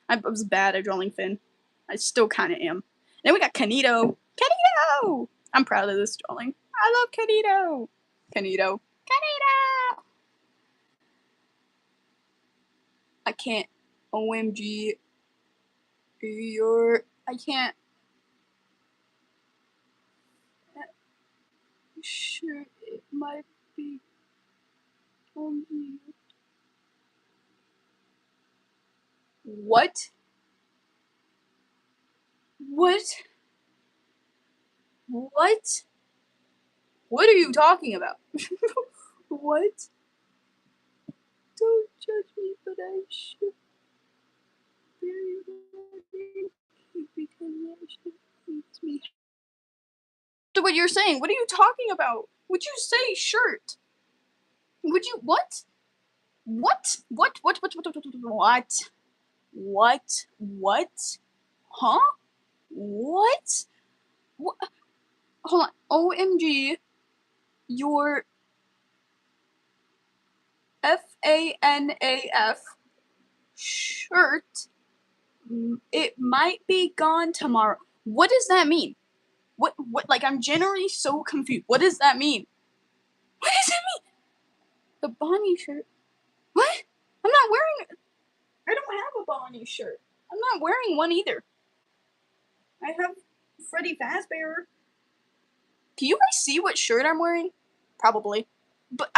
I was bad at drawing Finn. I still kind of am. And then we got Kanito. Kanito! I'm proud of this drawing. I love Kanito. Kanito. I can't. OMG. I can't. Sure, it might be on you. What? What are you talking about? What? Don't judge me, but I should. What you're saying? What are you talking about? Would you say shirt? Would you what? What? Huh? What? Hold on. OMG. Your FANAF shirt. It might be gone tomorrow. What does that mean? What, like, I'm generally so confused. What does that mean? What does that mean? The Bonnie shirt. What? I'm not wearing. I don't have a Bonnie shirt. I'm not wearing one either. I have Freddy Fazbear. Can you guys see what shirt I'm wearing? Probably. But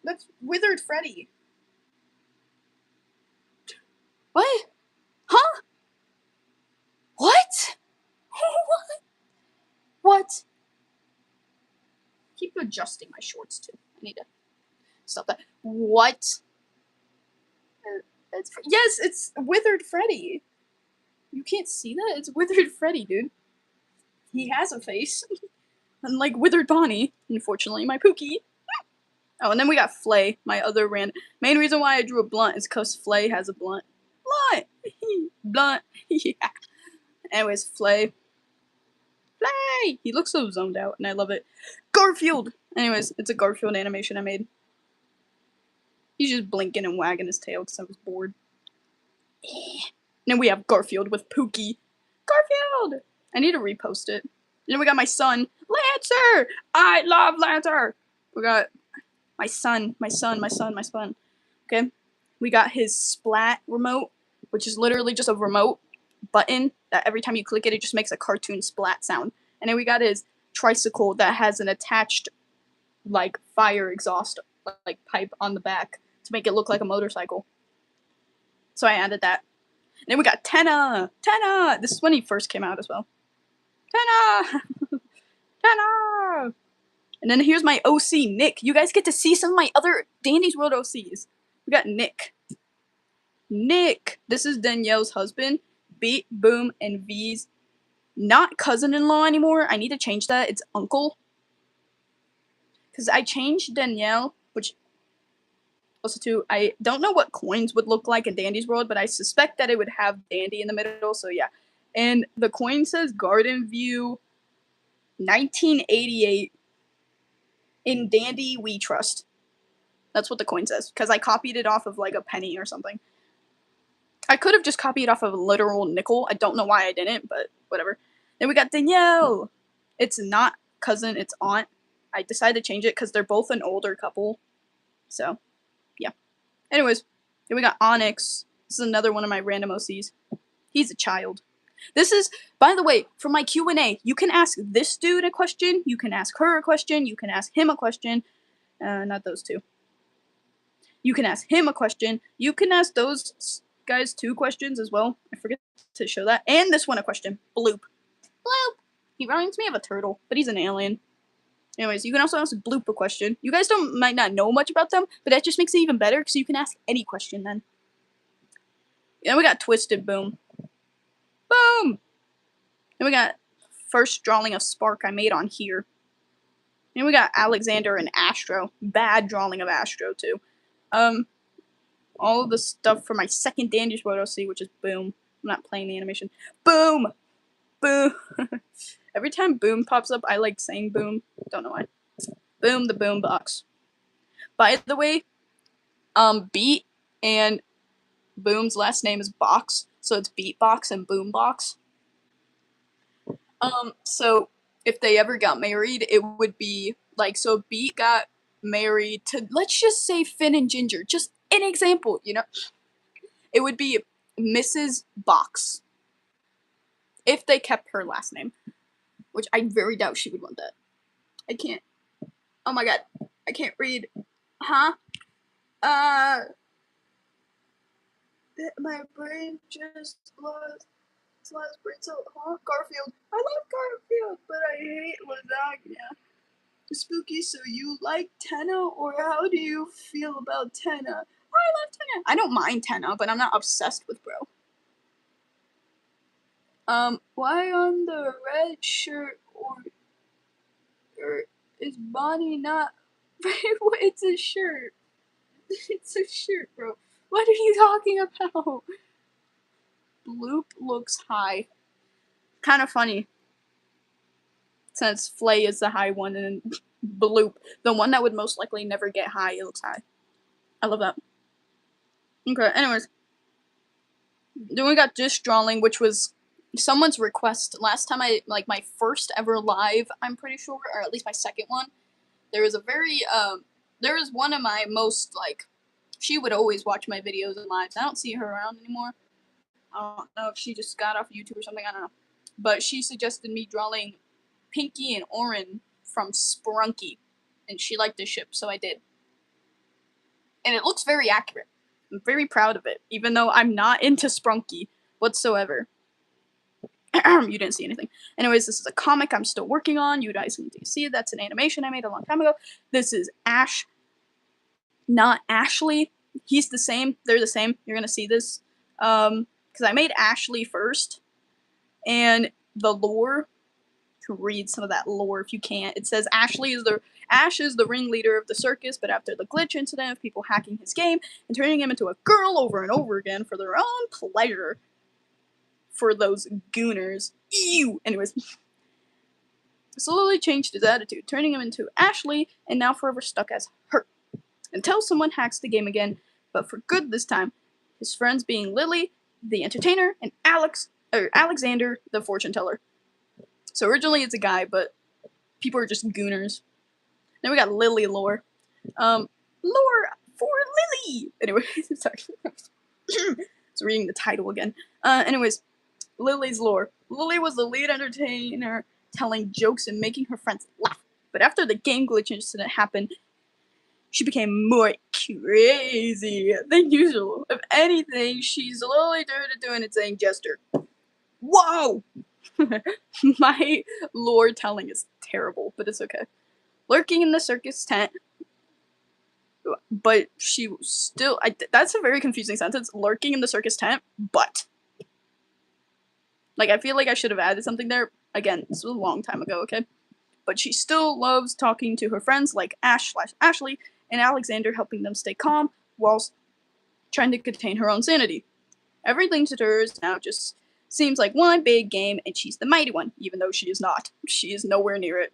that's Withered Freddy. What? Huh? What? What? Keep adjusting my shorts too. I need to stop that. What? Yes, it's Withered Freddy. You can't see that? It's Withered Freddy, dude. He has a face. Unlike Withered Bonnie, unfortunately, my Pookie. Oh, and then we got Flay, my other main reason why I drew a blunt is because Flay has a blunt. Blunt! Yeah. Anyways, Flay. He looks so zoned out, and I love it. Garfield! Anyways, it's a Garfield animation I made. He's just blinking and wagging his tail because I was bored. And then we have Garfield with Pookie. Garfield! I need to repost it. And then we got my son, Lancer! I love Lancer! We got my son. Okay? We got his Splat remote, which is literally just a remote button that every time you click it, it just makes a cartoon splat sound. And then we got his tricycle that has an attached, like, fire exhaust, like, pipe on the back to make it look like a motorcycle. So I added that. And then we got Tenna! This is when he first came out as well. Tenna! And then here's my OC, Nick. You guys get to see some of my other Dandy's World OCs. We got Nick. This is Danielle's husband. Beat, Boom, and V's not cousin-in-law anymore. I need to change that. It's uncle. Because I changed Danielle, which Also, too, I don't know what coins would look like in Dandy's world, but I suspect that it would have Dandy in the middle, so yeah. And the coin says Garden View 1988 in Dandy We Trust. That's what the coin says, because I copied it off of like a penny or something. I could have just copied it off of a literal nickel. I don't know why I didn't, but whatever. Then we got Danielle. It's not cousin, it's aunt. I decided to change it because they're both an older couple. So, yeah. Anyways, then we got Onyx. This is another one of my random OCs. He's a child. This is, by the way, for my Q&A, you can ask this dude a question, you can ask her a question, you can ask him a question. Not those two. You can ask him a question. You can ask those guys 2 questions as well. I forget to show that. And this one a question. Bloop. Bloop. He reminds me of a turtle, but he's an alien. Anyways, you can also ask Bloop a question. You guys might not know much about them, but that just makes it even better because you can ask any question then. Then we got Twisted Boom. Boom! Then we got first drawing of Spark I made on here. Then we got Alexander and Astro. Bad drawing of Astro too. All of the stuff for my second Dandy's World OC, which is Boom. I'm not playing the animation. Boom! Boom! Every time Boom pops up, I like saying Boom. Don't know why. Boom, the Boom Box. By the way, Beat and Boom's last name is Box, so it's Beatbox and Boombox. So if they ever got married, it would be like, so Beat got married to, let's just say Finn and Ginger, just an example, you know? It would be Mrs. Box. If they kept her last name. Which I very doubt she would want that. I can't. Oh my god. I can't read. Huh? My brain just lost brain cell. Huh? Garfield. I love Garfield, but I hate lasagna. Spooky, so you like Tenna, or how do you feel about Tenna? I love Tenna. I don't mind Tenna, but I'm not obsessed with bro. Why on the red shirt or is Bonnie not? It's a shirt. It's a shirt, bro. What are you talking about? Bloop looks high. Kind of funny. Since Flay is the high one and Bloop, the one that would most likely never get high, it looks high. I love that. Okay, anyways. Then we got Dish Drawing, which was someone's request. Last time my first ever live, I'm pretty sure, or at least my second one, there was a very, there was one of my most, she would always watch my videos and lives. I don't see her around anymore. I don't know if she just got off YouTube or something, I don't know. But she suggested me drawing Pinky and Orin from Sprunky, and she liked the ship, so I did. And it looks very accurate. I'm very proud of it, even though I'm not into Sprunky whatsoever. You didn't see anything. Anyways, this is a comic I'm still working on. You guys can see it. That's an animation I made a long time ago. This is Ash, not Ashley. He's the same. They're the same. You're gonna see this. Because I made Ashley first, and the lore, to read some of that lore if you can't. It says Ash is the ringleader of the circus, but after the glitch incident of people hacking his game and turning him into a girl over and over again for their own pleasure, for those gooners. Ew! Anyways. Slowly changed his attitude, turning him into Ashley, and now forever stuck as her. Until someone hacks the game again, but for good this time. His friends being Lily, the entertainer, and Alexander, the fortune teller. So originally it's a guy, but people are just gooners. Then we got Lily lore. Lore for Lily! Anyway, sorry. It's reading the title again. Anyways, Lily's lore. Lily was the lead entertainer, telling jokes and making her friends laugh. But after the game glitch incident happened, she became more crazy than usual. If anything, she slowly started doing a saying gesture. Whoa! My lore telling is terrible, but it's okay. Lurking in the circus tent, but she still... that's a very confusing sentence. Lurking in the circus tent, but... I feel like I should have added something there. Again, this was a long time ago, okay? But she still loves talking to her friends like Ashley and Alexander, helping them stay calm whilst trying to contain her own sanity. Everything to her now just seems like one big game, and she's the mighty one, even though she is not. She is nowhere near it.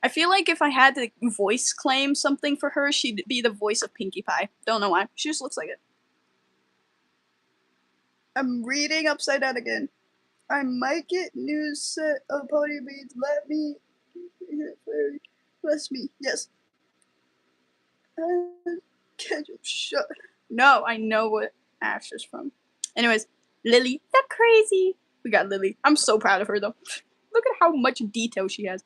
I feel like if I had to voice claim something for her, she'd be the voice of Pinkie Pie. Don't know why. She just looks like it. I'm reading upside down again. I might get new set of pony beads. Let me. Bless me. Yes. Can't you shut? No, I know what Ash is from. Anyways, Lily, the crazy. We got Lily. I'm so proud of her though. Look at how much detail she has.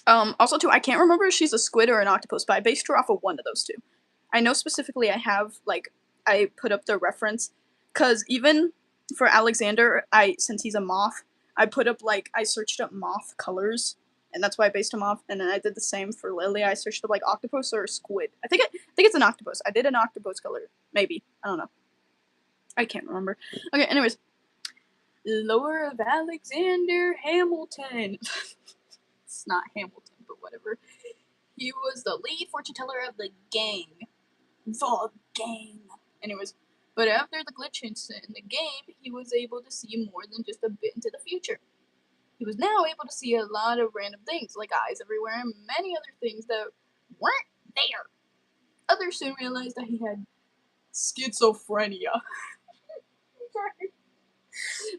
Also too, I can't remember if she's a squid or an octopus, but I based her off of one of those two. I know specifically I put up the reference, cause even for Alexander, since he's a moth, I searched up moth colors, and that's why I based him off. And then I did the same for Lily. I searched up like octopus or squid. I think it's an octopus. I did an octopus color, maybe. I don't know. I can't remember. Okay, anyways, lore of Alexander Hamilton. It's not Hamilton, but whatever. He was the lead fortune teller of the gang. The gang. Anyways, but after the glitch incident in the game, he was able to see more than just a bit into the future. He was now able to see a lot of random things, like eyes everywhere and many other things that weren't there. Others soon realized that he had schizophrenia.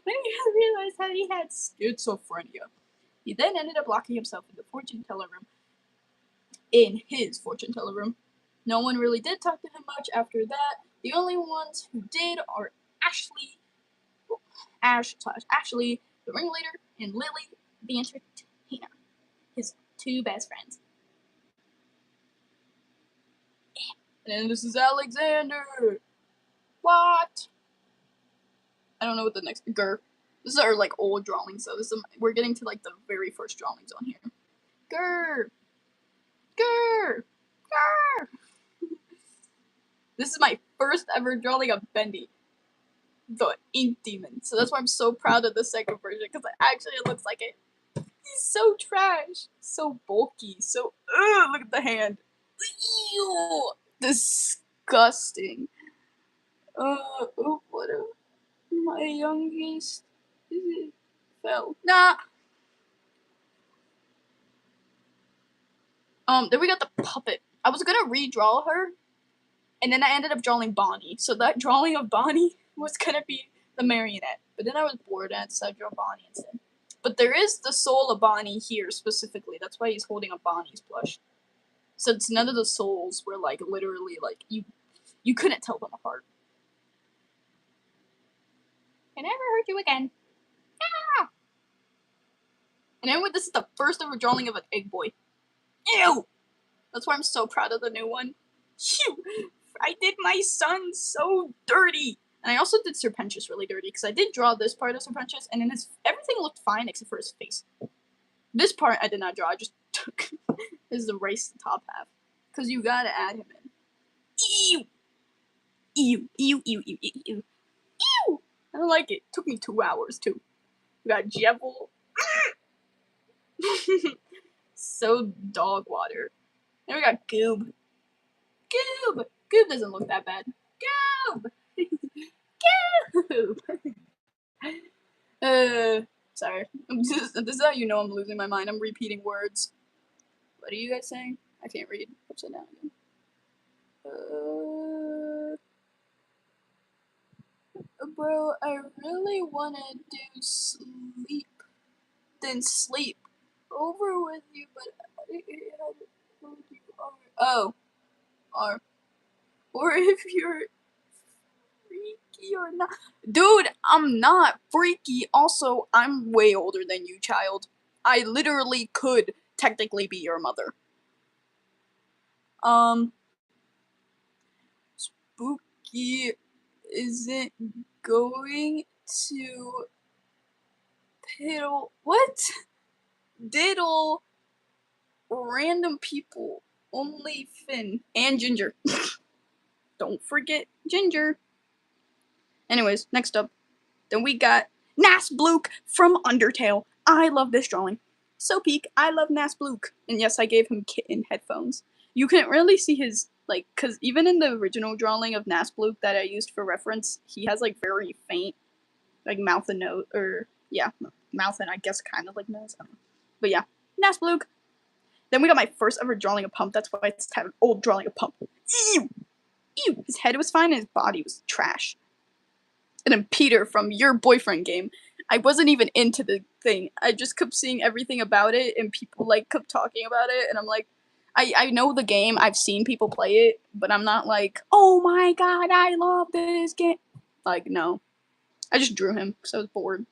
When he realized that he had schizophrenia, he then ended up locking himself in the fortune teller room. In his fortune teller room. No one really did talk to him much after that. The only ones who did are Ash / Ashley, the ringleader, and Lily, the entertainer, his two best friends. And this is Alexander. What? I don't know what the next This is our like old drawings, so we're getting to like the very first drawings on here. Grr. Grr. Grr. This is my first ever drawing of Bendy, the ink demon. So that's why I'm so proud of the second version, because it looks like it. He's so trash, so bulky, so look at the hand. Ew, disgusting. Whatever. My youngest fell. Nah. Then we got the puppet. I was gonna redraw her, and then I ended up drawing Bonnie. So that drawing of Bonnie was gonna be the marionette. But then I was bored and I decided to draw Bonnie instead. But there is the soul of Bonnie here specifically. That's why he's holding a Bonnie's plush. So it's none of the souls were like literally like you couldn't tell them apart. I never hurt you again. Ah! And anyway, this is the first ever drawing of an egg boy. Ew! That's why I'm so proud of the new one. Phew! I did my son so dirty! And I also did Serpentius really dirty, because I did draw this part of Serpentius, and then everything looked fine except for his face. This part I did not draw, I just took this is erased the top half. Because you gotta add him in. Ew! Ew, ew, ew, ew, ew, ew. Ew! I don't like it. Took me 2 hours, too. We got Jevil. So dog water. And we got Goob. Goob! Goob doesn't look that bad. Goob! Goob! Sorry. This is how you know I'm losing my mind. I'm repeating words. What are you guys saying? I can't read. Upside down again. Bro, I really wanna do sleep. Then sleep over with you, but I had you are. Oh. Or if you're freaky or not. Dude, I'm not freaky. Also, I'm way older than you, child. I literally could technically be your mother. Spooky isn't going to diddle random people. Only Finn and Ginger. Don't forget Ginger. Anyways, next up. Then we got Nasblook from Undertale. I love this drawing. So peak, I love Nasblook. And yes, I gave him kitten headphones. You couldn't really see his Like, cause even in the original drawing of Nasbluk that I used for reference, he has like very faint, like mouth and nose, or yeah, mouth and I guess kind of like nose. I don't know. But yeah, Nasbluk. Then we got my first ever drawing of Pump. That's why it's an old drawing of Pump. Ew, ew. His head was fine and his body was trash. And then Peter from Your Boyfriend Game. I wasn't even into the thing. I just kept seeing everything about it, and people like kept talking about it, and I'm like, I know the game. I've seen people play it, but I'm not like, oh my god, I love this game. Like, no. I just drew him because I was bored.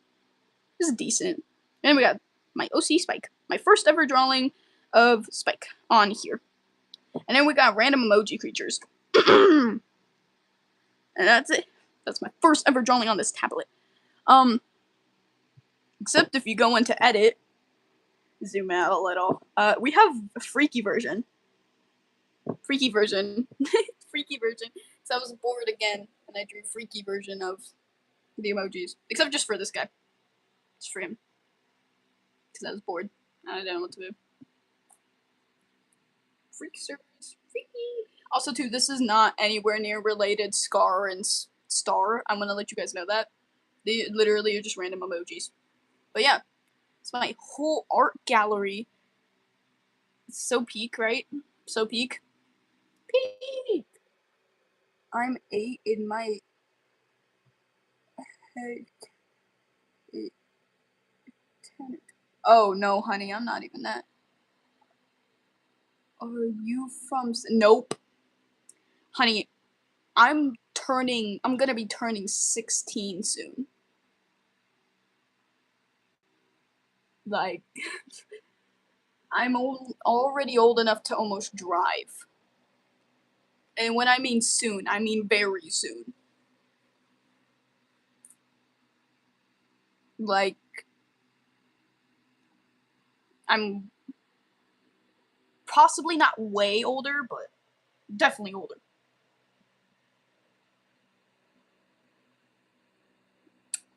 This is decent. And then we got my OC Spike. My first ever drawing of Spike on here. And then we got random emoji creatures. And that's it. That's my first ever drawing on this tablet. Except if you go into edit, zoom out a little, we have a freaky version. Freaky version. Freaky version. So I was bored again, and I drew freaky version of the emojis. Except just for this guy. Just for him. Because I was bored. I didn't know what to do. Freak servers. Freaky. Also, too, this is not anywhere near related Scar and Star. I'm gonna let you guys know that. They literally are just random emojis. But yeah. It's my whole art gallery. It's so peak, right? So peak. Peak! I'm 8 in my head. 8, 10. Oh, no, honey, I'm not even that. Are you from... Nope. Honey, I'm gonna be turning 16 soon. Like, I'm already old enough to almost drive. And when I mean soon, I mean very soon. Like, I'm possibly not way older, but definitely older.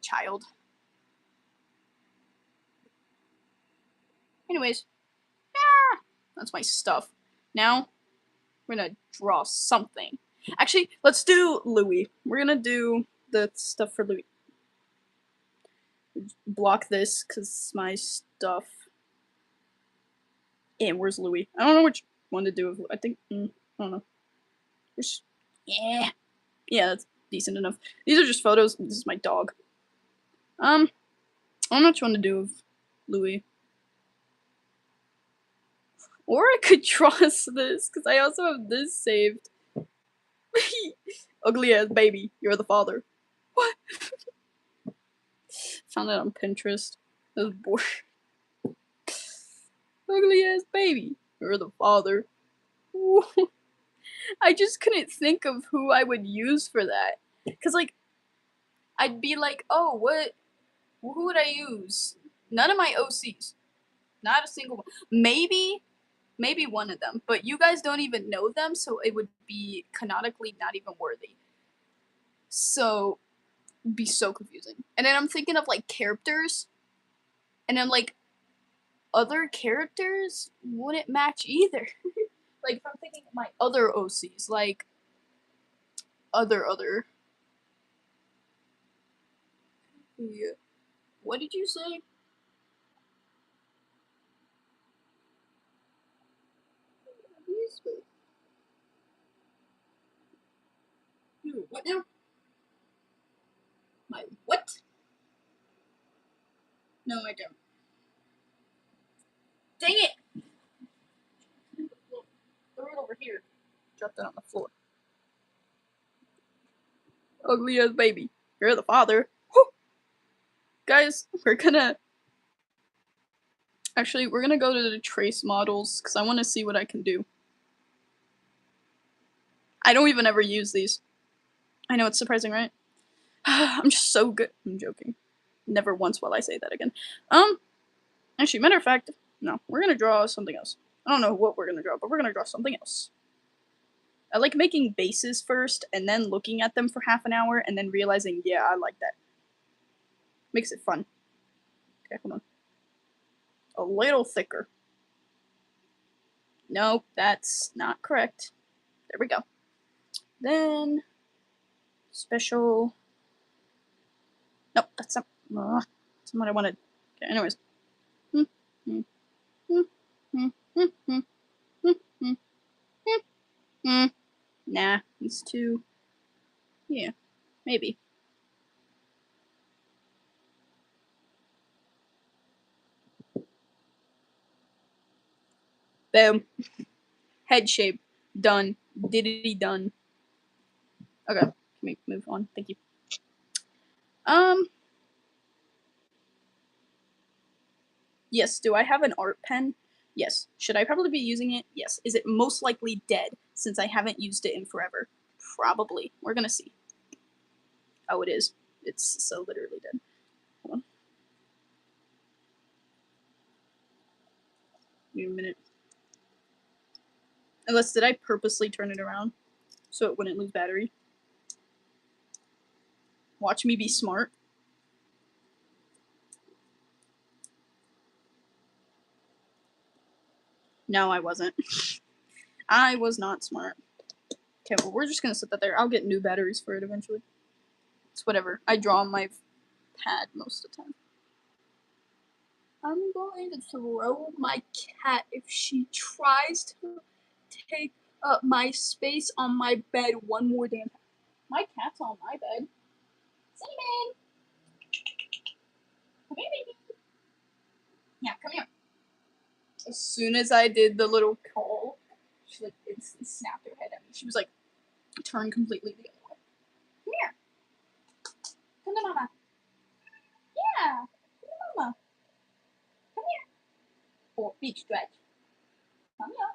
Child. Anyways, that's my stuff. Now, we're gonna draw something. Actually, let's do Louis. We're gonna do the stuff for Louis. Block this, because my stuff. And where's Louis? I don't know which one to do. I think, I don't know. Yeah. Yeah, that's decent enough. These are just photos. This is my dog. I don't know which one to do of Louis. Or I could draw this, because I also have this saved. Ugly ass baby, you're the father. What? Found it on Pinterest. I was bored. Ugly ass baby, you're the father. I just couldn't think of who I would use for that. Cause like, I'd be like, oh, who would I use? None of my OCs. Not a single one. Maybe one of them. But you guys don't even know them, so it would be canonically not even worthy. So, it'd be so confusing. And then I'm thinking of like characters. And then like, other characters wouldn't match either. Like, if I'm thinking of my other OCs, like, other. Yeah. What did you say? What now? My what? No, I don't. Dang it! Throw it over here. Drop that on the floor. Ugly ass baby. You're the father. Whew. Guys, we're gonna go to the trace models because I want to see what I can do. I don't even ever use these. I know it's surprising, right? I'm just so good. I'm joking. Never once will I say that again. Actually, matter of fact, no. We're gonna draw something else. I don't know what we're gonna draw, but we're gonna draw something else. I like making bases first, and then looking at them for half an hour, and then realizing, yeah, I like that. Makes it fun. Okay, hold on. A little thicker. Nope, that's not correct. There we go. Then special. Nope, that's not. That's not what I wanted. Okay, anyways. Nah, these two. Yeah, maybe. Boom. Head shape. Done. Diddity done. Okay, can we move on? Thank you. Yes, do I have an art pen? Yes. Should I probably be using it? Yes. Is it most likely dead, since I haven't used it in forever? Probably. We're gonna see. Oh, it is. It's so literally dead. Hold on. Wait a minute. Unless, did I purposely turn it around so it wouldn't lose battery? Watch me be smart. No, I wasn't. I was not smart. Okay, well, we're just gonna set that there. I'll get new batteries for it eventually. It's whatever. I draw on my pad most of the time. I'm going to throw my cat if she tries to take up my space on my bed one more damn time. My cat's on my bed. Cinnamon! Come here, baby. Yeah, come here. As soon as I did the little call, she like instantly snapped her head at me. She was like, turned completely the other way. Come here. Come to mama. Yeah. Come to mama. Come here. Oh, big stretch. Come here.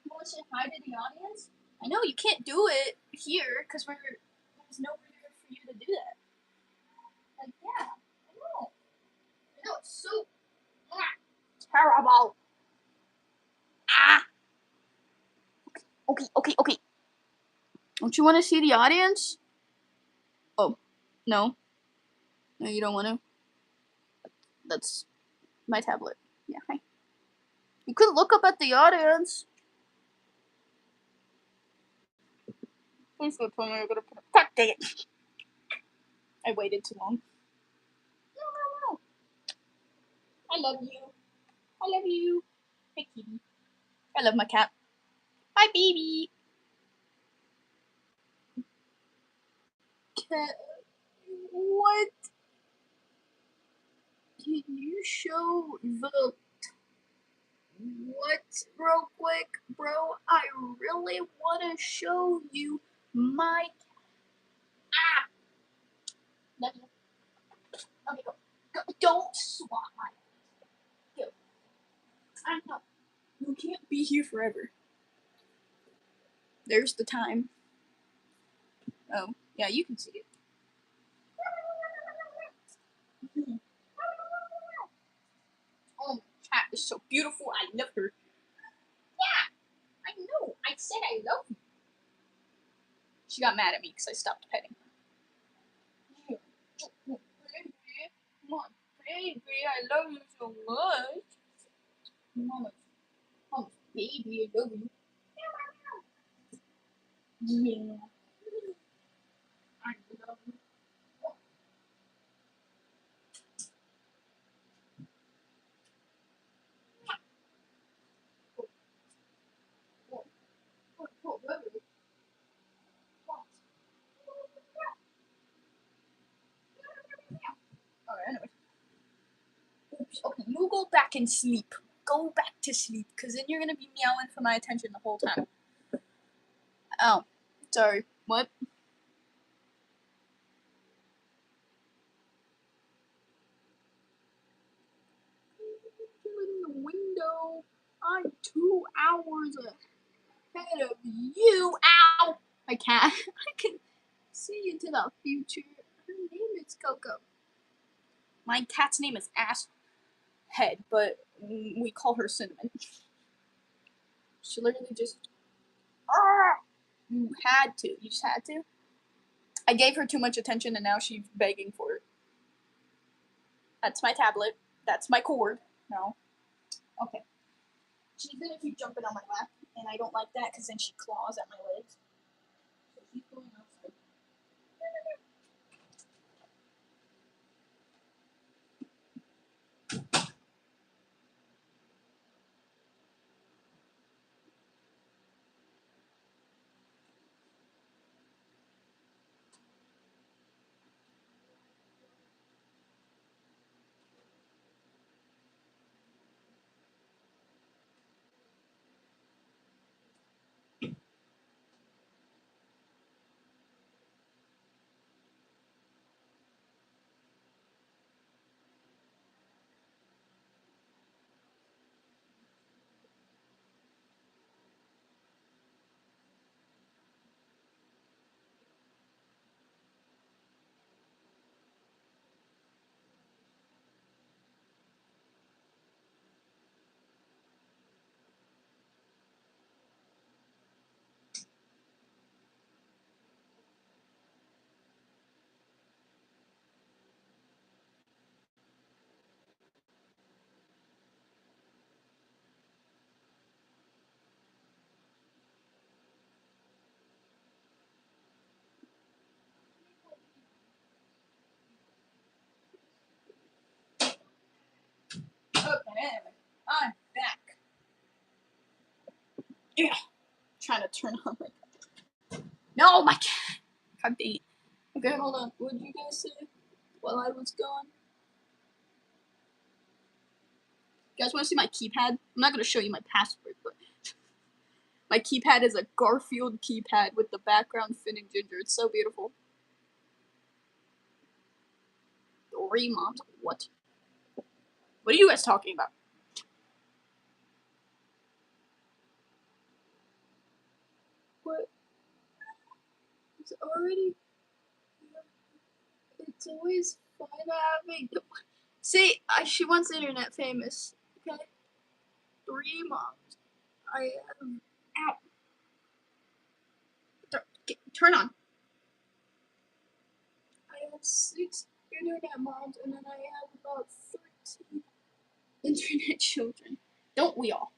You want to say hi to the audience? I know you can't do it here because there's nowhere for you to do that. Like, yeah, I know. I know, it's so terrible. Ah! Okay. Don't you want to see the audience? Oh, no. No, you don't want to? That's my tablet. Yeah, hi. You could look up at the audience. Please don't tell me you're gonna put a. God dang it! I waited too long. No. I love you. I love you. Hey, kitty. I love my cat. Hi, baby. Cat. What? Can you show the what real quick, bro? I really want to show you my Love you. Okay, go. Don't swat my go. I know. You can't be here forever. There's the time. Oh, yeah, you can see it. Oh, my cat is so beautiful. I love her. Yeah, I know. I said I love you. She got mad at me because I stopped petting her. My baby, I love you so much. Mama's baby, I love you. Yeah. I love you. Alright, anyway. Oops, okay, you go back and sleep. Go back to sleep, because then you're gonna be meowing for my attention the whole time. Oh, sorry. What? In the window. I'm 2 hours ahead of you. Ow! I can't. I can see into the future. Her name is Coco. My cat's name is Asshead, but we call her Cinnamon. She literally just. You had to. You just had to. I gave her too much attention and now she's begging for it. That's my tablet. That's my cord. No. Okay. She's gonna keep jumping on my lap and I don't like that because then she claws at my legs. So she's going outside. Okay, anyway, I'm back. Yeah, trying to turn on my. No, my cat. God dang it. Okay, hold on. What did you guys say while I was gone? You guys want to see my keypad? I'm not going to show you my password, but my keypad is a Garfield keypad with the background Finn and Ginger. It's so beautiful. Three moms? What? What are you guys talking about? What? It's already. It's always fun having. See, she wants internet famous. Okay? Three moms. I am. Ow. Turn on. I have 6 internet moms, and then I have about 13 internet children. Don't we all?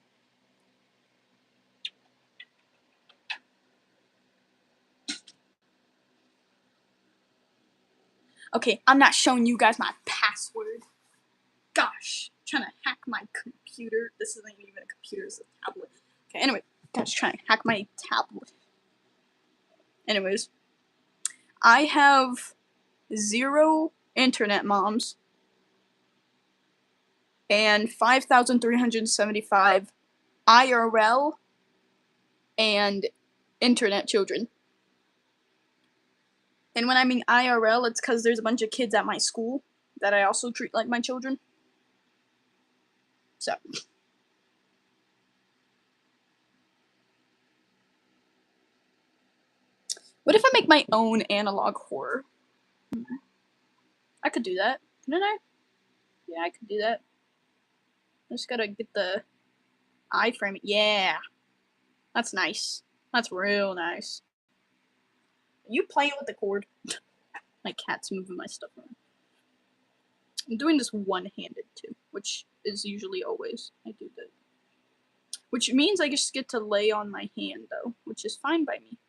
Okay, I'm not showing you guys my password. Gosh, trying to hack my computer. This isn't even a computer, it's a tablet. Okay, anyway, guys trying to hack my tablet. Anyways, I have 0 internet moms and 5,375 IRL and internet children. And when I mean IRL, it's because there's a bunch of kids at my school that I also treat like my children. So. What if I make my own analog horror? I could do that, couldn't I? Yeah, I could do that. I just gotta get the iframe. Yeah, that's nice. That's real nice. Are you playing with the cord? My cat's moving my stuff around. I'm doing this one-handed too, which is usually always I do that. Which means I just get to lay on my hand though, which is fine by me.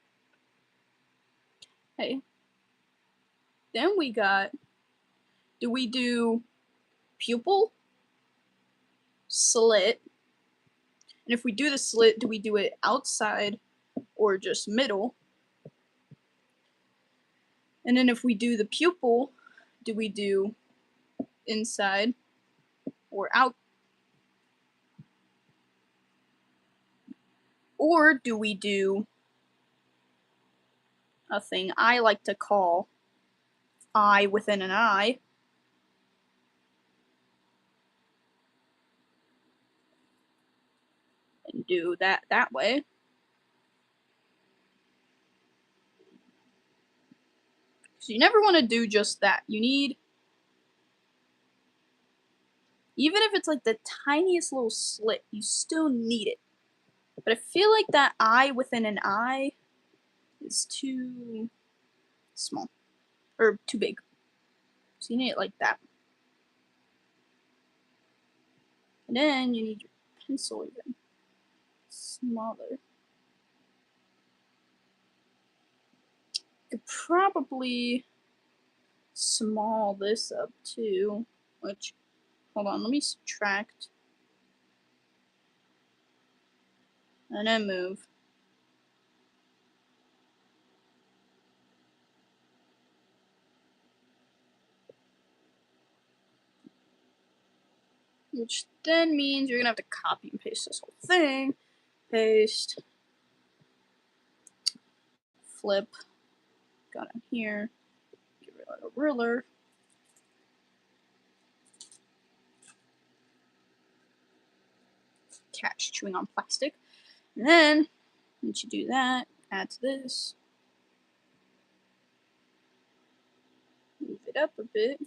Okay. Then we got. Do we do pupil, slit, and if we do the slit, do we do it outside or just middle? And then if we do the pupil, do we do inside or out? Or do we do a thing I like to call eye within an eye? And do that way. So you never want to do just that. You need, even if it's like the tiniest little slit, you still need it. But I feel like that eye within an eye is too small. Or too big. So you need it like that. And then you need your pencil again. smaller. Could probably small this up too, which, hold on, let me subtract. And then move. Which then means you're gonna have to copy and paste this whole thing. Paste. Flip. Got it here. Get rid of the ruler. Catch chewing on plastic. And then, once you do that, add to this. Move it up a bit.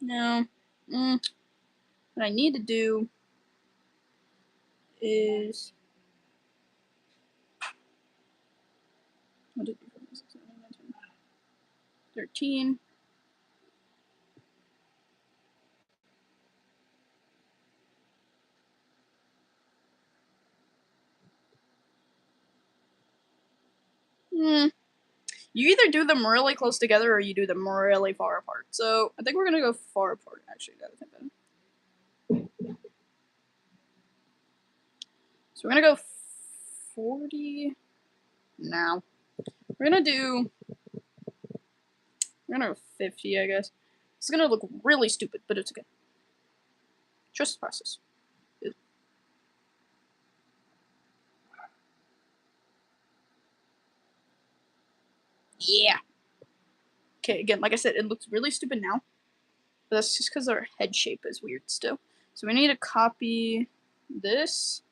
Now, what I need to do is, what did we do? 13. You either do them really close together or you do them really far apart. So I think we're gonna go far apart, actually. So we're gonna go 40 now. We're gonna go 50, I guess. It's gonna look really stupid, but it's okay. Trust the process. Yeah. Okay, again, like I said, it looks really stupid now. But that's just because our head shape is weird still. So we need to copy this,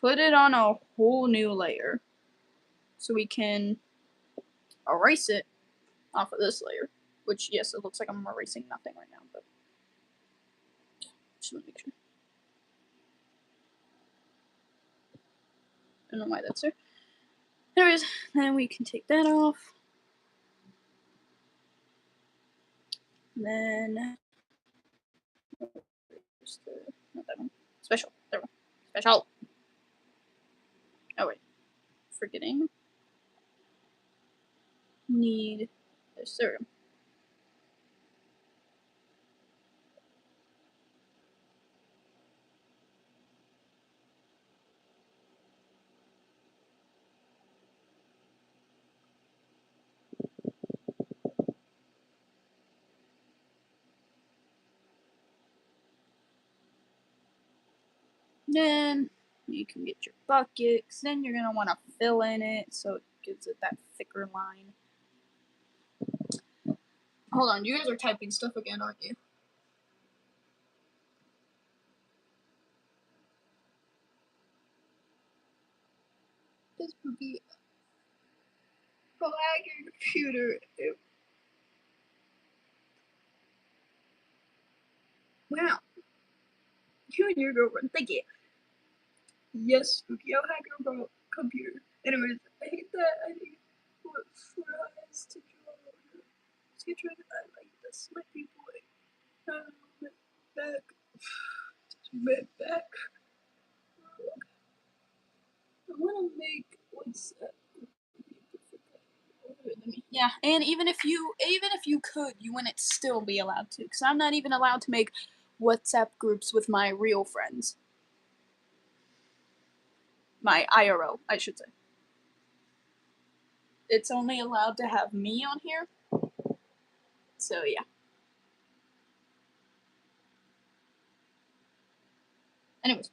put it on a whole new layer. So we can erase it off of this layer. Which, yes, it looks like I'm erasing nothing right now, but just want to make sure. I don't know why that's there. Anyways, then we can take that off. Then, not that one. Special. There we go. Special. Oh wait, forgetting. Need this. There we go. Then you can get your bucket, because then you're gonna want to fill in it so it gives it that thicker line. Hold on, you guys are typing stuff again, aren't you? This would be a lagging computer. Wow. You and your girlfriend, thank you. Yes, Spooky, I'll hack your computer. Anyways, I hate that. I need what for eyes to draw. Sketch red, I like this. My people, my back. My back. I want to make what's yeah, and even if you could, you wouldn't still be allowed to, because I'm not even allowed to make WhatsApp groups with my real friends. My IRO, I should say. It's only allowed to have me on here. So yeah. Anyways.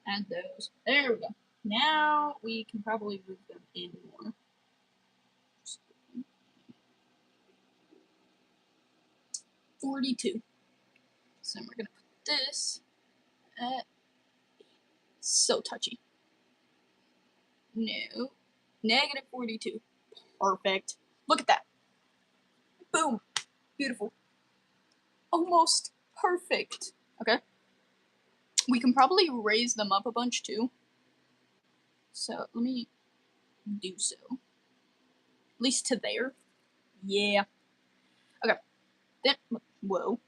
Add those. There we go. Now we can probably move them in more. 42. So we're gonna put this at so touchy. No. Negative 42. Perfect. Look at that. Boom. Beautiful. Almost perfect. Okay. We can probably raise them up a bunch too. So let me do so. At least to there. Yeah. Okay. Then Whoa.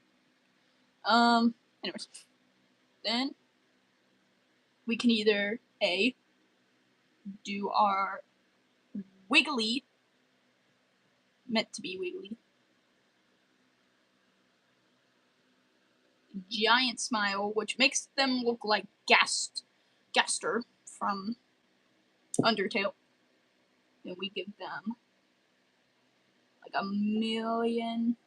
Anyways. Then we can either A, do our wiggly, meant to be wiggly, giant smile, which makes them look like Gaster from Undertale. And we give them like 1,000,000.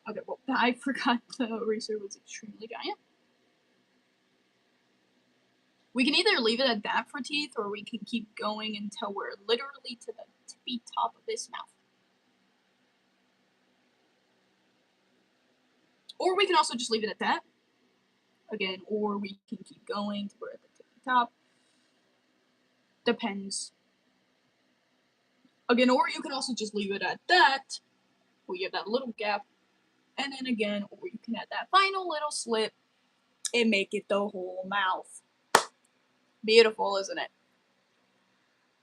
Okay, well, I forgot the eraser was extremely giant. We can either leave it at that for teeth, or we can keep going until we're literally to the tippy top of this mouth. Or we can also just leave it at that. Again, or we can keep going till we're at the tippy top. Depends. Again, or you can also just leave it at that. We have that little gap. And then again, or you can add that final little slip and make it the whole mouth. Beautiful, isn't it?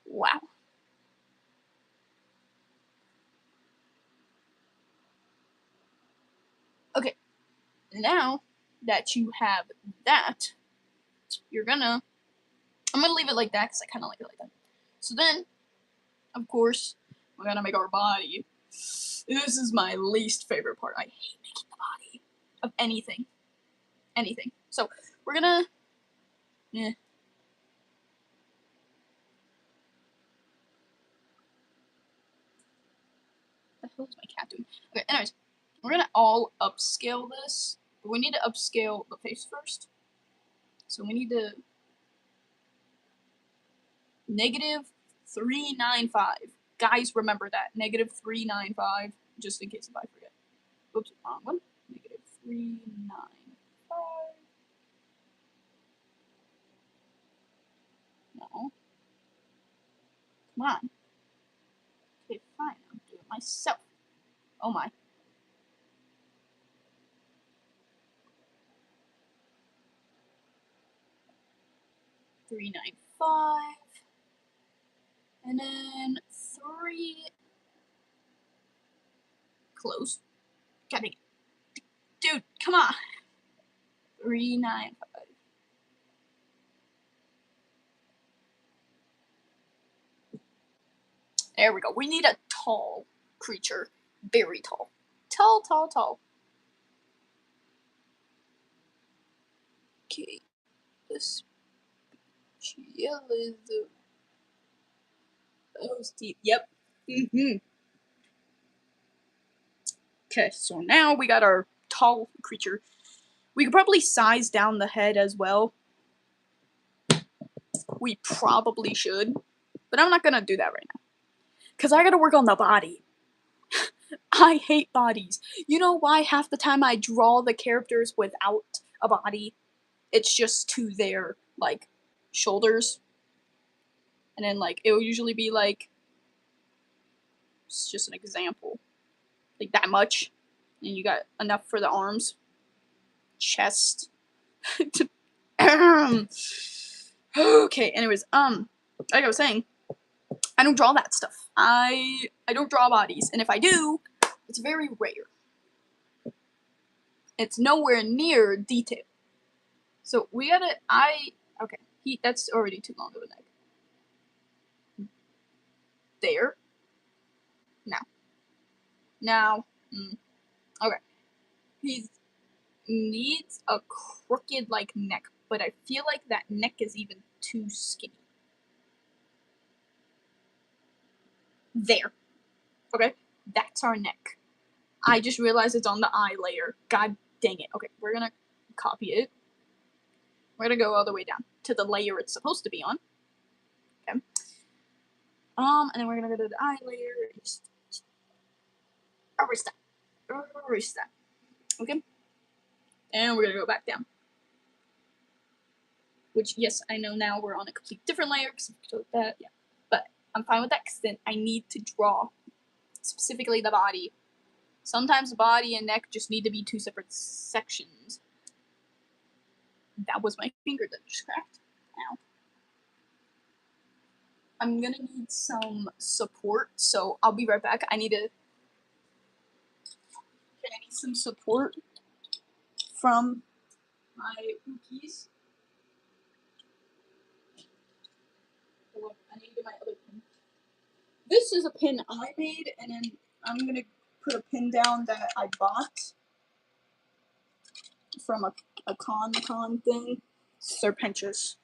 Wow. Okay, now that you have that, I'm gonna leave it like that because I kind of like it like that. So then, of course, we're gonna make our body. This is my least favorite part. I hate making the body of anything. Anything. So, we're gonna... What the hell is my cat doing? Okay, anyways, we're gonna all upscale this. But we need to upscale the face first. So we need to... -395. Guys, remember that. -395. Just in case if I forget. Oops, wrong one. -395. No. Come on. Okay, fine. I'll do it myself. Oh my. $395. And then 3. Close. Gotta get. Dude, come on. 395. There we go. We need a tall creature. Very tall. Tall, tall, tall. Okay. This is the... Oh, Steve. Yep. Okay, so now we got our tall creature. We could probably size down the head as well. We probably should. But I'm not gonna do that right now. Because I gotta work on the body. I hate bodies. You know why half the time I draw the characters without a body? It's just to their, like, shoulders. And then, like, it will usually be, like, it's just an example. Like, that much. And you got enough for the arms. Chest. Okay, anyways, like I was saying, I don't draw that stuff. I don't draw bodies, and if I do, it's very rare. It's nowhere near detail. So we gotta, okay, that's already too long of a neck. There. Now, okay. He needs a crooked, like, neck, but I feel like that neck is even too skinny. There. Okay, that's our neck. I just realized it's on the eye layer. God dang it. Okay, we're gonna copy it. We're gonna go all the way down to the layer it's supposed to be on. Okay. And then we're gonna go to the eye layer. Erase that. Okay. And we're gonna go back down. Which, yes, I know now we're on a complete different layer because of that. Yeah. But I'm fine with that because then I need to draw specifically the body. Sometimes the body and neck just need to be two separate sections. That was my finger that just cracked. Ow. I'm gonna need some support, so I'll be right back. I need some support from my rookies. I need my other pin. This is a pin I made, and then I'm gonna put a pin down that I bought from a con thing. Serpentious.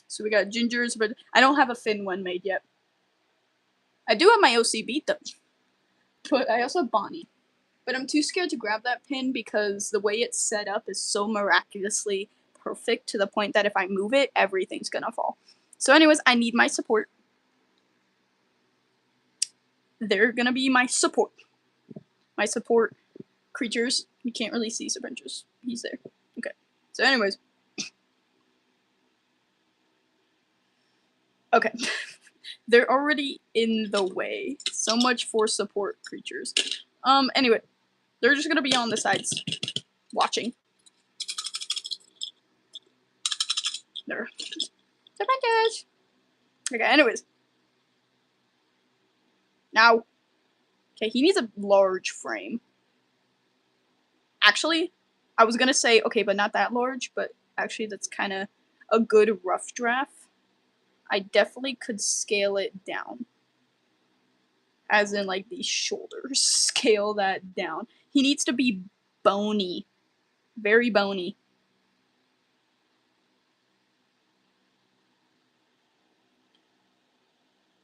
So we got Gingers, but I don't have a Finn one made yet. I do have my OC beat them, but I also have Bonnie. But I'm too scared to grab that pin because the way it's set up is so miraculously perfect to the point that if I move it, everything's gonna fall. So anyways, I need my support. They're gonna be my support. My support creatures. You can't really see Serpentious. He's there. Okay. So anyways. Okay. They're already in the way. So much for support creatures. Anyway. They're just gonna be on the sides. Watching. There. Serpentious! Okay, anyways. Now. Okay, he needs a large frame. Actually, I was gonna say, okay, but not that large, but actually that's kind of a good rough draft. I definitely could scale it down. As in, like, the shoulders. Scale that down. He needs to be bony. Very bony.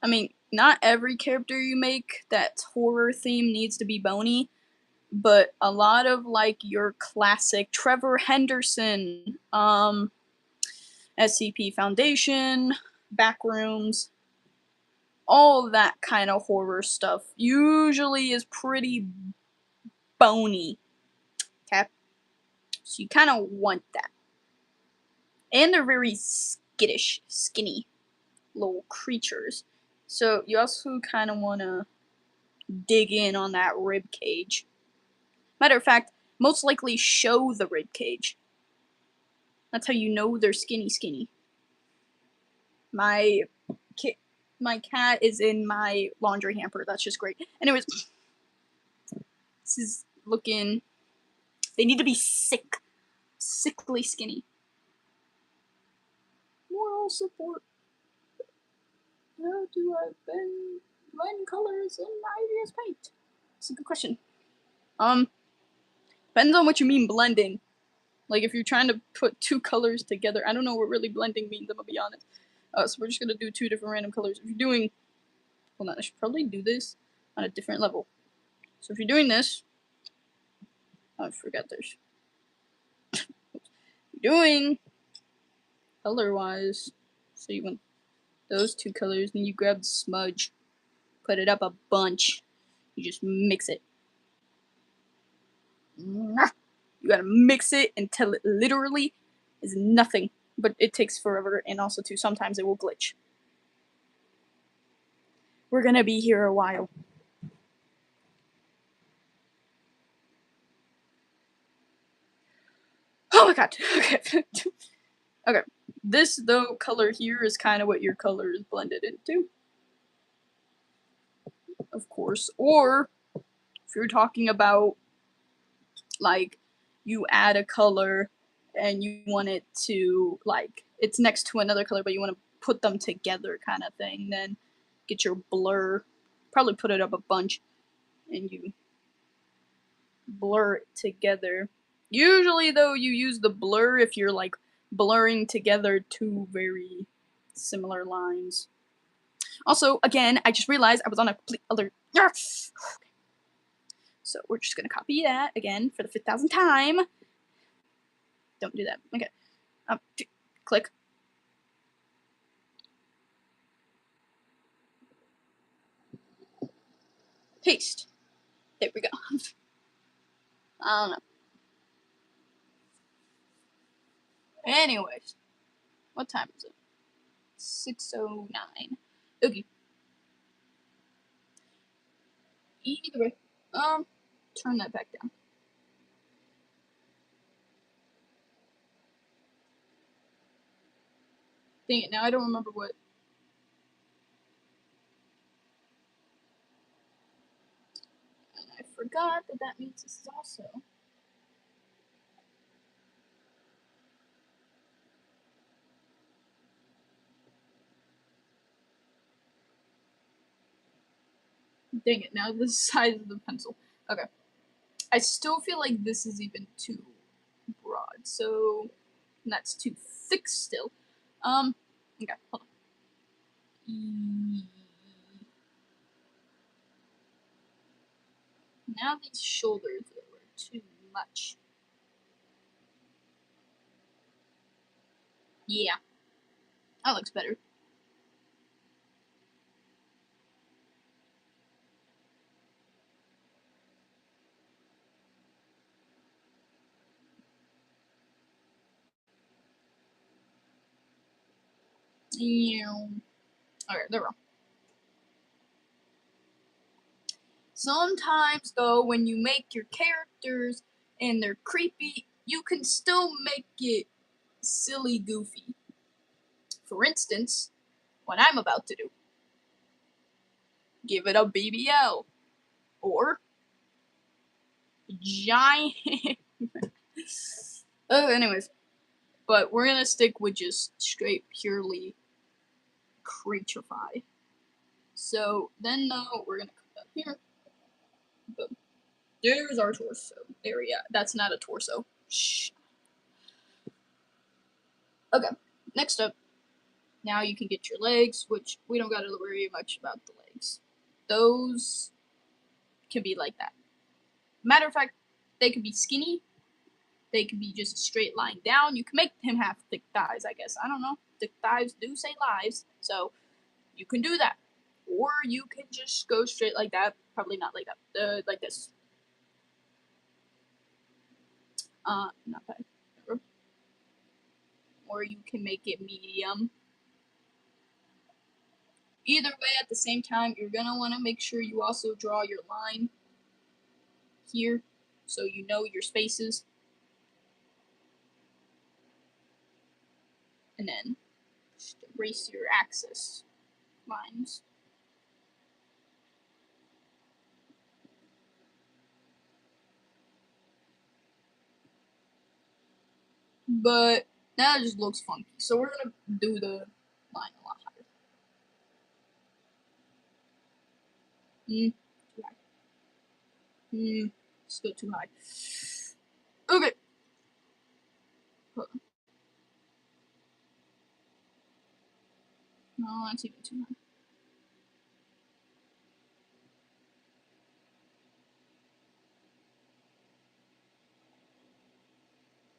I mean, not every character you make that's horror themed needs to be bony, but a lot of, like, your classic Trevor Henderson, SCP Foundation, Backrooms, all that kind of horror stuff usually is pretty bony. Okay? So you kind of want that. And they're very skittish, skinny little creatures. So you also kind of want to dig in on that rib cage. Matter of fact, most likely show the rib cage. That's how you know they're skinny. My cat is in my laundry hamper. That's just great. Anyways, this is looking. They need to be sickly skinny. Moral support. How do I blend colors in IVS Paint? That's a good question. Depends on what you mean blending. Like, if you're trying to put two colors together, I don't know what really blending means, I'm gonna be honest. So we're just gonna do two different random colors. If you're doing, hold on, I should probably do this on a different level. So if you're doing this, oh, I forgot there's, you're doing color-wise, so you want those two colors, then you grab the smudge, put it up a bunch, you just mix it. You gotta mix it until it literally is nothing, but it takes forever, and also too, sometimes it will glitch. We're gonna be here a while. Oh my god, okay. Okay, this, though, color here is kind of what your color is blended into. Of course, or if you're talking about, like, you add a color and you want it to, like, it's next to another color, but you want to put them together kind of thing, then get your blur, probably put it up a bunch, and you blur it together. Usually, though, you use the blur if you're, like, blurring together two very similar lines. Also, again, I just realized I was on a complete other. So we're just gonna copy that again for the 5,000th time. Don't do that. Okay. Click. Paste. There we go. I don't know. Anyways, what time is it? 6:09. Okay. Either way, turn that back down. Dang it! Now I don't remember what forgot that that means this is also. Dang it, now the size of the pencil. Okay. I still feel like this is even too broad, so that's too thick still. Okay, hold on. Now these shoulders are too much. Yeah, that looks better. Okay, there we go. Sometimes, though, when you make your characters and they're creepy, you can still make it silly goofy. For instance, what I'm about to do. Give it a BBL. Or giant. Anyways. But we're gonna stick with just straight, purely Creaturefy. So then, we're gonna come down here. Boom. There's our torso area. That's not a torso. Shh. Okay. Next up, now you can get your legs, which we don't gotta worry much about the legs. Those can be like that. Matter of fact, they can be skinny. They can be just a straight line down. You can make him have thick thighs, I guess. I don't know. Thick thighs do say lies, so you can do that. Or you can just go straight like that. Probably not like that. Like this. Not that. Or you can make it medium. Either way, at the same time, you're gonna want to make sure you also draw your line here, so you know your spaces. And then just erase your axis lines. But that just looks funky. So we're gonna do the line a lot higher. Too high. Still too high. Okay. No, that's even too high.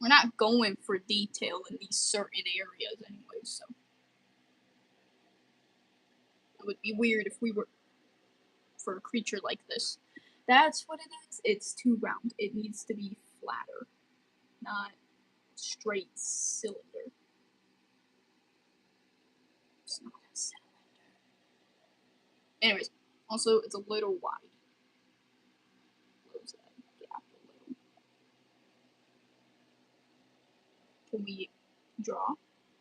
We're not going for detail in these certain areas anyway, so it would be weird if we were for a creature like this. That's what it is. It's too round. It needs to be flatter, not straight cylinder. It's not a cylinder. Anyways, also it's a little wide. Close that gap a little. Can we draw?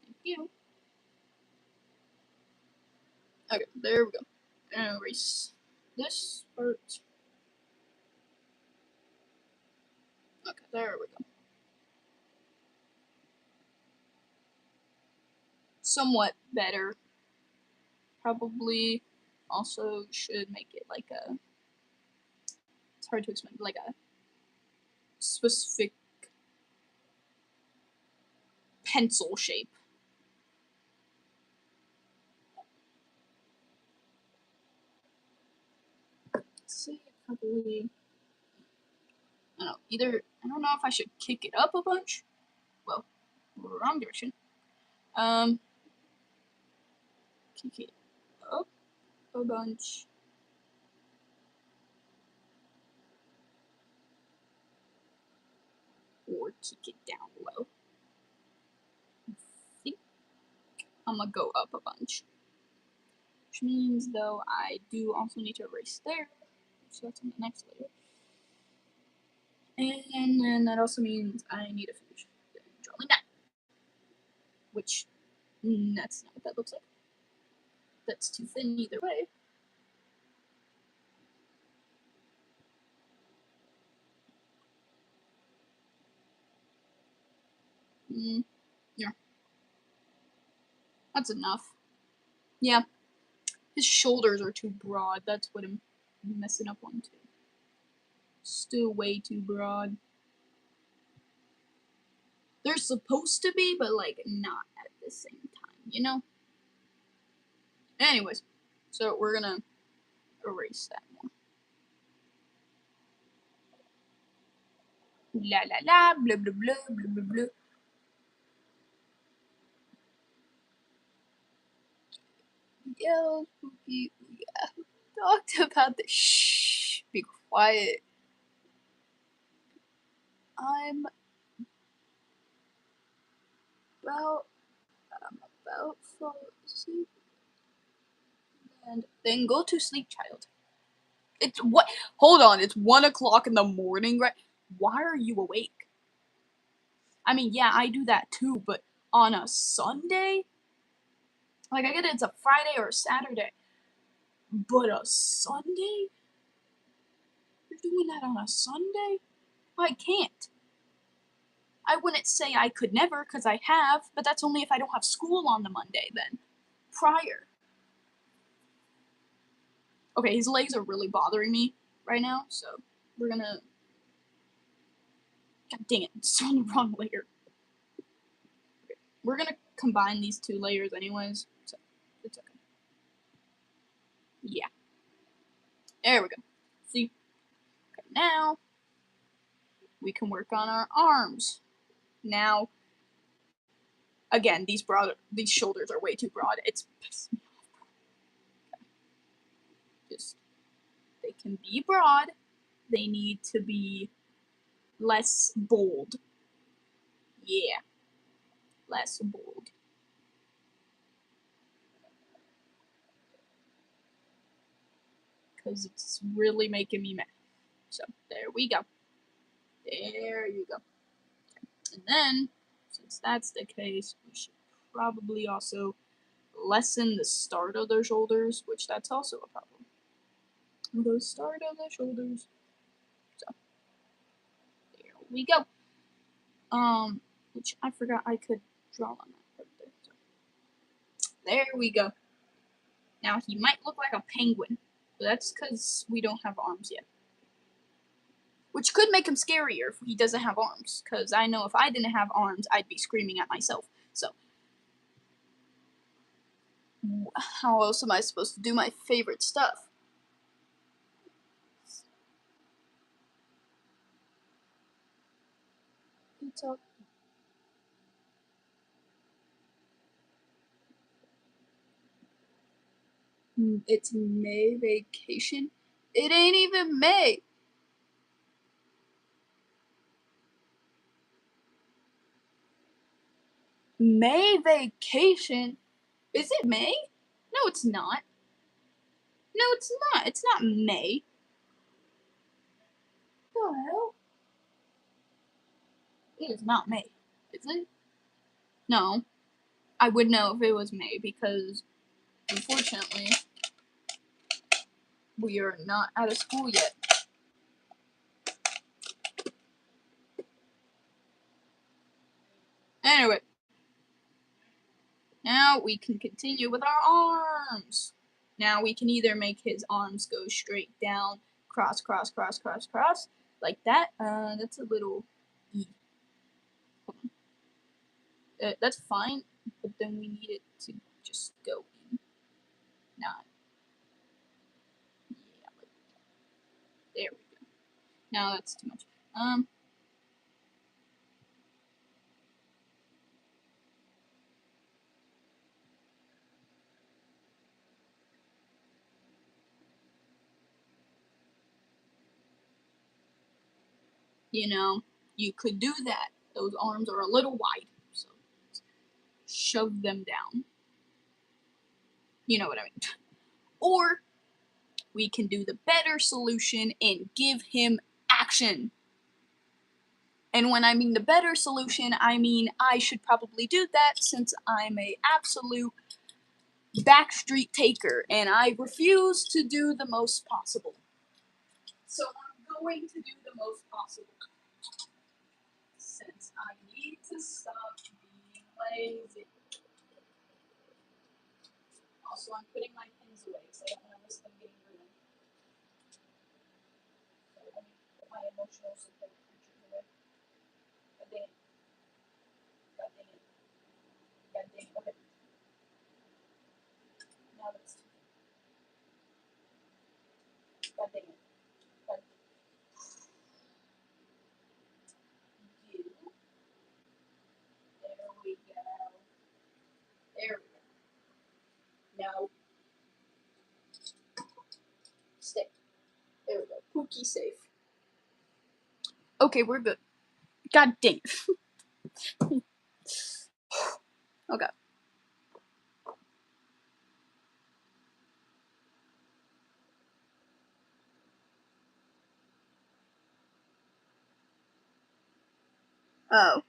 Thank you. Okay, there we go. And erase this part. Okay, there we go. Somewhat better. Probably also should make it like a, it's hard to explain, like a specific pencil shape. Let's see, probably, I don't know, either, I don't know if I should kick it up a bunch. Well, wrong direction. Kick it up a bunch. Or kick it down low. I think I'm gonna go up a bunch. Which means, though, I do also need to erase there. So that's on the next layer. And then that also means I need to finish drawing that. Which, that's not what that looks like. That's too thin either way. Yeah. That's enough. Yeah. His shoulders are too broad. That's what I'm messing up on too. Still way too broad. They're supposed to be, but like not at the same time, you know? Anyways, so we're gonna erase that one. La la la, blah blah blah, blah blah blah. Yo, Spooky, we talked about the shh, be quiet. I'm about fall asleep. And then go to sleep, child. It's what? Hold on, it's 1 o'clock in the morning, right? Why are you awake? I mean, yeah, I do that too, but on a Sunday? Like, I get it, it's a Friday or a Saturday. But a Sunday? You're doing that on a Sunday? I can't. I wouldn't say I could never, because I have, but that's only if I don't have school on the Monday then. Prior. Okay, his legs are really bothering me right now, so we're gonna... God dang it, it's on the wrong layer. Okay, we're gonna combine these 2 layers anyways, so it's okay. Yeah. There we go. See? Okay, now we can work on our arms. Now, again, these shoulders are way too broad. It's pissing me off. Okay. Just, they can be broad. They need to be less bold. Yeah. Less bold. Because it's really making me mad. So, there we go. There you go. Okay. And then, since that's the case, we should probably also lessen the start of their shoulders, which that's also a problem. The start of the shoulders. So, there we go. Which I forgot I could draw on that right there. So, there we go. Now, he might look like a penguin, but that's because we don't have arms yet. Which could make him scarier if he doesn't have arms, because I know if I didn't have arms, I'd be screaming at myself. So, how else am I supposed to do my favorite stuff? It's all... It's May vacation. It ain't even May. May vacation? Is it May? No, it's not. No, it's not. It's not May. What the hell? It is not May. Is it? No. I would know if it was May because, unfortunately, we are not out of school yet. Anyway. Now we can continue with our arms. Now we can either make his arms go straight down, cross, cross, cross, cross, cross, like that. That's a little E. That's fine, but then we need it to just go in. Not. Yeah, like that. There we go. Now that's too much. You know, you could do that. Those arms are a little wide, so shove them down. You know what I mean. Or we can do the better solution and give him action. And when I mean the better solution, I mean I should probably do that since I'm a absolute backstreet taker and I refuse to do the most possible. So I'm going to do the most possible. Since I need to stop being lazy. Also, I'm putting my pins away because I don't want to risk them getting ruined. So let me put my emotional support creatures away. God dang it. God dang it. God dang it. Okay. Now that's too. God dang it. God. You. There we go. There we go. Now. Stay. There we go. Pookie safe. Okay, we're good. God dang it. Okay. Oh.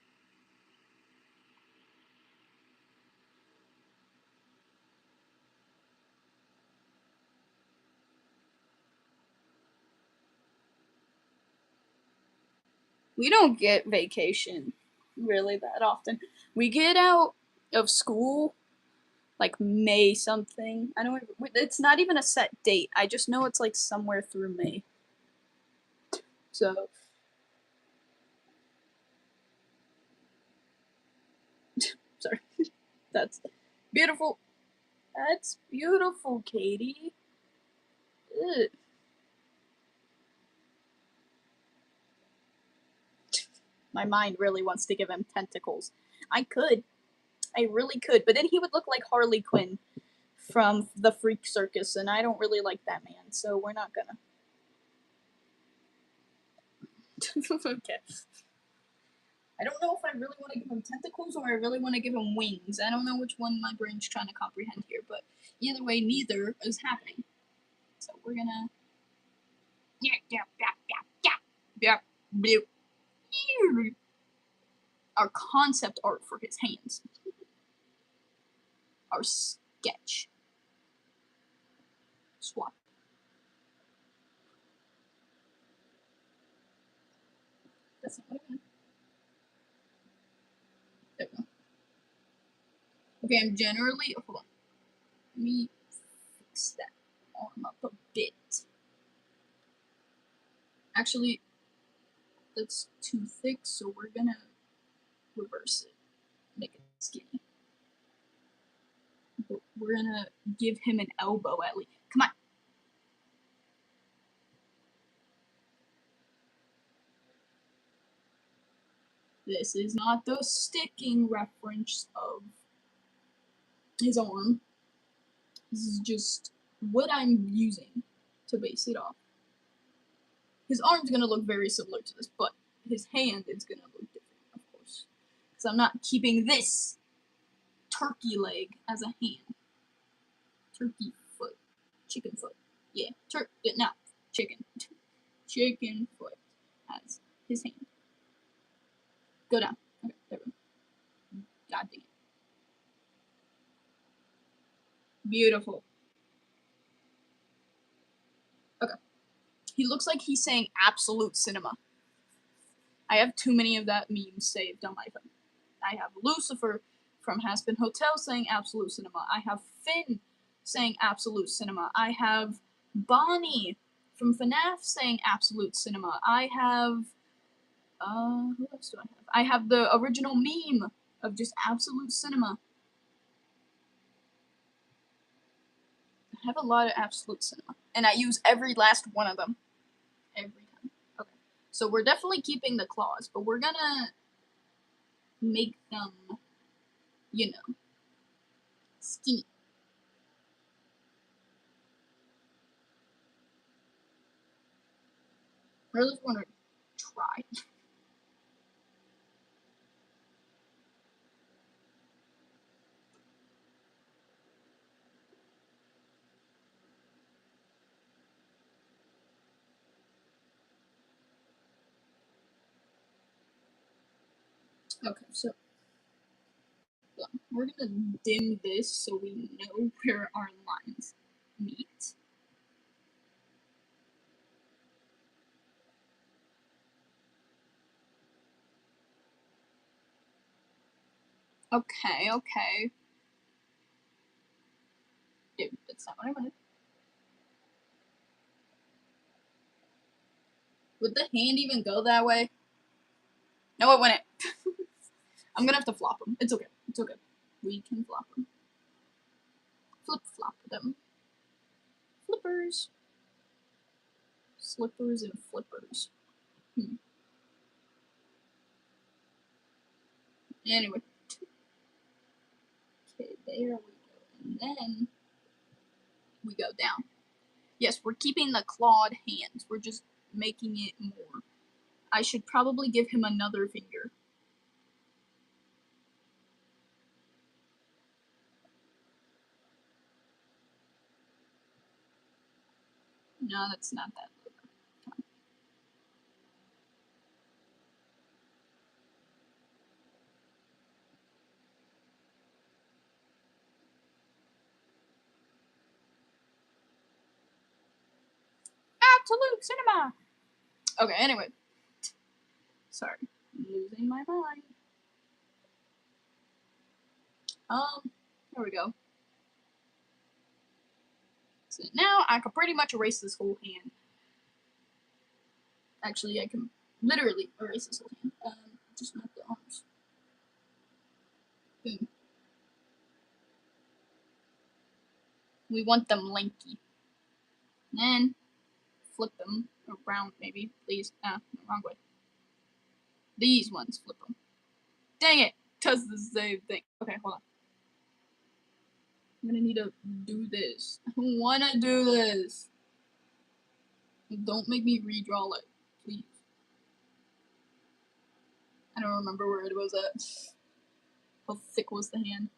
We don't get vacation really that often. We get out of school like May something. I don't. It's not even a set date. I just know it's like somewhere through May. So sorry. That's beautiful. That's beautiful, Katie. Ugh. My mind really wants to give him tentacles. I could. I really could, but then he would look like Harley Quinn from the Freak Circus, and I don't really like that man, so we're not gonna. Okay. I don't know if I really want to give him tentacles or I really want to give him wings. I don't know which one my brain's trying to comprehend here, but either way, neither is happening. So we're gonna. Our concept art for his hands. Our sketch. Swap. That's not what I meant. There we go. Okay, I'm generally. Oh, hold on. Let me fix that arm up a bit. Actually, that's too thick, so we're gonna reverse it. Make it skinny. But we're gonna give him an elbow at least. Come on. This is not the sticking reference of his arm. This is just what I'm using to base it off. His arm's gonna look very similar to this, but his hand is gonna look different, of course. Because I'm not keeping this turkey leg as a hand. Turkey foot. Chicken foot. Yeah. No. Chicken. Chicken foot as his hand. Go down. Okay, there we go. God dang it. Beautiful. Okay. He looks like he's saying absolute cinema. I have too many of that meme saved on my phone. I have Lucifer from Hazbin Hotel saying absolute cinema. I have Finn saying absolute cinema. I have Bonnie from FNAF saying absolute cinema. I have who else do I have? I have the original meme of just absolute cinema. I have a lot of absolute cinema. And I use every last one of them. Every time. Okay. So we're definitely keeping the claws, but we're gonna make them, you know, skinny. I just want to try. Okay, so we're gonna dim this so we know where our lines meet. Okay, okay. Dude, that's not what I wanted. Would the hand even go that way? No, it wouldn't. I'm gonna have to flop them. It's okay. It's okay. We can flop them. Flip flop them. Flippers. Slippers and flippers. Anyway. Okay, there we go. And then we go down. Yes, we're keeping the clawed hands. We're just making it more. I should probably give him another finger. No, that's not that. Absolute cinema! Okay, anyway. Sorry. I'm losing my mind. There we go. So now I can pretty much erase this whole hand. Actually, I can literally erase this whole hand. Just not the arms. Boom. We want them lanky. Then flip them around, maybe. Please. No, wrong way. These ones, flip them. Dang it! Does the same thing. Okay, hold on. I'm gonna need to do this. I don't wanna do this. Don't make me redraw it, please. I don't remember where it was at. How thick was the hand?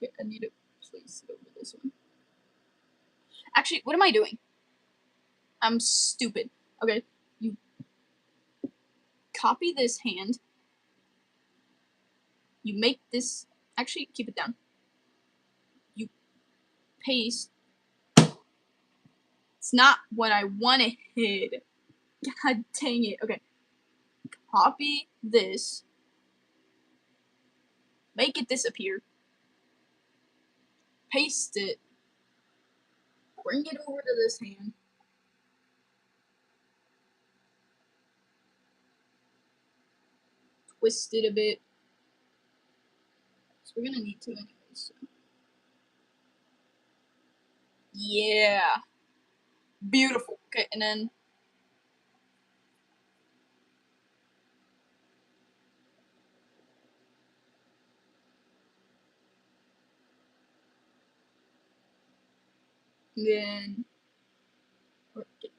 Okay, I need to place it over this one. Actually, what am I doing? I'm stupid. Okay, you copy this hand. You make this. Actually, keep it down. You paste. It's not what I wanted. God dang it. Okay. Copy this. Make it disappear. Paste it. Bring it over to this hand. Twist it a bit. So we're gonna need to anyway, so. Yeah. Beautiful. Okay, and then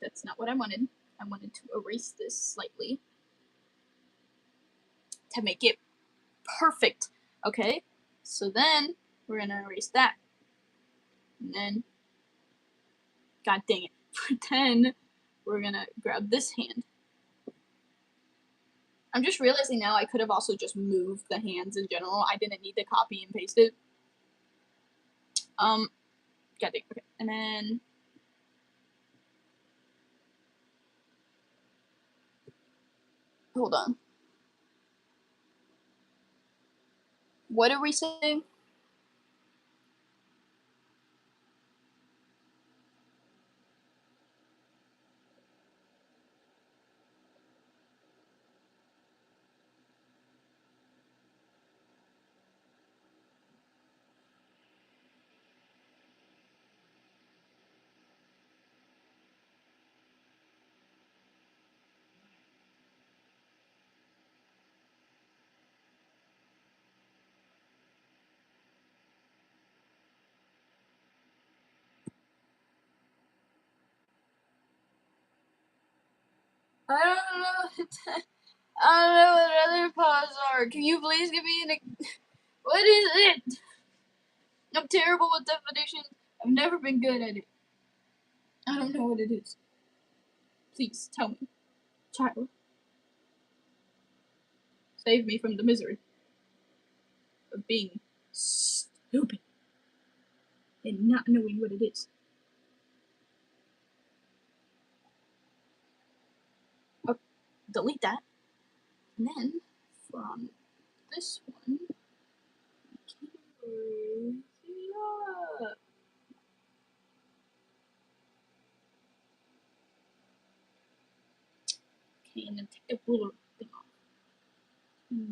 that's not what I wanted. I wanted to erase this slightly to make it perfect. Okay, so then we're gonna erase that, and then, god dang it, then we're gonna grab this hand. I'm just realizing now I could have also just moved the hands in general. I didn't need to copy and paste it. God dang, okay, and then hold on. What are we saying? I don't know. I don't know what other paws are. Can you please give me an? What is it? I'm terrible with definitions. I've never been good at it. I don't know what it is. Please tell me, child. Save me from the misery of being stupid and not knowing what it is. Oh, delete that. And then from this one,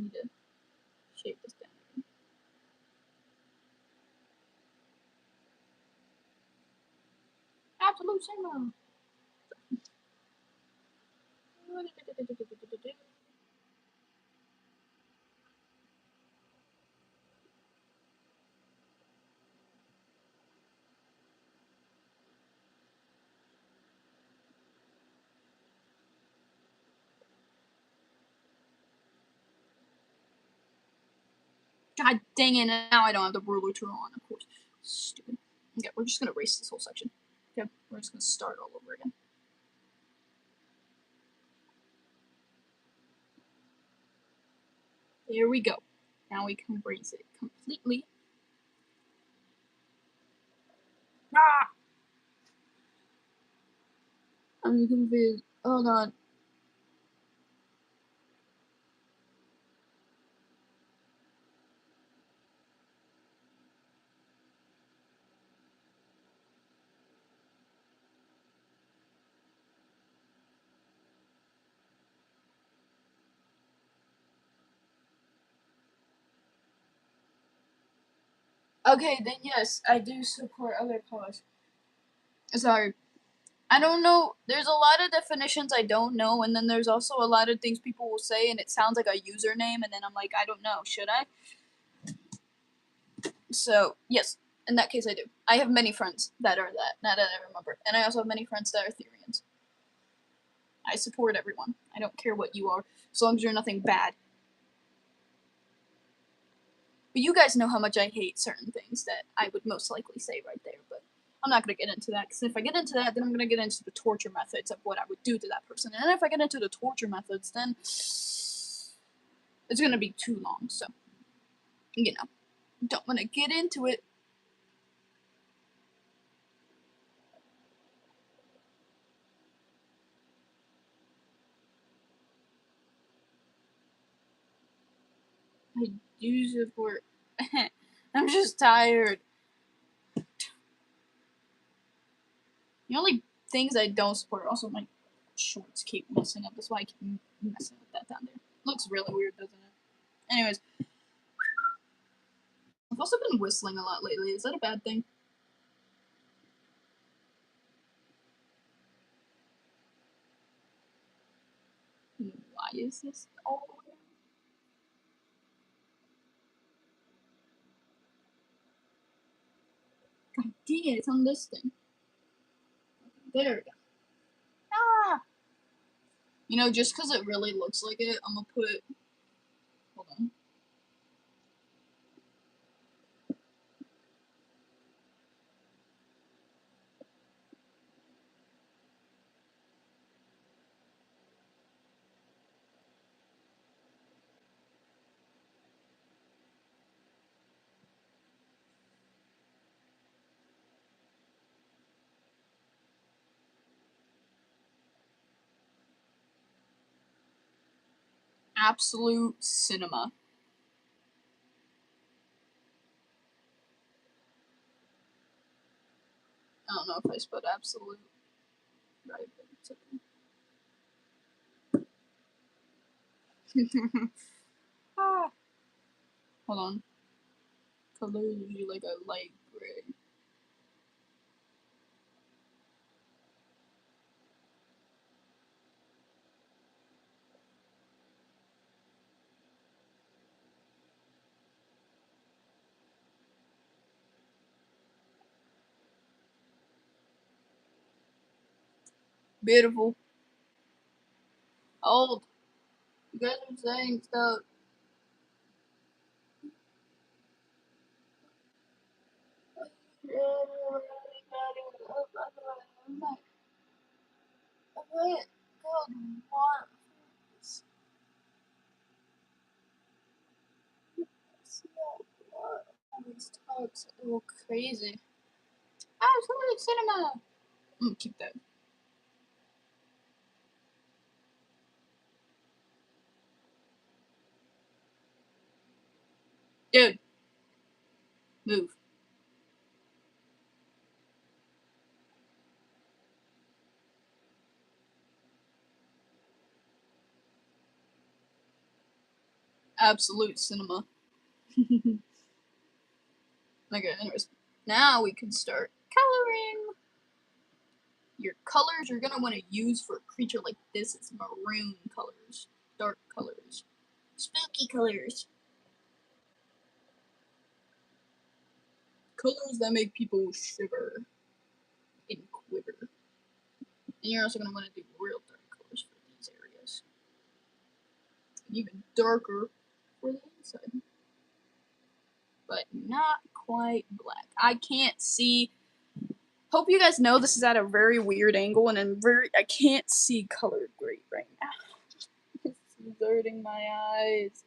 need to shape this down again. Absolute cinema. God dang it, now I don't have the ruler tool on, of course. Stupid. Okay, we're just gonna erase this whole section. Okay, we're just gonna start all over again. There we go. Now we can erase it completely. Ah! I'm confused. Hold on. Okay, then yes, I do support other cause. Sorry. I don't know. There's a lot of definitions I don't know, and then there's also a lot of things people will say, and it sounds like a username, and then I'm like, I don't know. Should I? So, yes, in that case, I do. I have many friends that are that, now that I remember. And I also have many friends that are Therians. I support everyone. I don't care what you are, as long as you're nothing bad. But you guys know how much I hate certain things that I would most likely say right there, but I'm not going to get into that, because if I get into that, then I'm going to get into the torture methods of what I would do to that person. And if I get into the torture methods, then it's going to be too long, so, you know, don't want to get into it. I do support. I'm just tired. The only things I don't support are also my shorts keep messing up. That's why I keep messing with that down there. Looks really weird, doesn't it? Anyways, I've also been whistling a lot lately. Is that a bad thing? Why is this all the way? God dang it, it's on this thing. There we go. Ah! You know, just because it really looks like it, I'm gonna put. Hold on. Absolute cinema. I don't know if I spelled absolute right, but it's okay. Ah. Hold on. Color is usually like a light gray. Beautiful. Old. You guys are saying stuff. These talks are crazy. Absolute cinema. I'm gonna keep that. Dude, move. absolute cinema. Okay, anyways, now we can start coloring. Your colors you're gonna want to use for a creature like this is maroon colors, dark colors, spooky colors, colors that make people shiver and quiver. And you're also gonna want to do real dark colors for these areas, and even darker for the inside, but not quite black. I can't see. Hope you guys know this is at a very weird angle, and I can't see color great right now. It's hurting my eyes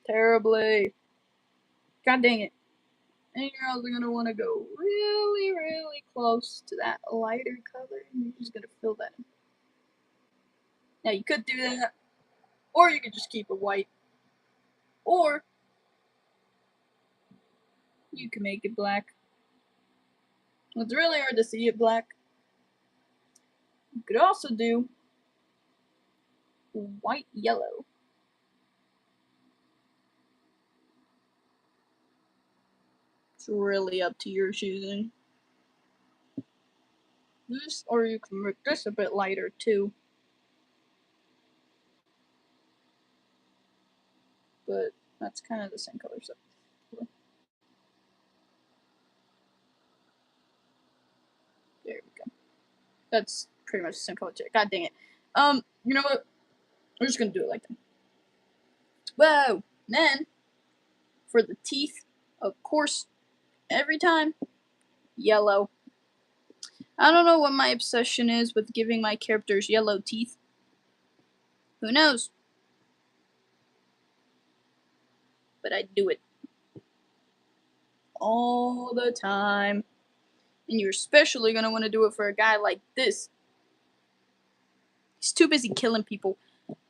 terribly. God dang it. And you're also going to want to go really, really close to that lighter color, and you're just going to fill that in. Now, you could do that, or you could just keep it white, or you can make it black. It's really hard to see it black. You could also do white yellow. It's really up to your choosing. This, or you can make this a bit lighter too. But that's kind of the same color, so. There we go. That's pretty much the same color too. God dang it. You know what? We're just gonna do it like that. Whoa! Then, for the teeth, of course, every time, yellow. I don't know what my obsession is with giving my characters yellow teeth. Who knows? But I do it. All the time. And you're especially gonna want to do it for a guy like this. He's too busy killing people.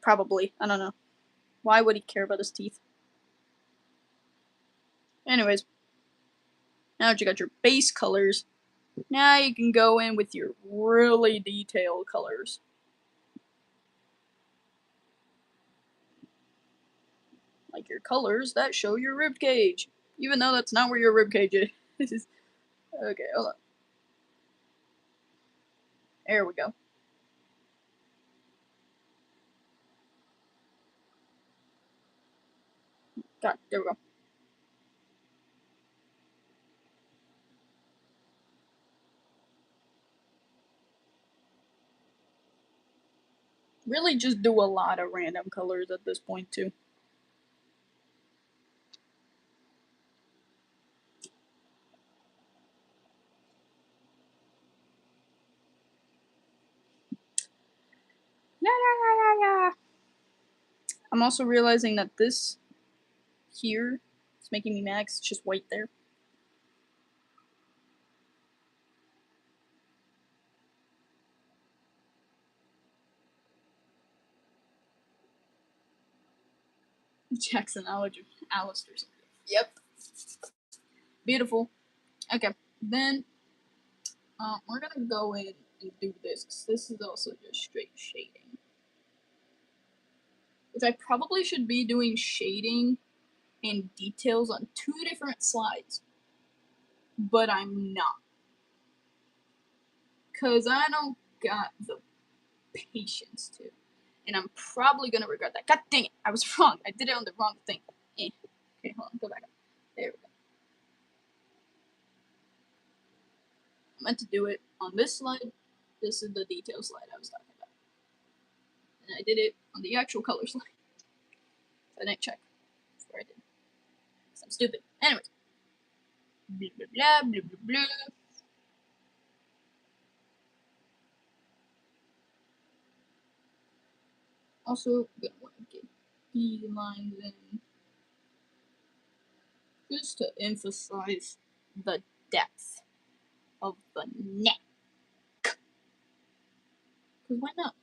Probably. I don't know. Why would he care about his teeth? Anyways. Now that you got your base colors, now you can go in with your really detailed colors. Like your colors that show your rib cage. Even though that's not where your rib cage is. Okay, hold on. There we go. God, there we go. Really just do a lot of random colors at this point too. Yeah. I'm also realizing that this here is making me mad 'cause it's just white there. Jackson Alistair. Yep. Beautiful. Okay, then we're gonna go in and do this. This is also just straight shading. Which I probably should be doing shading and details on 2 different slides. But I'm not. Because I don't got the patience to. And I'm probably gonna regret that. God dang it, I was wrong. I did it on the wrong thing. Okay, hold on, go back up. There we go. I meant to do it on this slide. This is the detail slide I was talking about. And I did it on the actual color slide. I didn't check before I did. Because I'm stupid. Anyways. Blah, blah, blah, blah, blah, blah. Also, gonna want to get these lines in just to emphasize the depth of the neck. Because why not?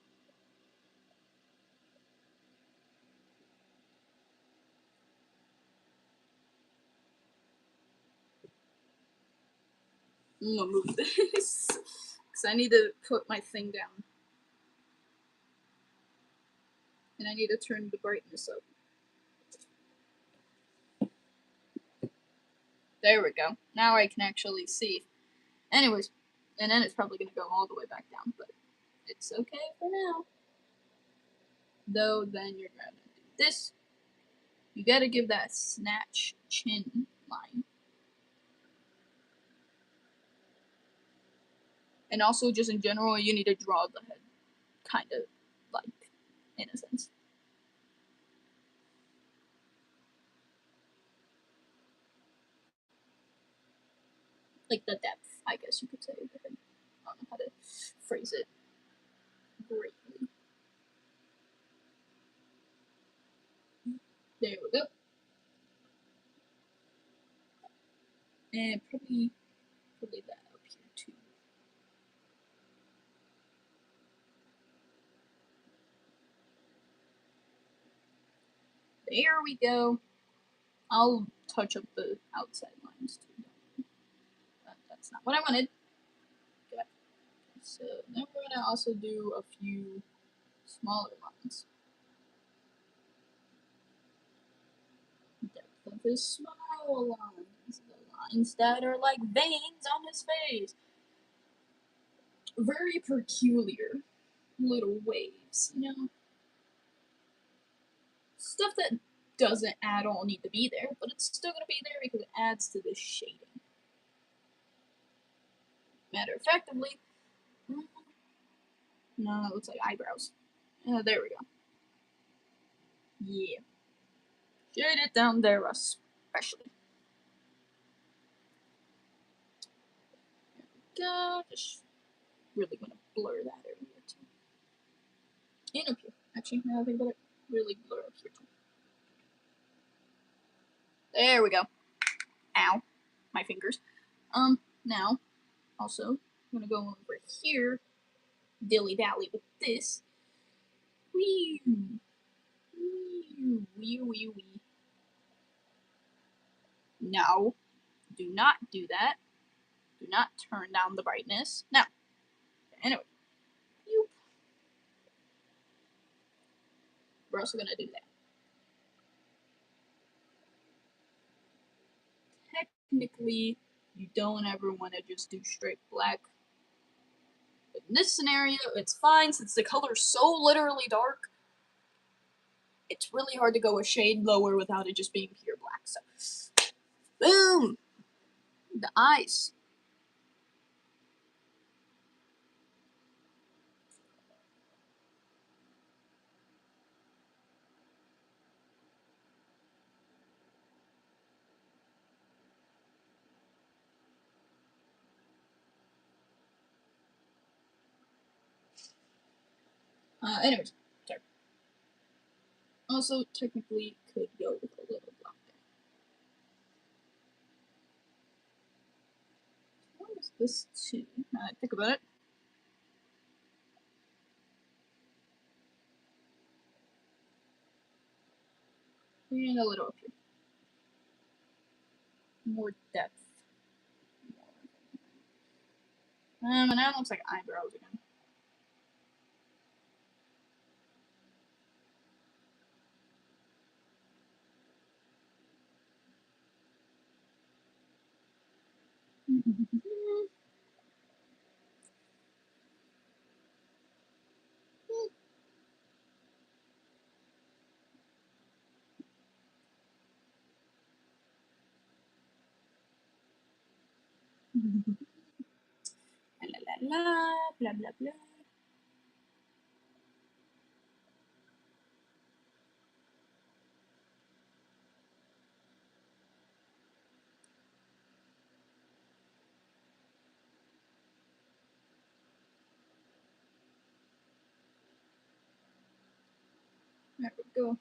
I'm gonna move this because I need to put my thing down. And I need to turn the brightness up. There we go. Now I can actually see. Anyways, and then it's probably going to go all the way back down, but it's okay for now. Though then you're going to do this. You got to give that snatch chin line. And also, just in general, you need to draw the head, kind of, like, in a sense. Like the depth, I guess you could say, of the head. I don't know how to phrase it greatly. There we go. And probably that up here too. There we go. I'll touch up the outside lines too. That's not what I wanted. Okay. So then we're gonna also do a few smaller lines. Depth of his smile lines. The lines that are like veins on his face. Very peculiar little waves, you know? Stuff that doesn't at all need to be there, but it's still gonna be there because it adds to the shading. Matter of factly, no, it looks like eyebrows. There we go. Yeah. Shade it down there especially. There we go. Just really gonna blur that area too. And up here. Actually, now I think about it, really blur up here too. There we go. Ow. My fingers. Now, also, I'm gonna go over here, dilly-dally with this. Wee. Wee, wee, wee, wee. No. Do not do that. Do not turn down the brightness. Now. Anyway. We're also gonna do that. Technically, you don't ever want to just do straight black. But in this scenario, it's fine since the color's so literally dark. It's really hard to go a shade lower without it just being pure black. So, boom! The eyes. Anyways, sorry. Also, technically, could go with a little black there. What is this too? Think about it. And a little up here. More depth. And now it looks like eyebrows again. La la la, blah blah blah. There we go.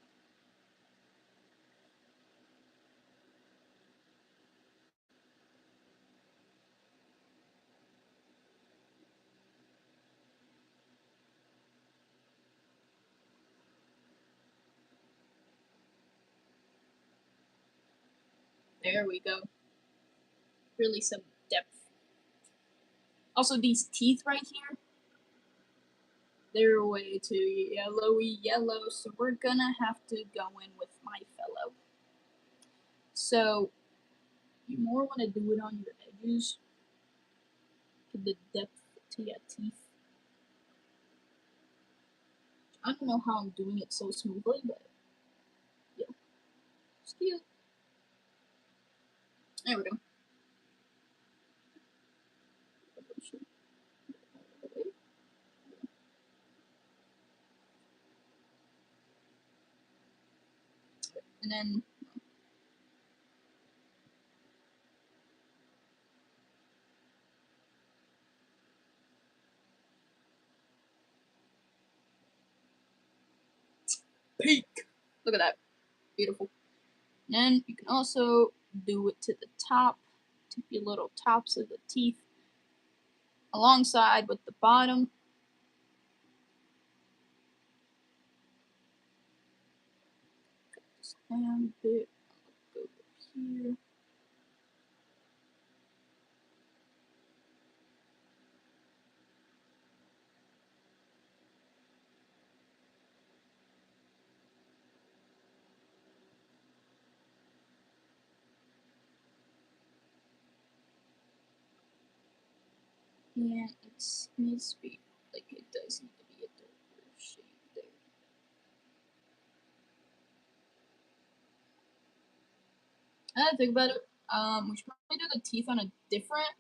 There we go. Really some depth. Also, these teeth right here, they're way too yellowy yellow, so we're gonna have to go in with my fellow. So, You more want to do it on your edges. Give the depth to your teeth. I don't know how I'm doing it so smoothly, but yeah, it's cute. There we go. And then peak. Look at that. Beautiful. And then you can also do it to the top, to your little tops of the teeth, alongside with the bottom. And a bit over here. Yeah, it needs to be, like, it does need to be a darker shade there. Now that I think about it, we should probably do the teeth on a different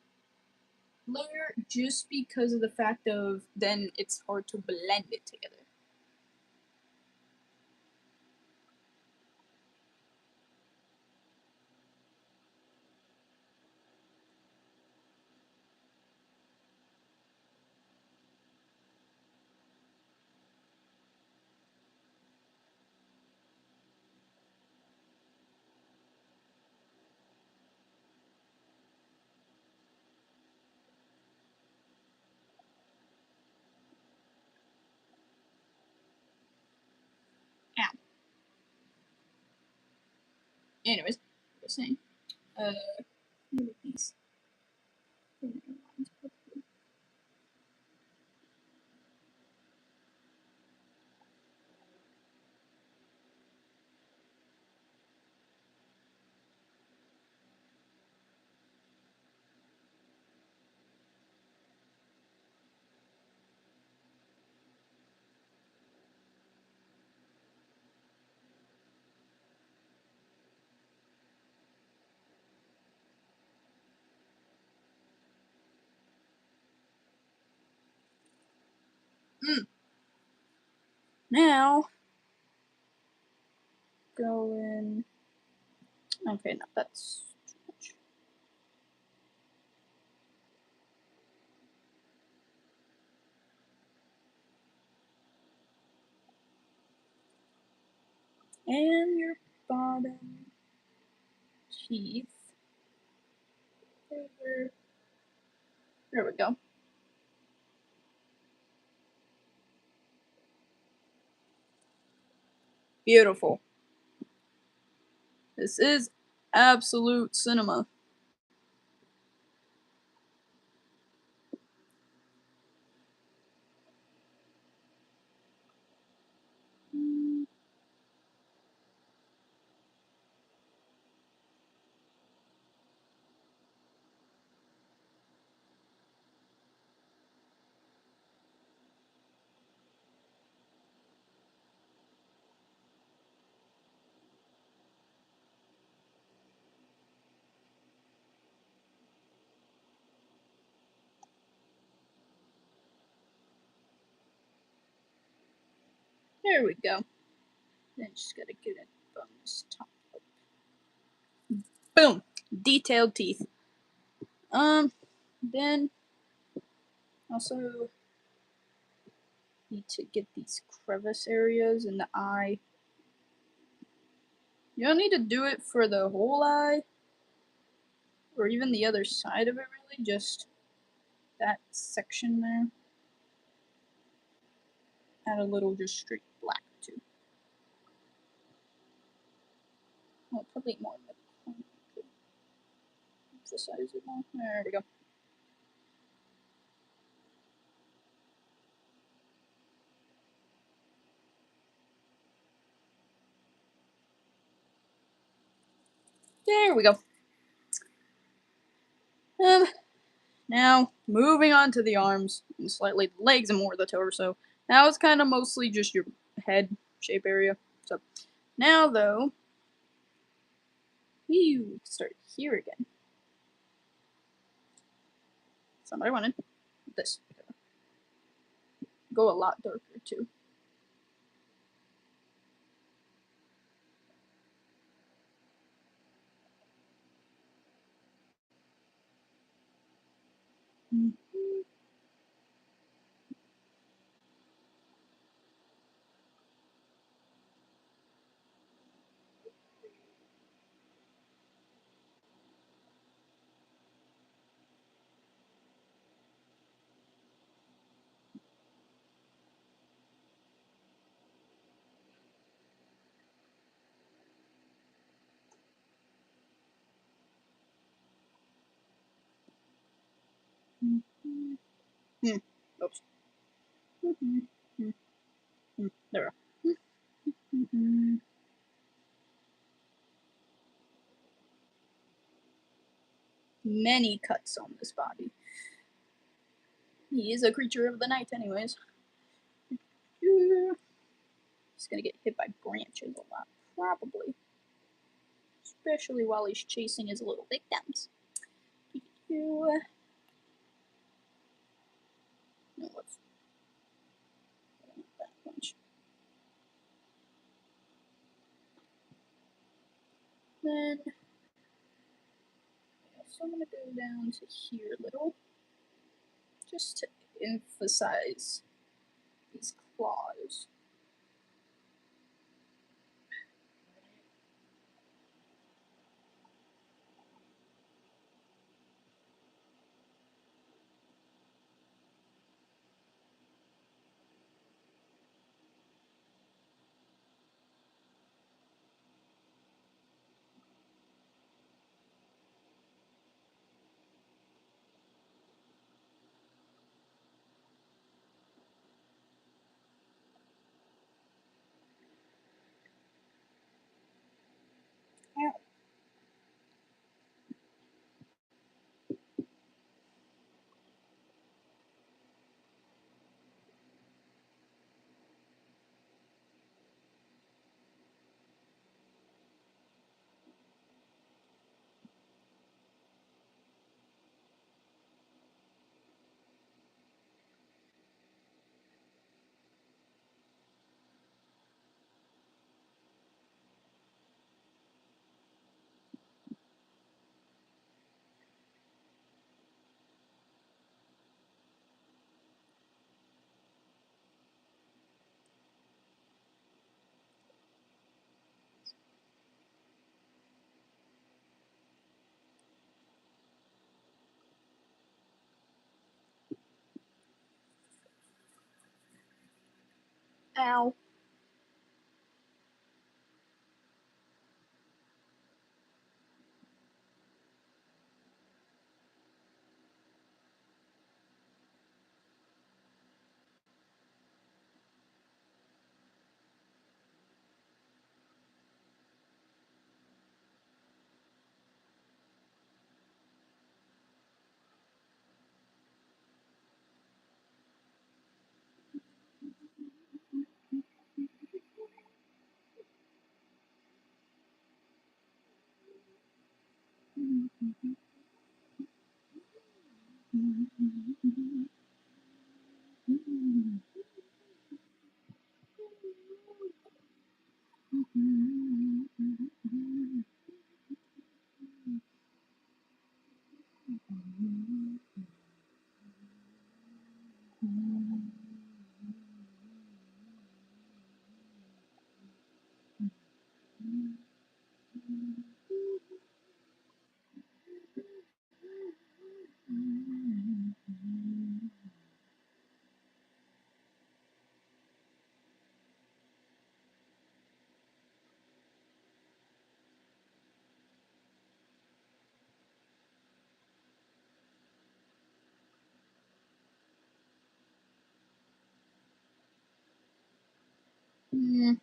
layer just because of the fact of then it's hard to blend it together. Yeah. Anyways, like I was saying, these lines. Now, go in. Okay, no, that's too much. And your bottom teeth. There we go. Beautiful. This is absolute cinema. There we go. Then just gotta get it on this top. Boom! Detailed teeth. Then also need to get these crevice areas in the eye. You don't need to do it for the whole eye, or even the other side of it really, just that section there. Add a little just straight black too. Well, probably more in the corner. Emphasize it more. There we go. There we go. Now, moving on to the arms, and slightly the legs and more of the torso. Now it's kind of mostly just your head shape area. So, now though, we start here again. Somebody wanted this. Go a lot darker too. Oops. There we go. Many cuts on this body. He is a creature of the night, anyways. He's gonna get hit by branches a lot, probably. Especially while he's chasing his little victims. No, let's that punch. Then, so I'm gonna go down to here a little, just to emphasize these claws. Ow. Mm.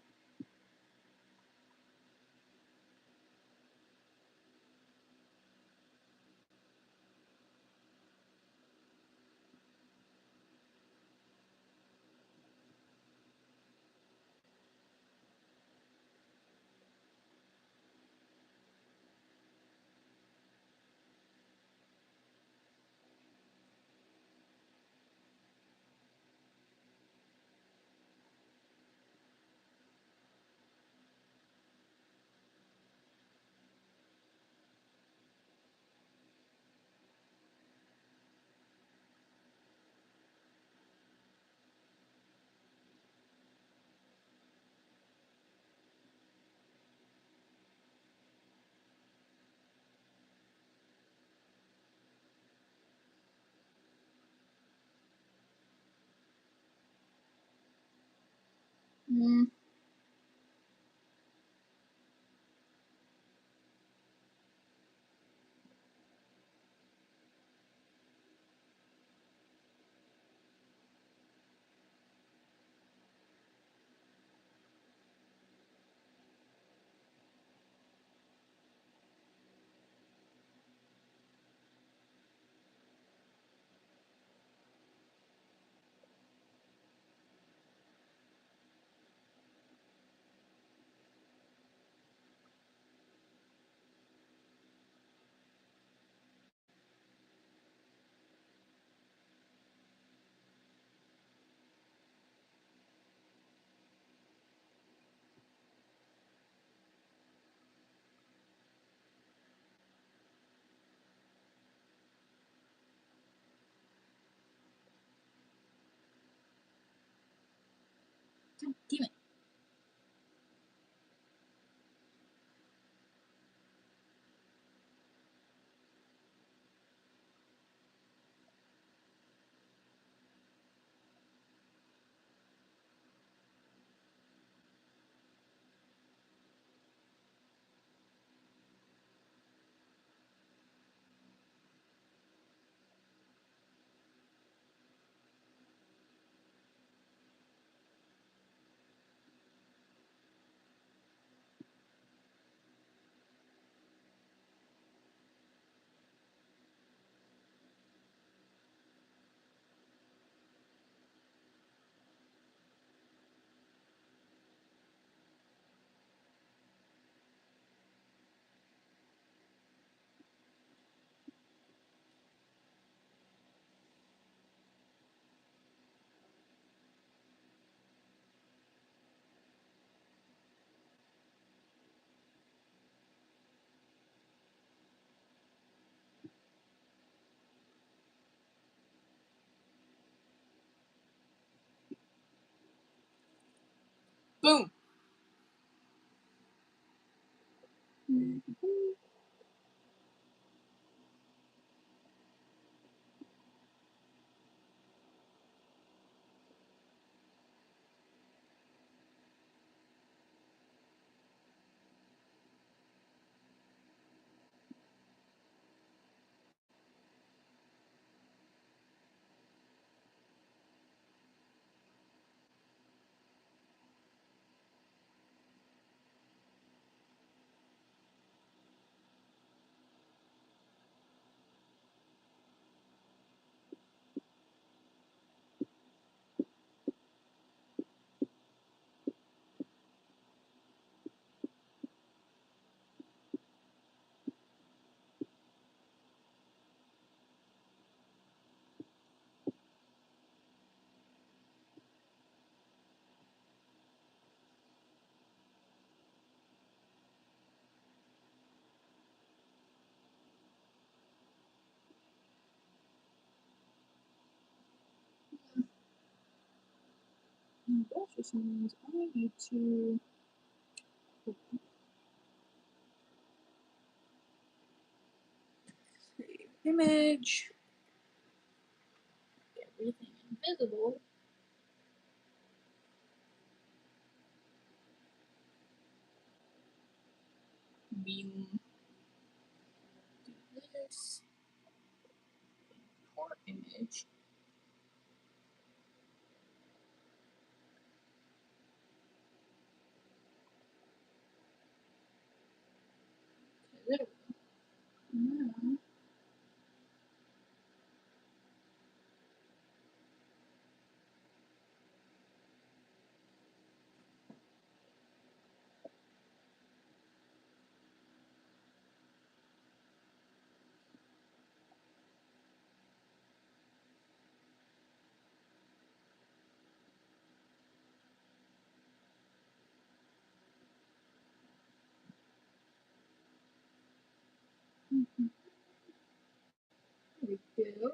God damn it. Boom. That just means I need to save image, everything invisible. Beam. Do this. Import image. Okay, there we go. Now, there we go.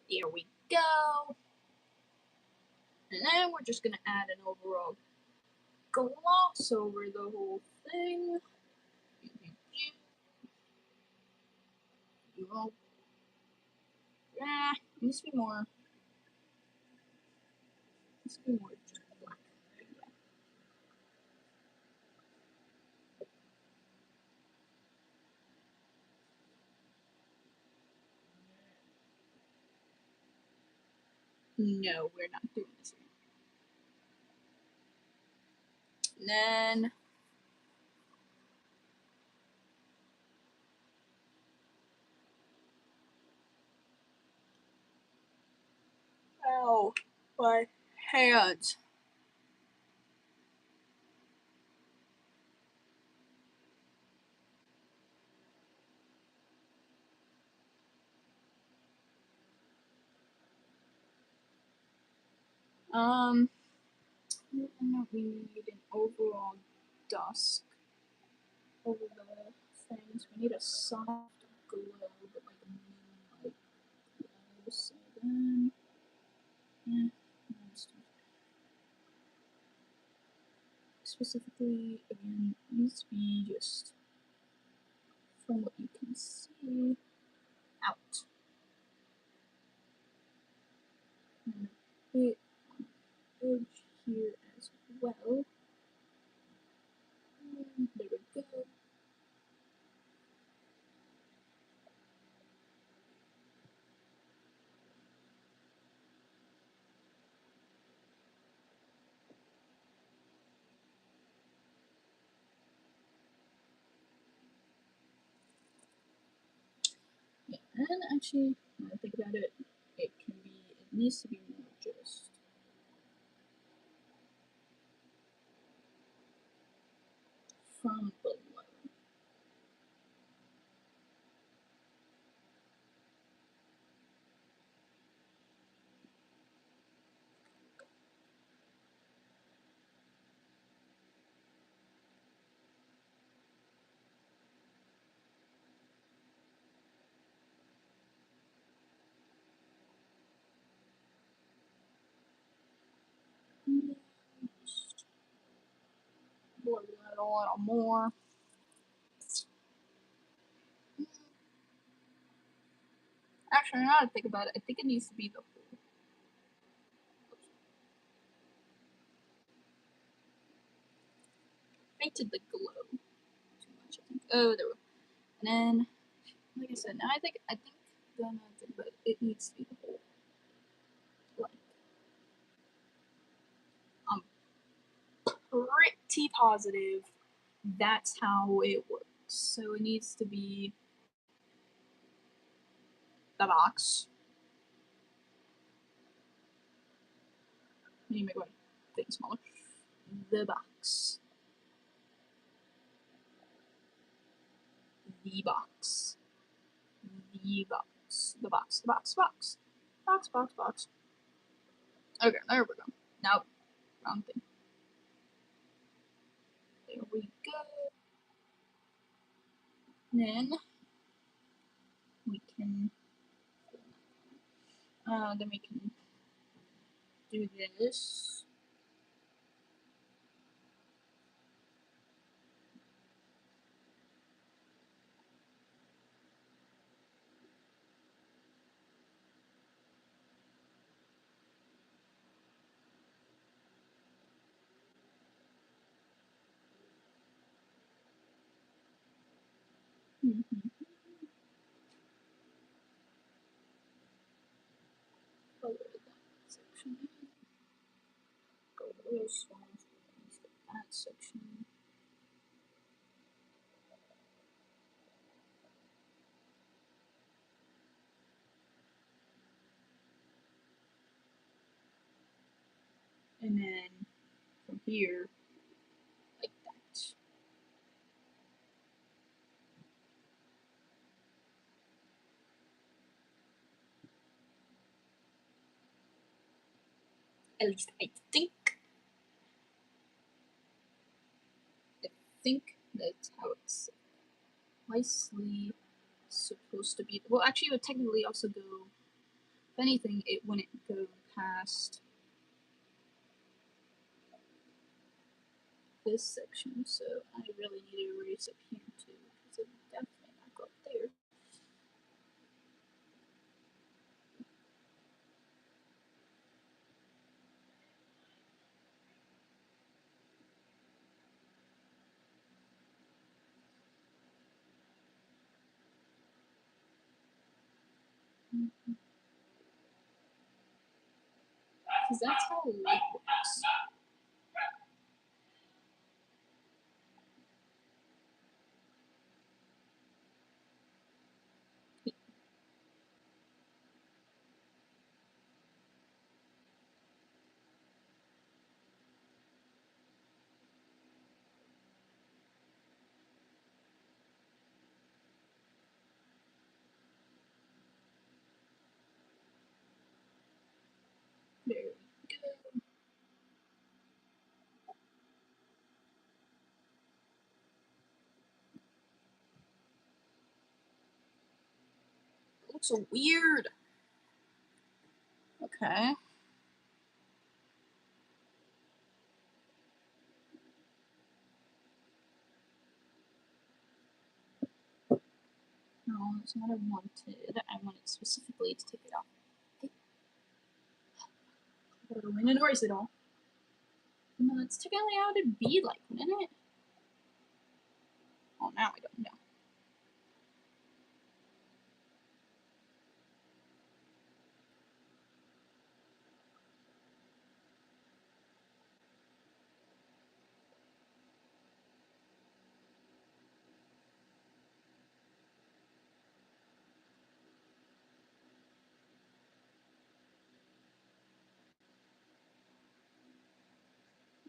There we go. And then we're just gonna add an overall gloss over the whole thing. Yeah, it needs to be more. Needs to be more just black. No, we're not doing this here. And then ow, my hands. We need an overall dusk over the things. We need a soft glow, but like a moonlight glow. So then, specifically, again, needs to be just from what you can see out. And a bit on the edge here as well. And there we go. Yeah, and actually, when I think about it, it needs to be more just from below. Just blur that a little more. Actually, now that I think about it, I think it needs to be the whole. Painted the glow too much, I think. Oh, there we go. And then, like I said, now I think then I think about it, it needs to be the whole. Like, I'm pretty positive that's how it works. So it needs to be the box. Let me make my thing smaller. The box. The box. The box. The box. The box. Box. Box. Box. Box. Okay, there we go. Now, wrong thing. There we go. Then we can. Then we can do this. Mm-hmm. Color that section. Go to this one. That section. And then from here, like that. At least I think. think that's how it's nicely supposed to be. Well, actually, it would technically also go. If anything, it wouldn't go past this section, so I really need to erase up here too, because it would definitely not go up there. Because that's how light works. There we go. It looks so weird. Okay. No, that's not what I wanted. I wanted specifically to take it off. Okay. Gotta go in and erase it all. No, that's technically how it'd be like, wouldn't it? Oh, now I don't know.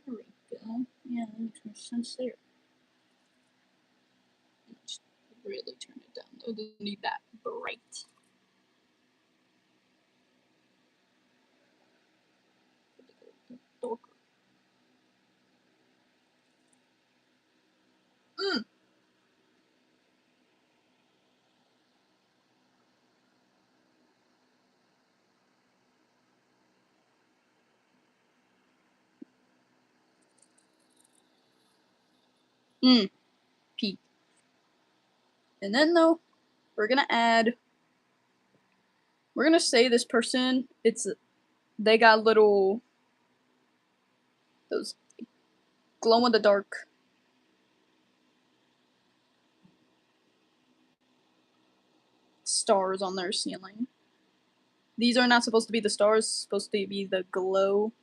There we go. Yeah, that makes more sense there. Just really turn it down though. Doesn't need that bright. Darker. Mm. Mm. P. And then though, we're gonna add. We're gonna say this person. They got little those glow in the dark stars on their ceiling. These are not supposed to be the stars, it's supposed to be the glow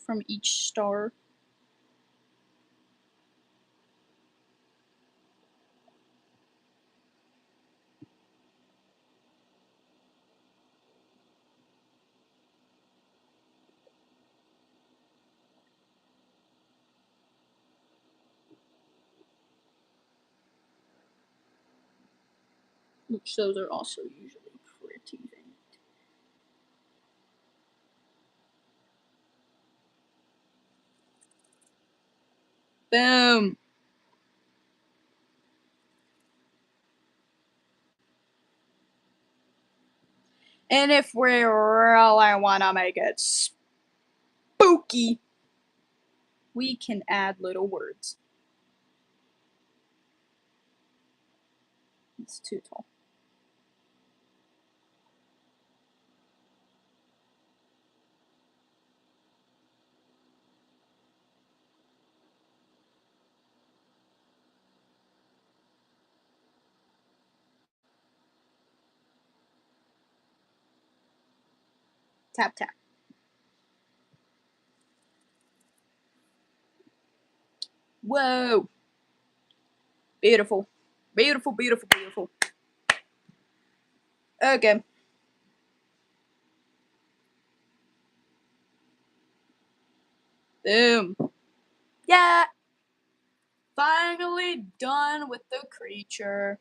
from each star. Which those are also usually pretty faint. Boom! And if we really want to make it spooky, we can add little words. It's too tall. Tap tap. Whoa! Beautiful. Beautiful, beautiful, beautiful. Okay. Boom. Yeah! Finally done with the creature.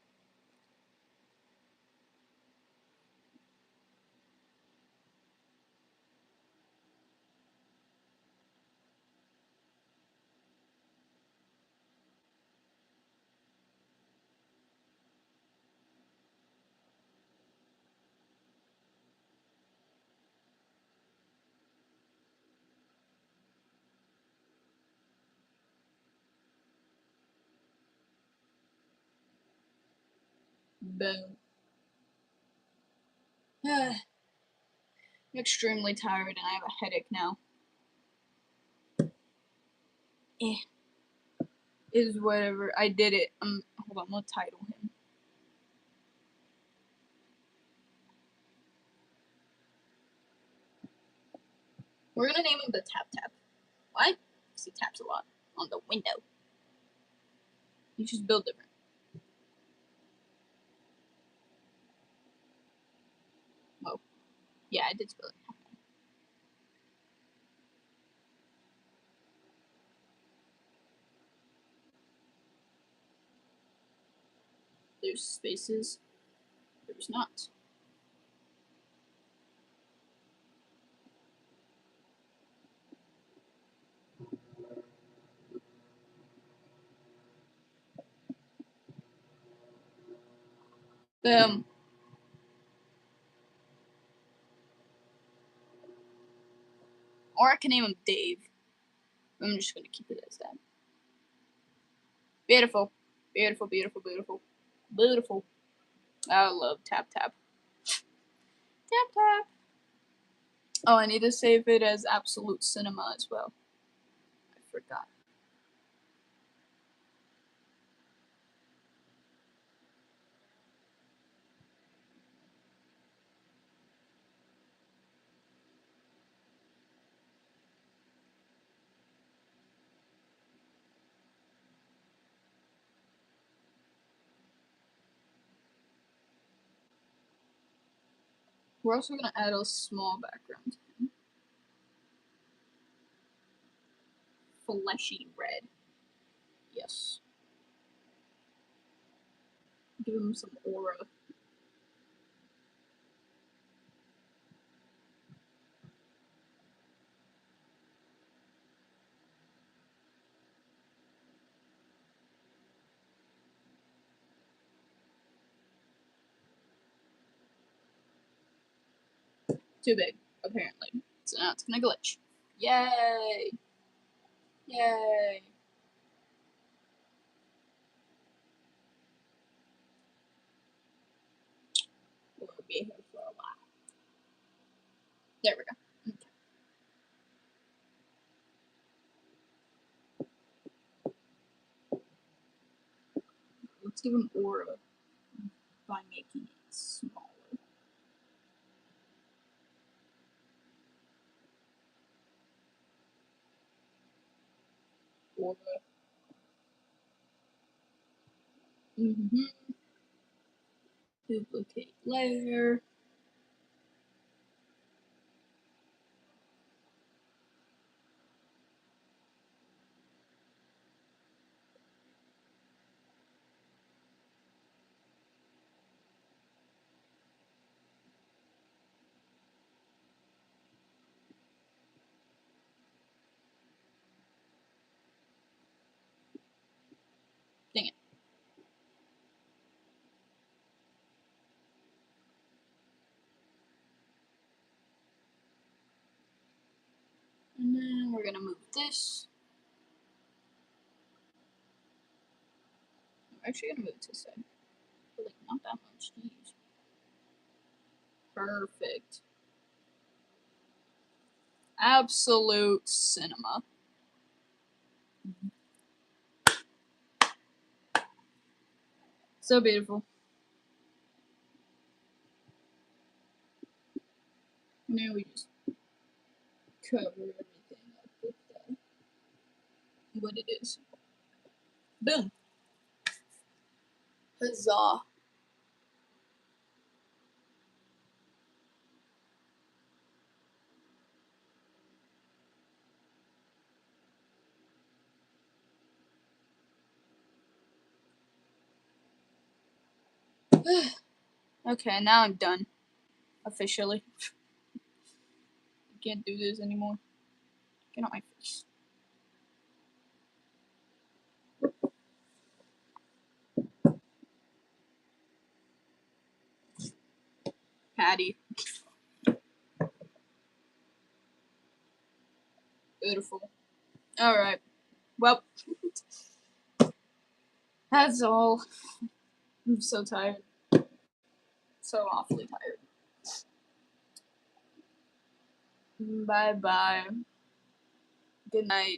Boom. I'm extremely tired and I have a headache now. Is whatever. I did it. Hold on, I'm gonna title him. We're gonna name him the Tap Tap. What? Because he taps a lot on the window. You just build different. Whoa. Yeah, I did spill it. There's spaces. There's not. Boom. Or I can name him Dave. I'm just gonna keep it as that. Beautiful. Beautiful, beautiful, beautiful. Beautiful. I love Tap Tap. Tap Tap. Oh, I need to save it as Absolute Cinema as well. I forgot. We're also gonna add a small background to him. Fleshy red. Yes. Give him some aura. Too big, apparently. So now it's gonna glitch. Yay! Yay! We'll be here for a while. There we go. Okay. Let's give him aura by making it smaller. Aura. Duplicate layer. Dang it. And then we're gonna move this. I'm actually gonna move it to this side. But like, not that much, jeez. Perfect. Absolute cinema. So beautiful. Now we just cover everything up with what it is. Boom. Huzzah. Okay, now I'm done. Officially. I can't do this anymore. Get out my face. Patty. Beautiful. Alright. Well, that's all. I'm so tired. so awfully tired. Bye bye. Good night.